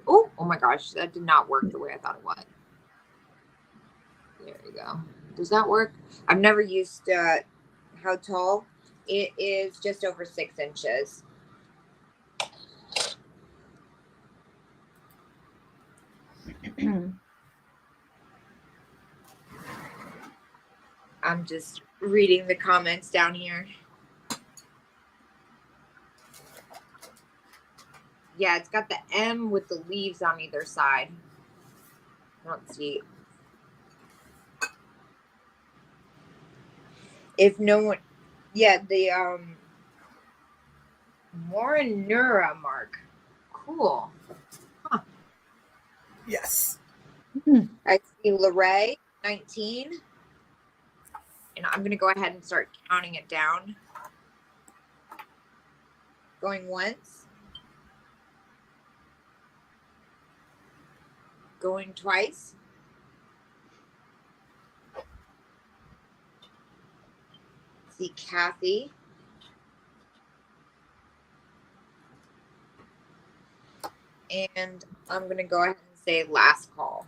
Oh my gosh, that did not work the way I thought it would. There you go. Does that work? I've never used how tall. It is just over 6 inches. I'm just reading the comments down here. Yeah, it's got the M with the leaves on either side. Let's see. If no one, yeah, the Morinura mark. Cool. Huh. Yes. I see Lorraine, 19. And I'm going to go ahead and start counting it down. Going once. Going twice. See Cathy. And I'm going to go ahead and say last call.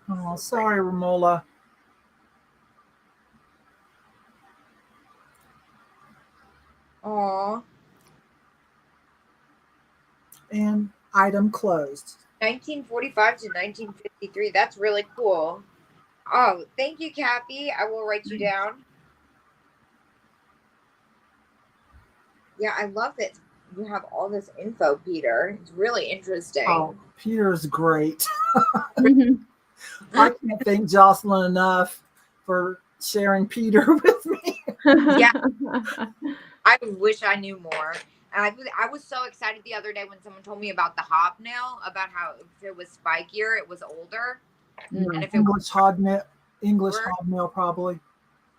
Oh, sorry, Romola. Aw. And item closed. 1945 to 1953. That's really cool. Oh, thank you, Cathy. I will write you down. Yeah, I love that you have all this info, Peter. It's really interesting. Oh, Peter's great. I can't thank Jocelyn enough for sharing Peter with me. Yeah. I wish I knew more. And I was so excited the other day when someone told me about the hobnail, about how if it was spikier, it was older. And if it English hobnail probably.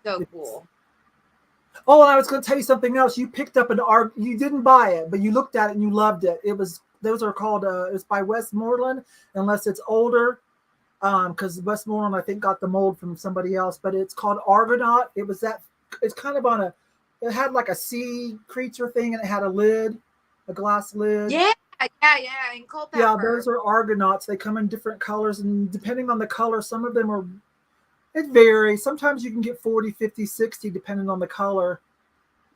So cool. Oh, and I was going to tell you something else. You picked up you didn't buy it, but you looked at it and you loved it. Those are called, it's by Westmoreland, unless it's older. Because Westmoreland, I think, got the mold from somebody else, but it's called Argonaut. It's kind of it had like a sea creature thing, and it had a glass lid. Yeah, and Culpeper. Yeah, those are Argonauts. They come in different colors, and depending on the color, some of them it varies. Sometimes you can get 40, 50, 60, depending on the color.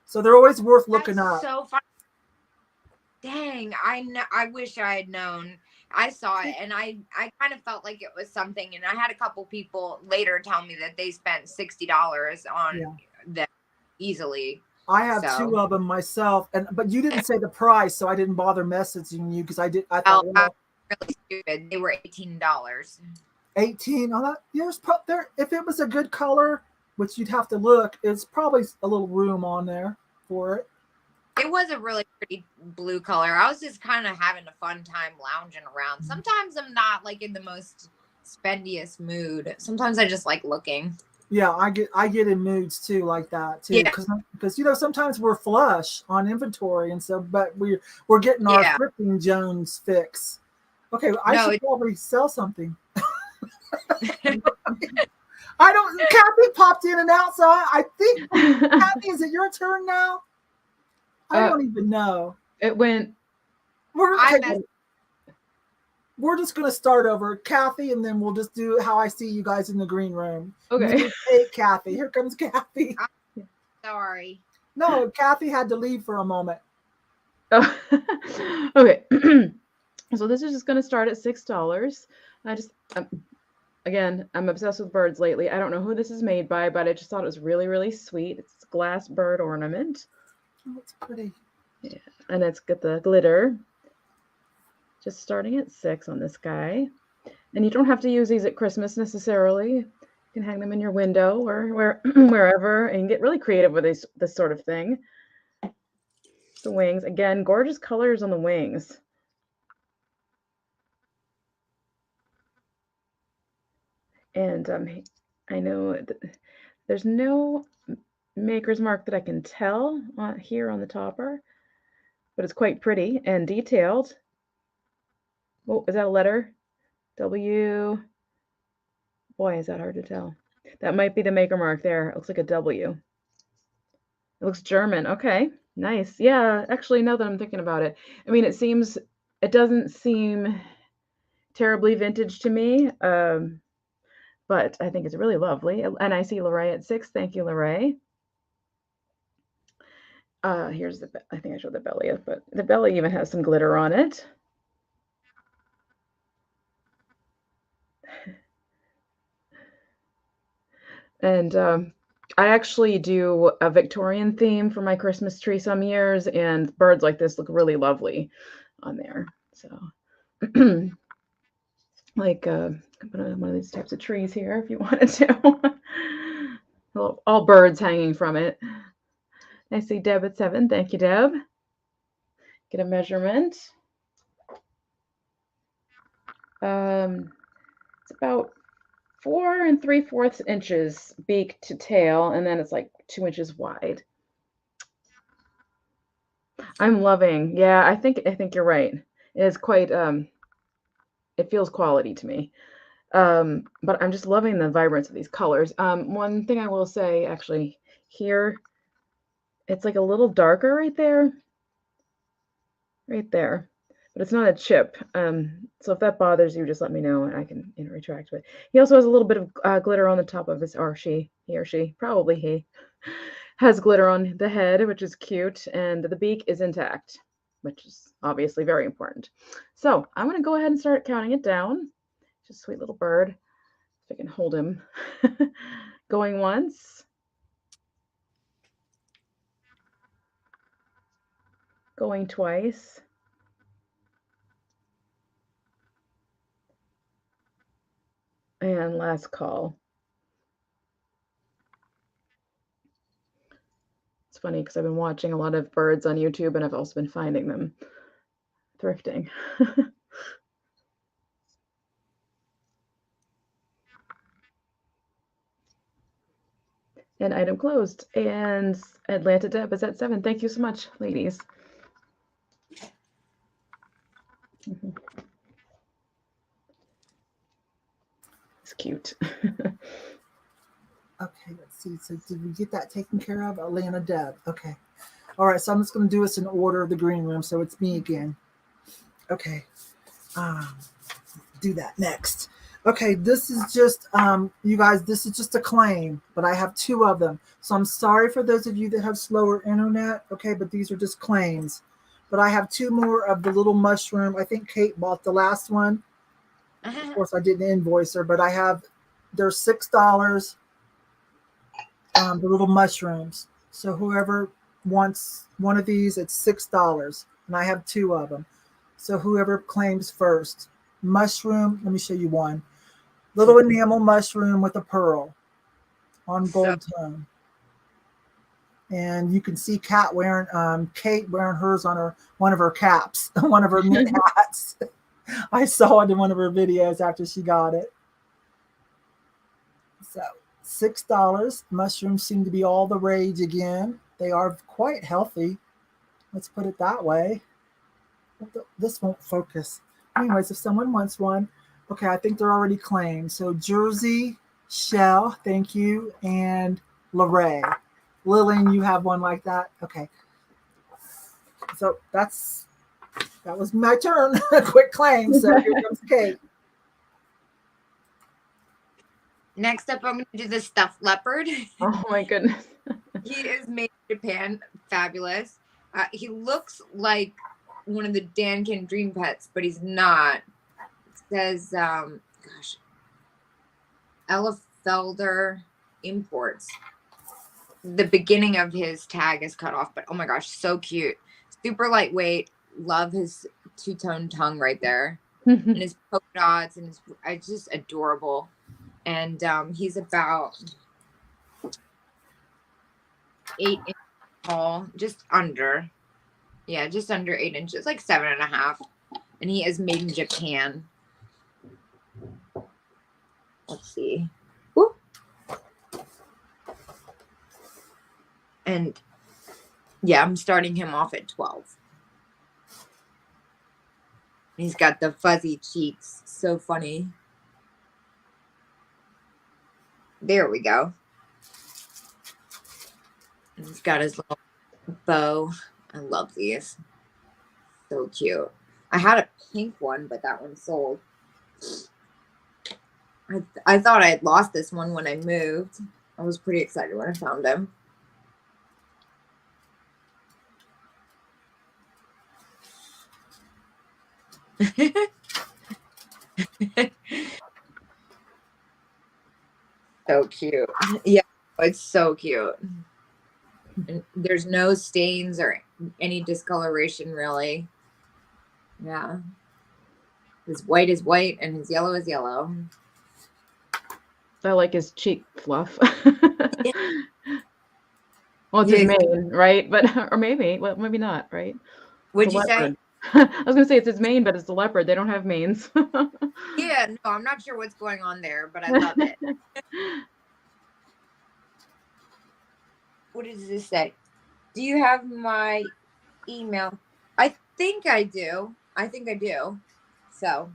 So they're always worth looking up. So fun. Dang, I wish I had known. I saw it and I kind of felt like it was something, and I had a couple people later tell me that they spent $60 on them easily. I have 2 of them myself, but you didn't say the price, so I didn't bother messaging you because I thought, well, really stupid. They were $18. 18. Oh, if it was a good color, which you'd have to look, it's probably a little room on there for it. It was a really pretty blue color. I was just kind of having a fun time lounging around. Sometimes I'm not like in the most spendiest mood. Sometimes I just like looking. Yeah, I get in moods too like that too, because sometimes we're flush on inventory, and so but we're getting our thrifting Jones fix. Okay, I should probably sell something. I don't. Cathy popped in and out, so I think Cathy, is it your turn now? I don't even know. It went. We're just going to start over, Cathy, and then we'll just do how I see you guys in the green room. Okay. Hey, Cathy. Here comes Cathy. Sorry. No, Cathy had to leave for a moment. Oh. Okay. So this is just going to start at $6. Again, I'm obsessed with birds lately. I don't know who this is made by, but I just thought it was really, really sweet. It's a glass bird ornament. Oh, it's pretty. Yeah, and it's got the glitter. Just starting at $6 on this guy. And you don't have to use these at Christmas necessarily. You can hang them in your window or wherever and get really creative with this sort of thing. The wings, again, gorgeous colors on the wings. And I know there's no maker's mark that I can tell here on the topper, but it's quite pretty and detailed. Oh, is that a letter? W. Boy, is that hard to tell. That might be the maker mark there. It looks like a W. It looks German. Okay, nice. Yeah, actually, now that I'm thinking about it, I mean, it doesn't seem terribly vintage to me, but I think it's really lovely. And I see Lorraine at 6. Thank you, Lorraine. Here's I think I showed the belly, but the belly even has some glitter on it. And I actually do a Victorian theme for my Christmas tree some years, and birds like this look really lovely on there. So, like one of these types of trees here, if you wanted to. All birds hanging from it. I see Deb at 7. Thank you, Deb. Get a measurement. It's about 4 3/4 inches beak to tail, and then it's like 2 inches wide. I'm loving. Yeah, I think you're right. It is quite it feels quality to me. But I'm just loving the vibrance of these colors. One thing I will say, actually, here, it's like a little darker right there. Right there. But it's not a chip. So if that bothers you, just let me know and I can retract it. He also has a little bit of glitter on the top of his, he or she, probably he, has glitter on the head, which is cute, and the beak is intact, which is obviously very important. So I'm going to go ahead and start counting it down. Just a sweet little bird. If I can hold him. Going once. Going twice. And last call. It's funny because I've been watching a lot of birds on YouTube and I've also been finding them thrifting. And item closed. And Atlanta Deb is at 7. Thank you so much, ladies. It's cute. Okay, let's see. So did we get that taken care of? Atlanta Deb. Okay. All right, so I'm just going to do this in order of the green room. So it's me again. Okay. Do that next. Okay, this is just, you guys, this is just a claim, but I have 2 of them. So I'm sorry for those of you that have slower internet. Okay, but these are just claims. But I have 2 more of the little mushroom. I think Kate bought the last one. Of course, I didn't invoice her, but they're $6. The little mushrooms. So whoever wants one of these, it's $6, and I have 2 of them. So whoever claims first, mushroom. Let me show you one. Little enamel mushroom with a pearl on gold tone, and you can see Kate wearing hers on one of her caps, one of her knit hats. I saw it in one of her videos after she got it. So $6. Mushrooms seem to be all the rage again. They are quite healthy. Let's put it that way. This won't focus. Anyways, if someone wants one, okay, I think they're already claimed. So Jersey, Shell, thank you, and Lorraine. Lillian, you have one like that? Okay. So that was my turn. A quick claim. So here comes Kate. Next up, I'm going to do the stuffed leopard. Oh my goodness. He is made in Japan. Fabulous. He looks like one of the Dankin Dream Pets, but he's not. It says, gosh, Ella Felder Imports. The beginning of his tag is cut off, but oh my gosh, so cute. Super lightweight. Love his 2-tone tongue right there. And his polka dots, and it's just adorable. And he's about 8 inches tall, just under 8 inches, like 7.5. And he is made in Japan. Let's see. Woo. And yeah, I'm starting him off at 12. He's got the fuzzy cheeks. So funny. There we go. And he's got his little bow. I love these. So cute. I had a pink one, but that one sold. I thought I had lost this one when I moved. I was pretty excited when I found him. So cute. Yeah, it's so cute. And there's no stains or any discoloration really. Yeah. His white is white and his yellow is yellow. I like his cheek fluff. Yeah. Well, it's Yeah, his mane, right? But or maybe, well, maybe not, right? What'd It's a you say? leopard. I was gonna say it's his mane, but it's the leopard. They don't have manes. Yeah, no, I'm not sure what's going on there, but I love it. What does this say? Do you have my email? I think I do. So,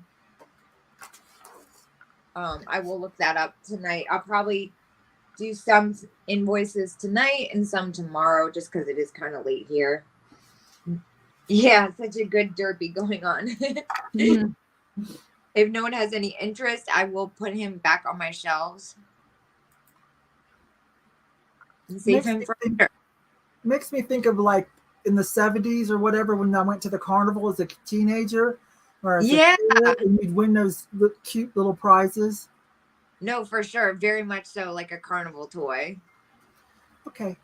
I will look that up tonight. I'll probably do some invoices tonight and some tomorrow just because it is kind of late here. Yeah, such a good derpy going on. Mhm. If no one has any interest, I will put him back on my shelves. And save him for later. Makes me think of like in the 70s or whatever when I went to the carnival as a teenager or as Yeah. a kid, and you'd win those cute little prizes. No, for sure. Very much so, like a carnival toy. Okay.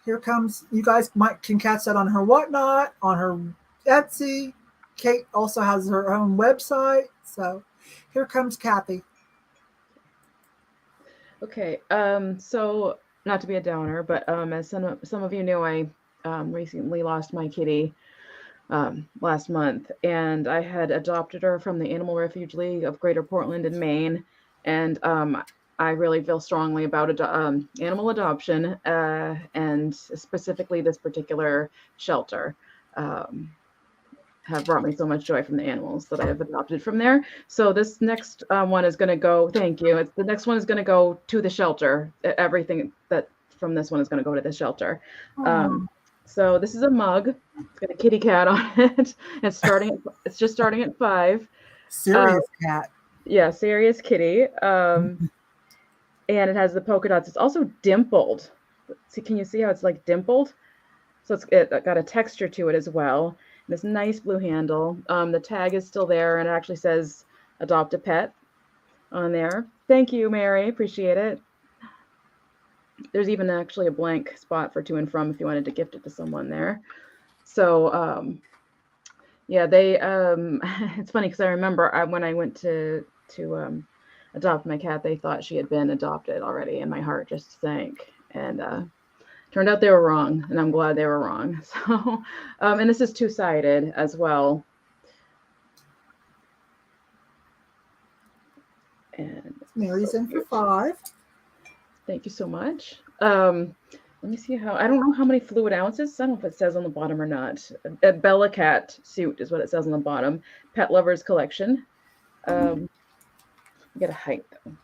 Here comes, you guys can catch that on her Whatnot, on her Etsy. Kate also has her own website. So here comes Cathy. Okay. So not to be a downer, but as some of you know, I recently lost my kitty last month, and I had adopted her from the Animal Refuge League of Greater Portland in Maine, and I really feel strongly about animal adoption, and specifically this particular shelter. Have brought me so much joy from the animals that I have adopted from there. So this next one is going to go, thank you. The next one is going to go to the shelter. Everything that from this one is going to go to the shelter. So this is a mug. It's got a kitty cat on it. It's just starting at $5. Serious cat. Yeah, serious kitty. And it has the polka dots. It's also dimpled. See, can you see how it's like dimpled? So it got a texture to it as well. This nice blue handle. The tag is still there, and it actually says "Adopt a Pet" on there. Thank you, Mary. Appreciate it. There's even actually a blank spot for to and from if you wanted to gift it to someone there. So yeah, they. It's funny because I remember when I went to adopt my cat, they thought she had been adopted already, and my heart just sank. And turned out they were wrong, and I'm glad they were wrong. So, and this is two-sided as well. And Mary's in for $5. Thank you so much. Let me see how, I don't know how many fluid ounces. I don't know if it says on the bottom or not. A Bella Cat suit is what it says on the bottom. Pet Lovers Collection. You get a height though.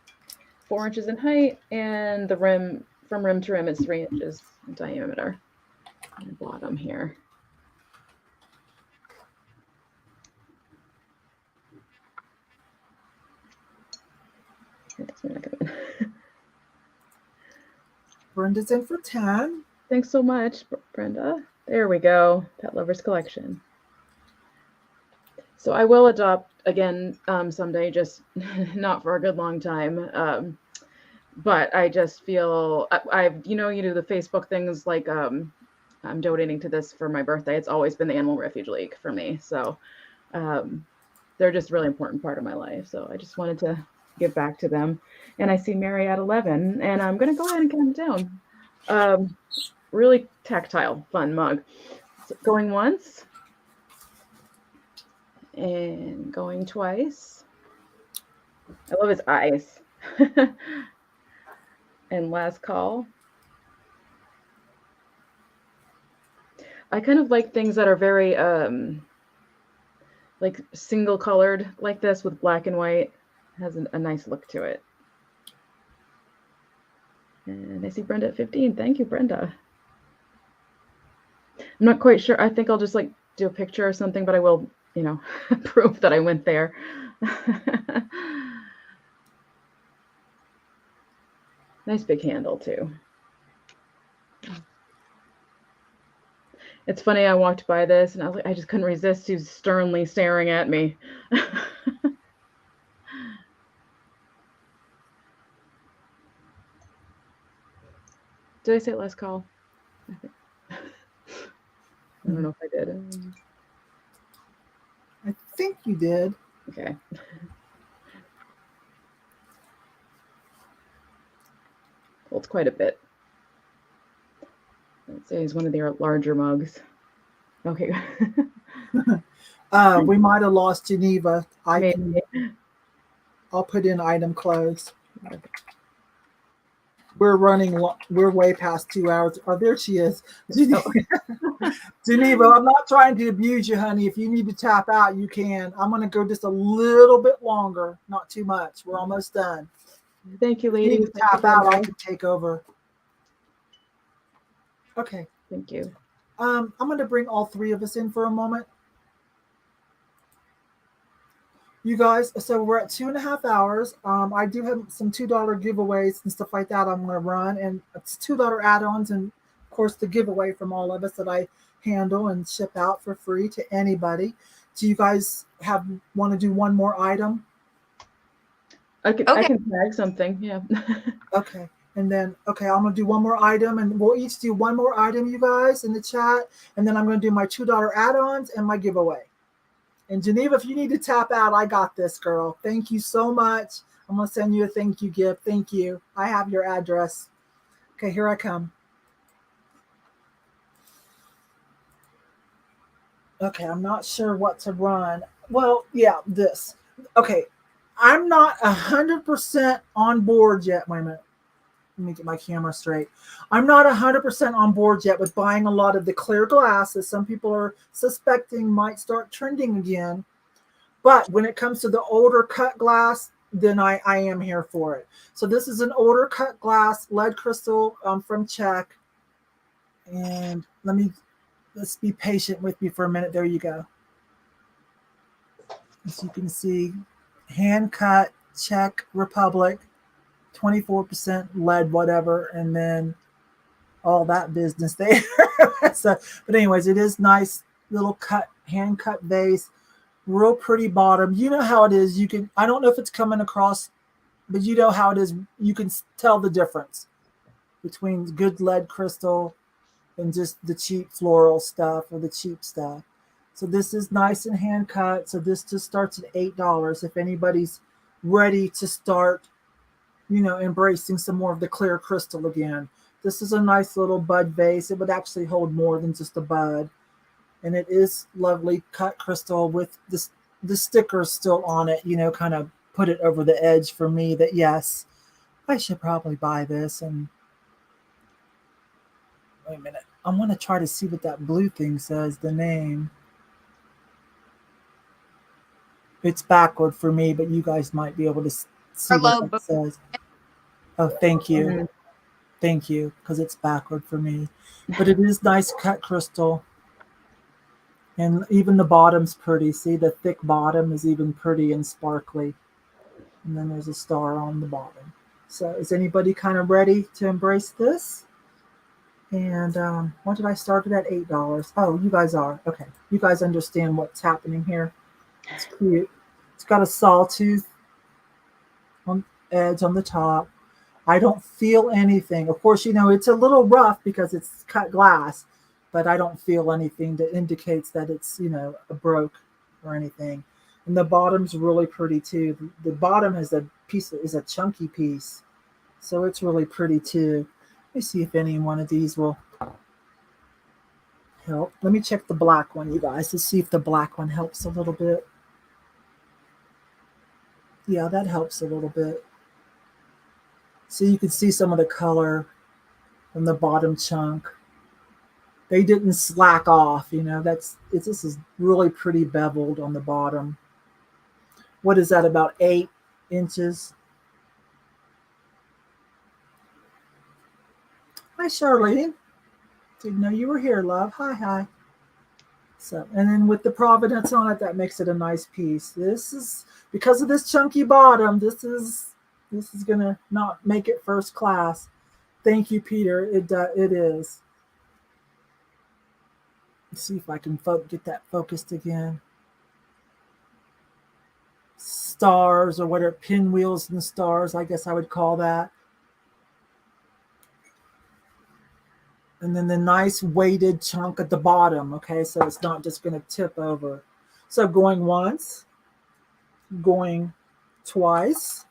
4 inches in height, and the rim, from rim to rim, is 3 inches in diameter. On the bottom here. Brenda's in for 10. Thanks so much, Brenda. There we go. Pet Lovers Collection. So I will adopt again someday, just not for a good long time. But I just feel you do the Facebook things like I'm donating to this for my birthday. It's always been the Animal Refuge League for me. So they're just a really important part of my life. So I just wanted to give back to them. And I see Mary at 11, and I'm going to go ahead and count it down. Really tactile, fun mug. So going once and going twice. I love his eyes. And last call. I kind of like things that are very like single colored like this with black and white. It has a nice look to it. And I see Brenda at 15. Thank you, Brenda. I'm not quite sure. I think I'll just like do a picture or something, but I will, you know, prove that I went there. Nice big handle too. It's funny, I walked by this and I was like, I just couldn't resist. He was sternly staring at me. Did I say last call? I don't know if I did. I think you did. Okay. Well, it's quite a bit. Let's say it's one of their larger mugs. Okay. We might have lost Geneva. Maybe. I'll put in item closed. We're way past 2 hours. Oh, there she is. Geneva, I'm not trying to abuse you, honey. If you need to tap out, you can. I'm going to go just a little bit longer, not too much. We're almost done. Thank you, If you ladies. need to tap out, I can take over. Okay. Thank you. I'm going to bring all three of us in for a moment. You guys, so we're at 2.5 hours. I do have some $2 giveaways and stuff like that I'm going to run, and it's $2 add-ons, and of course the giveaway from all of us that I handle and ship out for free to anybody. Do you guys want to do one more item? I can tag something, yeah. Okay. And then, I'm going to do one more item, and we'll each do one more item, you guys, in the chat. And then I'm going to do my $2 add-ons and my giveaway. And Geneva, if you need to tap out, I got this, girl. Thank you so much. I'm going to send you a thank you gift. Thank you. I have your address. Okay, here I come. Okay, I'm not sure what to run. Well, yeah, this. Okay, I'm not 100% on board yet. Wait a minute. Let me get my camera straight. I'm not 100% on board yet with buying a lot of the clear glass that some people are suspecting might start trending again. But when it comes to the older cut glass, then I am here for it. So this is an older cut glass, lead crystal from Czech. And let's be patient with me for a minute. There you go. As you can see, hand cut, Czech Republic. 24% lead, whatever, and then all that business there. So, but anyways, it is nice little hand cut vase, real pretty bottom. You know how it is. I don't know if it's coming across, but you know how it is. You can tell the difference between good lead crystal and just the cheap floral stuff or the cheap stuff. So this is nice and hand cut. So this just starts at $8 if anybody's ready to start, embracing some more of the clear crystal again. This is a nice little bud vase. It would actually hold more than just a bud. And it is lovely cut crystal with the stickers still on it, kind of put it over the edge for me that, yes, I should probably buy this. And wait a minute. I want to try to see what that blue thing says, the name. It's backward for me, but you guys might be able to see what it says. Oh, thank you. Mm-hmm. Thank you, because it's backward for me. But it is nice cut crystal. And even the bottom's pretty. See, the thick bottom is even pretty and sparkly. And then there's a star on the bottom. So is anybody kind of ready to embrace this? And what did I start it at? $8. Oh, you guys are. Okay. You guys understand what's happening here. It's cute. It's got a sawtooth edge on the top. I don't feel anything. Of course, it's a little rough because it's cut glass, but I don't feel anything that indicates that it's, a broke or anything. And the bottom's really pretty too. The bottom is a chunky piece. So it's really pretty too. Let me see if any one of these will help. Let me check the black one, you guys, to see if the black one helps a little bit. Yeah, that helps a little bit. So you can see some of the color from the bottom chunk. they didn't slack off. You know, this is really pretty beveled on the bottom. What is that, about 8 inches? Hi, Charlene. Didn't know you were here, love. Hi, hi. So, and then with the Providence on it, that makes it a nice piece. This is, because of this chunky bottom, this is gonna not make it first class. Thank you, Peter. It is. Let's see if I can get that focused again. Stars, or what are pinwheels and stars, I guess I would call that. And then the nice weighted chunk at the bottom, okay? So it's not just going to tip over. So going once, going twice.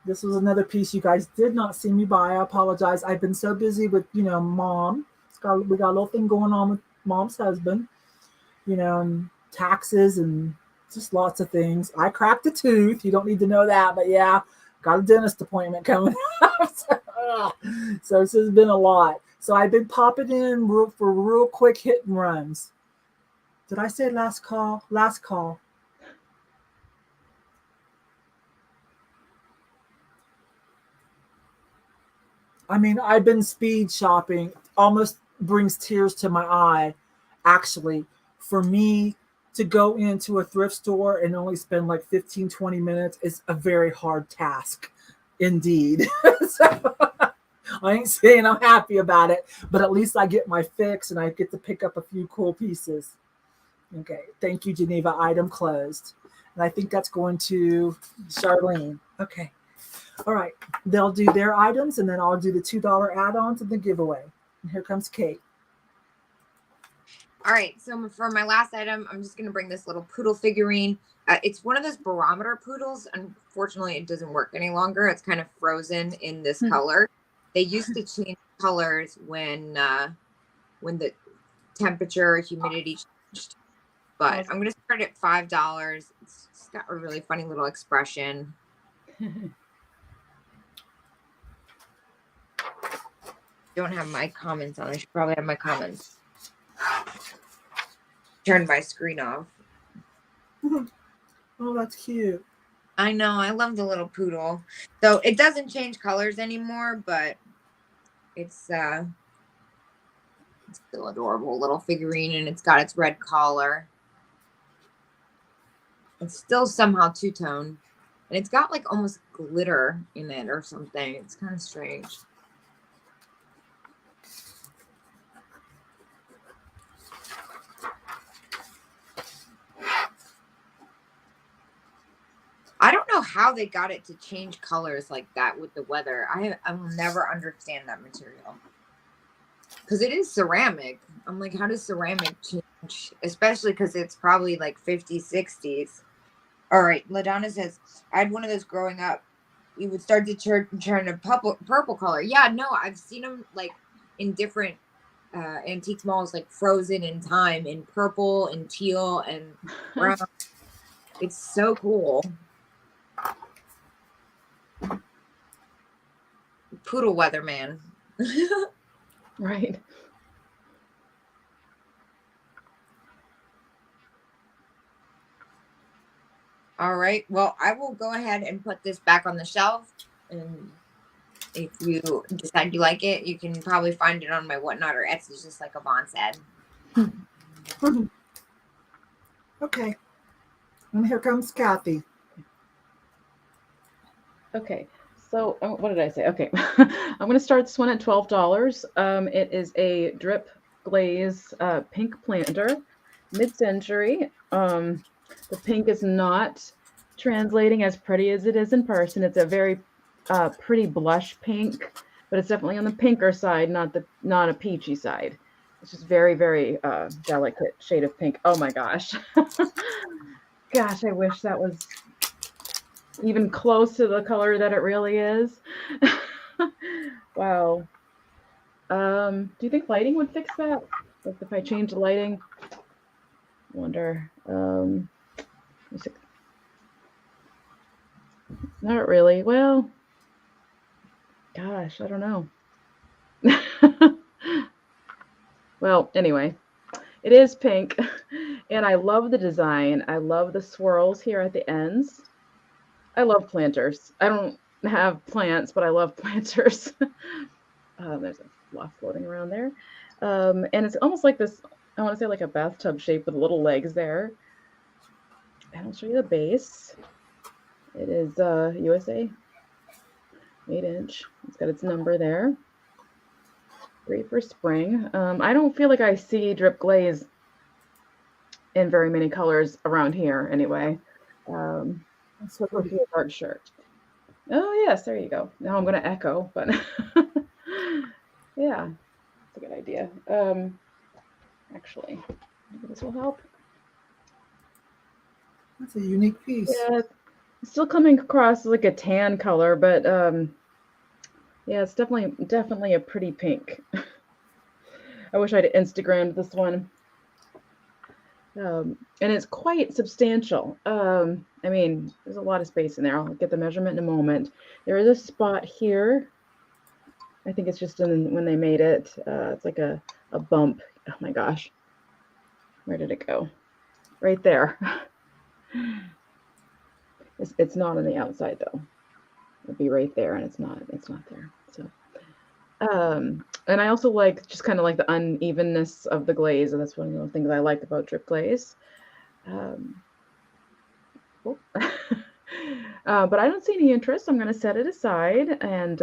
This was another piece you guys did not see me buy. I apologize. I've been so busy with, mom. We got a little thing going on with mom's husband, and taxes and just lots of things. I cracked a tooth. You don't need to know that, but yeah, got a dentist appointment coming up. So this has been a lot. So I've been popping in for real quick hit and runs. Did I say last call? Last call. I mean, I've been speed shopping. Almost brings tears to my eye, actually. For me to go into a thrift store and only spend like 15, 20 minutes is a very hard task indeed. So, I ain't saying I'm happy about it, but at least I get my fix and I get to pick up a few cool pieces. Okay, thank you, Geneva. Item closed. And I think that's going to Charlene. Okay. All right. They'll do their items, and then I'll do the $2 add-ons and the giveaway. And here comes Kate. All right. So for my last item, I'm just going to bring this little poodle figurine. It's one of those barometer poodles. Unfortunately, it doesn't work any longer. It's kind of frozen in this color. They used to change colors when the temperature, humidity changed. But I'm going to start at $5. It's got a really funny little expression. Don't have my comments on. I should probably have my comments. Turn my screen off. Oh, that's cute. I know. I love the little poodle. So it doesn't change colors anymore, but it's still adorable little figurine, and it's got its red collar. It's still somehow two-tone, and it's got like almost glitter in it or something. It's kind of strange. I don't know how they got it to change colors like that with the weather. I will never understand that material. Because it is ceramic. I'm like, how does ceramic change? Especially because it's probably like 50s, 60s. All right. LaDonna says, I had one of those growing up. You would start to turn a purple color. Yeah, no, I've seen them like in different antique malls, like frozen in time, in purple and teal and brown. It's so cool. Poodle weatherman. Right. All right. Well, I will go ahead and put this back on the shelf. And if you decide you like it, you can probably find it on my Whatnot or Etsy, just like Yvon said. Okay. And here comes Cathy. Okay. So what did I say? Okay. I'm going to start this one at $12. It is a drip glaze pink planter, mid-century. The pink is not translating as pretty as it is in person. It's a very pretty blush pink, but it's definitely on the pinker side, not a peachy side. It's just very, very delicate shade of pink. Oh my gosh. Gosh, I wish that was even close to the color that it really is. Wow. Do you think lighting would fix that? Like if I change the lighting? I wonder. Not really. Well, gosh, I don't know. Well, anyway, it is pink, and I love the design. I love the swirls here at the ends. I love planters. I don't have plants, but I love planters. There's a fluff floating around there. And it's almost like this, I want to say like a bathtub shape with little legs there. And I'll show you the base. It is USA 8-inch. It's got its number there. Great for spring. I don't feel like I see drip glaze in very many colors around here anyway. Let's look for a dark shirt. Oh yes, there you go. Now I'm going to echo, but yeah, that's a good idea. Actually, maybe this will help. That's a unique piece. Yeah, it's still coming across like a tan color, but yeah, it's definitely a pretty pink. I wish I'd Instagrammed this one. And it's quite substantial. I mean, there's a lot of space in there. I'll get the measurement in a moment. There is a spot here. I think it's just when they made it. It's like a bump. Oh my gosh. Where did it go? Right there. It's not on the outside though. It'll be right there, and it's not there. So and I also like just kind of like the unevenness of the glaze, and that's one of the things I like about drip glaze. But I don't see any interest. I'm going to set it aside and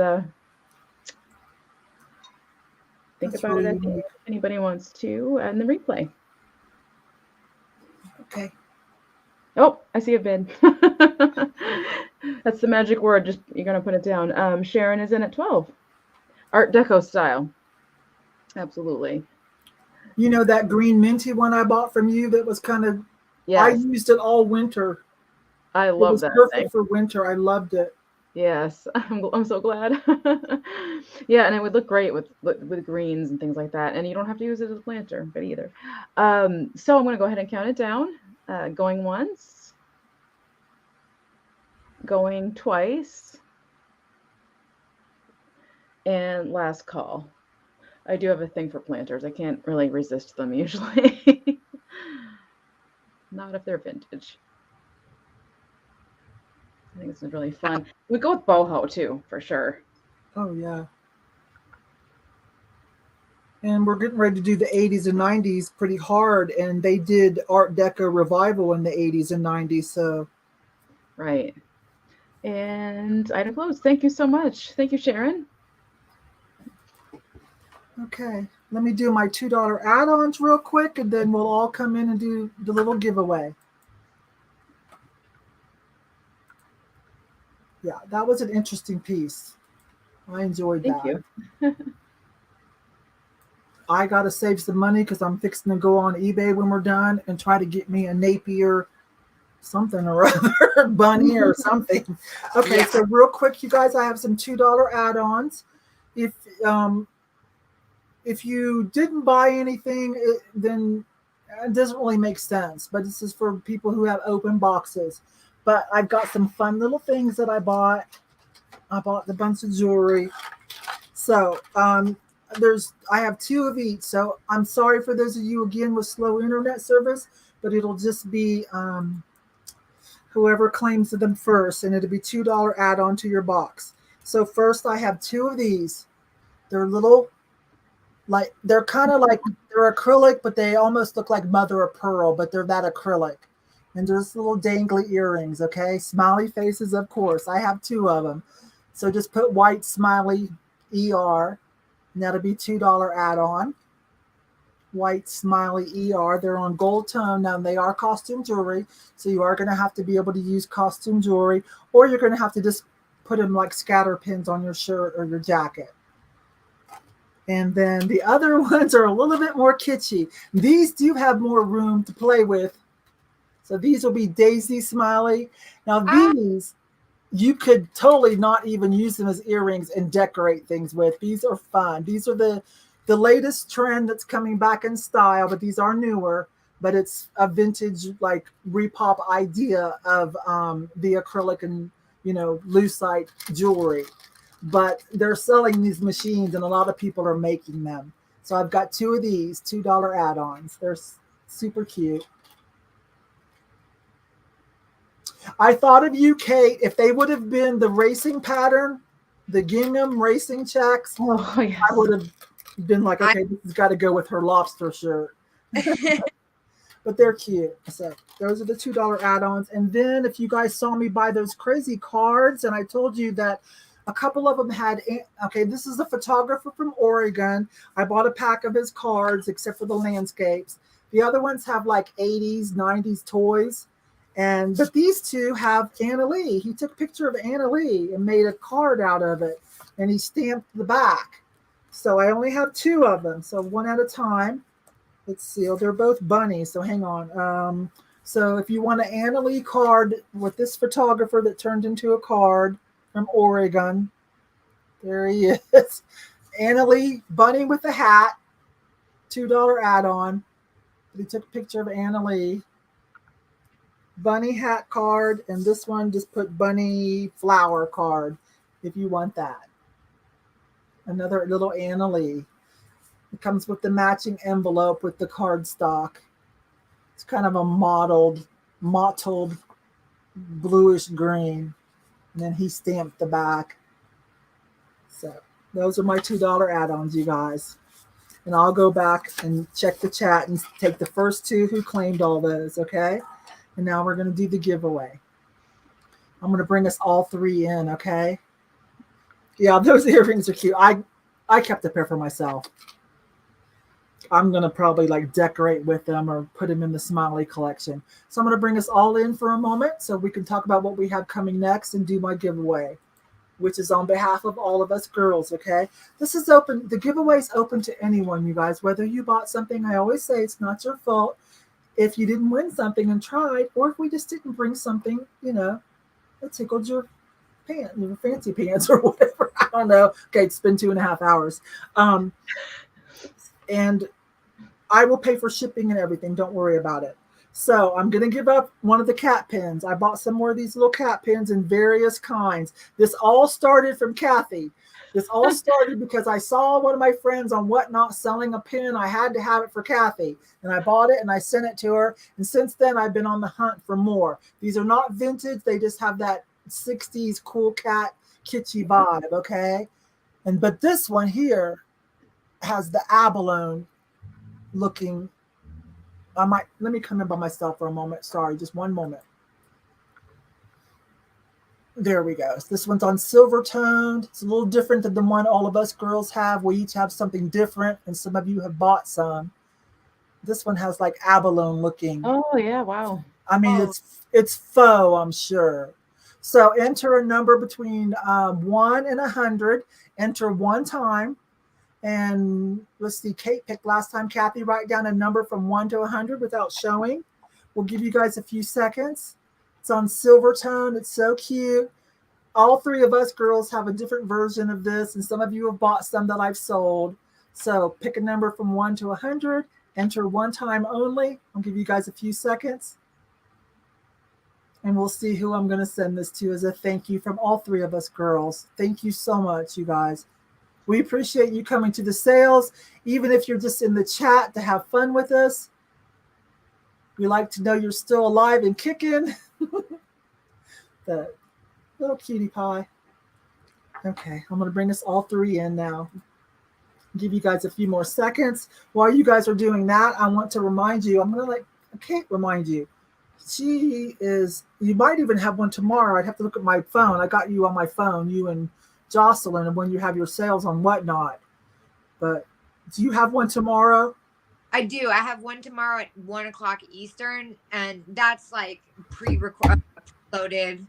think That's about really it if anybody wants to, and the replay. Okay. Oh, I see a bid. That's the magic word. Just you're going to put it down. Sharon is in at 12. Art Deco style. Absolutely. You know that green minty one I bought from you that was kind of, Yes. I used it all winter. I love that. It was perfect thing. for winter. I loved it. Yes, I'm so glad. Yeah, and it would look great with greens and things like that. And you don't have to use it as a planter, but either. So I'm going to go ahead and count it down. Going once. Going twice. And last call. I do have a thing for planters. I can't really resist them usually. Not if they're vintage. I think this is really fun. We go with boho too, for sure. Oh yeah. And we're getting ready to do the 80s and 90s pretty hard, and they did Art Deco revival in the 80s and 90s. So right. And item closed. Thank you so much. Thank you, Sharon. okay, let me do my $2 add-ons real quick, and then we'll all come in and do the little giveaway. Yeah, that was an interesting piece. I enjoyed that. Thank you. I got to save some money because I'm fixing to go on eBay when we're done and try to get me a Napier something or other, bunny or something. Okay, Yeah. so real quick, you guys, I have some $2 add-ons. If you didn't buy anything, then it doesn't really make sense. But this is for people who have open boxes. But I've got some fun little things that I bought. I bought the bunch of jewelry. So I have 2 of each. So I'm sorry for those of you again with slow internet service, but it'll just be whoever claims them first, and it'll be $2 add-on to your box. So first I have 2 of these. They're little, like they're kind of like they're acrylic, but they almost look like mother of pearl, but they're that acrylic. And there's little dangly earrings, okay? Smiley faces, of course. I have 2 of them. So just put white smiley ER, and that'll be $2 add-on. White smiley ER. They're on gold tone. Now they are costume jewelry, so you are going to have to be able to use costume jewelry, or you're going to have to just put them like scatter pins on your shirt or your jacket. And then the other ones are a little bit more kitschy. These do have more room to play with. So these will be Daisy Smiley. Now these, you could totally not even use them as earrings and decorate things with. These are fun. These are the latest trend that's coming back in style, but these are newer. But it's a vintage like repop idea of the acrylic and lucite jewelry. But they're selling these machines, and a lot of people are making them. So I've got 2 of these $2 add-ons. They're super cute. I thought of you, Kate, if they would have been the racing pattern, the gingham racing checks, Oh, yes. I would have been like, okay, this has got to go with her lobster shirt. But they're cute. So those are the $2 add-ons. And then if you guys saw me buy those crazy cards, and I told you that a couple of them had, okay, this is a photographer from Oregon. I bought a pack of his cards, except for the landscapes. The other ones have like 80s, 90s toys. But these two have Anna Lee. He took a picture of Anna Lee and made a card out of it. And he stamped the back. So I only have 2 of them. So one at a time. Let's see. Oh, they're both bunnies. So hang on. So if you want an Anna Lee card with this photographer that turned into a card from Oregon, there he is. Anna Lee bunny with a hat, $2 add-on. He took a picture of Anna Lee. Bunny hat card, and this one just put bunny flower card if you want that. Another little Anna Lee. It comes with the matching envelope with the cardstock. It's kind of a mottled bluish green. And then he stamped the back. So those are my $2 add-ons, you guys. And I'll go back and check the chat and take the first 2 who claimed all those, okay? And now we're going to do the giveaway. I'm going to bring us all 3 in, okay? Yeah, those earrings are cute. I kept a pair for myself. I'm going to probably like decorate with them or put them in the Smiley collection. So I'm going to bring us all in for a moment so we can talk about what we have coming next and do my giveaway, which is on behalf of all of us girls, okay? This is open. The giveaway is open to anyone, you guys. Whether you bought something, I always say it's not your fault if you didn't win something and tried, or if we just didn't bring something, that tickled your pants, your fancy pants or whatever. I don't know. Okay, it's been 2.5 hours. And I will pay for shipping and everything. Don't worry about it. So I'm going to give up one of the cat pins. I bought some more of these little cat pins in various kinds. This all started from Cathy. This all started because I saw one of my friends on Whatnot selling a pin. I had to have it for Cathy. And I bought it and I sent it to her. And since then, I've been on the hunt for more. These are not vintage. They just have that 60s cool cat kitschy vibe, okay? But this one here has the abalone looking. Let me come in by myself for a moment. Sorry, just one moment. There we go. So this one's on silver toned. It's a little different than the one all of us girls have. We each have something different, and some of you have bought some. This one has like abalone looking. Oh yeah, wow. I mean, it's faux, I'm sure. So enter a number between 1 and 100. Enter one time. And let's see, Kate picked last time. Cathy, write down a number from 1 to 100 without showing. We'll give you guys a few seconds. It's on silver tone. It's so cute. All 3 of us girls have a different version of this, and some of you have bought some that I've sold. So pick a number from 1 to 100. Enter one time only. I'll give you guys a few seconds. And we'll see who I'm going to send this to as a thank you from all 3 of us girls. Thank you so much, you guys. We appreciate you coming to the sales, even if you're just in the chat to have fun with us. We like to know you're still alive and kicking. The little cutie pie. Okay, I'm going to bring us all 3 in now. Give you guys a few more seconds. While you guys are doing that, I want to remind you, I'm going to let Kate remind you. You might even have one tomorrow. I'd have to look at my phone. I got you on my phone, you and Jocelyn, and when you have your sales on Whatnot. But do you have one tomorrow? I do. I have one tomorrow at 1:00 Eastern, and that's like preloaded.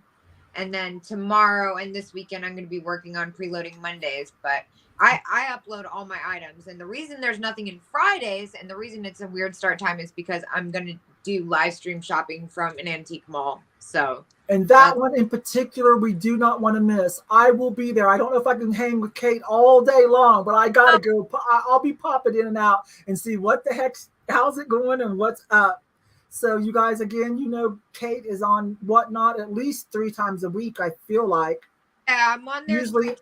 And then tomorrow and this weekend, I'm going to be working on preloading Mondays. But I upload all my items, and the reason there's nothing in Fridays, and the reason it's a weird start time, is because I'm going to do live stream shopping from an antique mall. So. And that one in particular, we do not want to miss. I will be there. I don't know if I can hang with Kate all day long, but I got to go. I'll be popping in and out and see what the heck, how's it going and what's up. So you guys, again, Kate is on Whatnot at least 3 times a week, I feel like. Yeah, I'm on there. Usually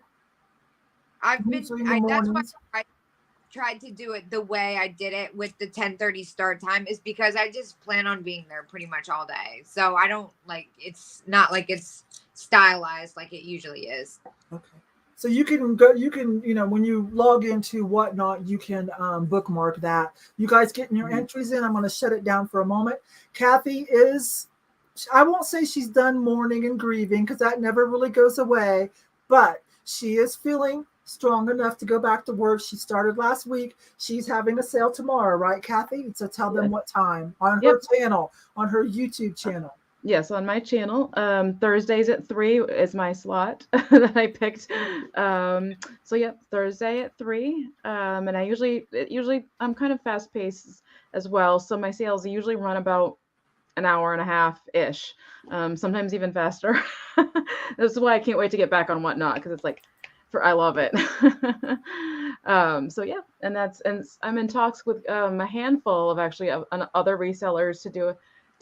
I've been, in the mornings. tried to do it the way I did it with the 10:30 start time is because I just plan on being there pretty much all day. So I don't it's not like it's stylized like it usually is. Okay. So you can go, when you log into Whatnot, you can bookmark that. You guys getting your entries in. I'm going to shut it down for a moment. Cathy I won't say she's done mourning and grieving because that never really goes away, but she is feeling strong enough to go back to work. She started last week. She's having a sale tomorrow, right, Cathy? So tell them what time on her channel, on her YouTube channel. Yes, on my channel. Thursdays at 3 is my slot that I picked. So yeah, Thursday at 3. And I usually I'm kind of fast paced as well. So my sales usually run about an hour and a half ish. Sometimes even faster. This is why I can't wait to get back on Whatnot, because it's I love it. So yeah, and I'm in talks with a handful of actually other resellers to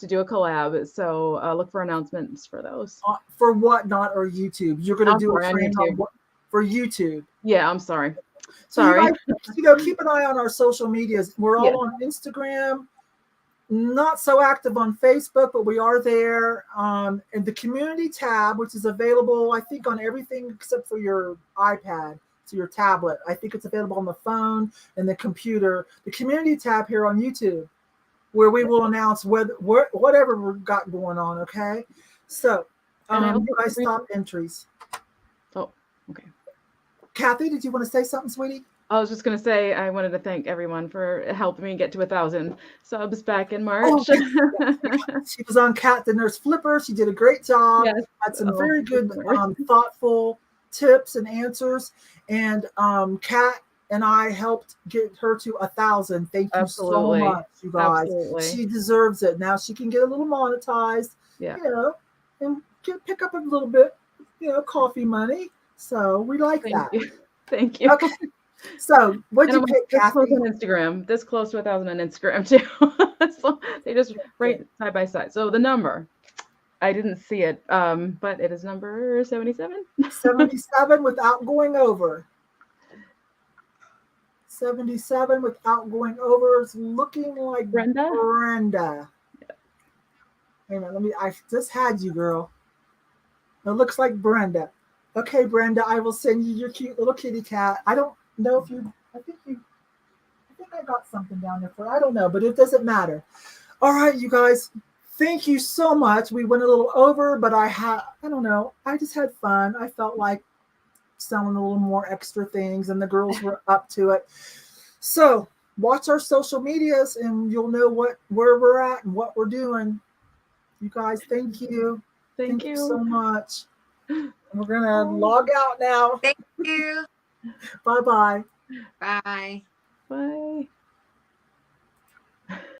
do a collab. So look for announcements for those. For Whatnot or YouTube. You're going to do a trend for YouTube. Yeah, I'm sorry. So you guys, keep an eye on our social medias. We're all on Instagram. Not so active on Facebook, but we are there. And the community tab, which is available, I think, on everything except for your iPad, so your tablet. I think it's available on the phone and the computer. The community tab here on YouTube, where we will announce whatever we've got going on. Okay, so you guys stop entries. Oh, okay. Cathy, did you want to say something, sweetie? I was just going to say I wanted to thank everyone for helping me get to 1,000 subs back in March. Oh, she was on Cat the Nurse Flipper. She did a great job. Yes. Had some very good, thoughtful tips and answers. And Cat and I helped get her to 1,000. Thank you so much, you guys. Absolutely. She deserves it. Now she can get a little monetized, and pick up a little bit, coffee money. So we like that. Thank you. Okay. So what did you pick, Cathy? On Instagram, this close to 1,000 on Instagram too. So they just right side by side. So the number, I didn't see it, but it is number 77. 77 without going over. 77 without going over. It's looking like Brenda. Yeah. Wait a minute, I just had you, girl. It looks like Brenda. Okay, Brenda, I will send you your cute little kitty cat. I don't know if I think I got something down there for, I don't know, but it doesn't matter. All right, you guys, thank you so much. We went a little over, but I don't know. I just had fun. I felt like selling a little more extra things, and the girls were up to it. So watch our social medias and you'll know where we're at and what we're doing. You guys, thank you. Thank you so much. We're going to log out now. Thank you. Bye-bye. Bye. Bye.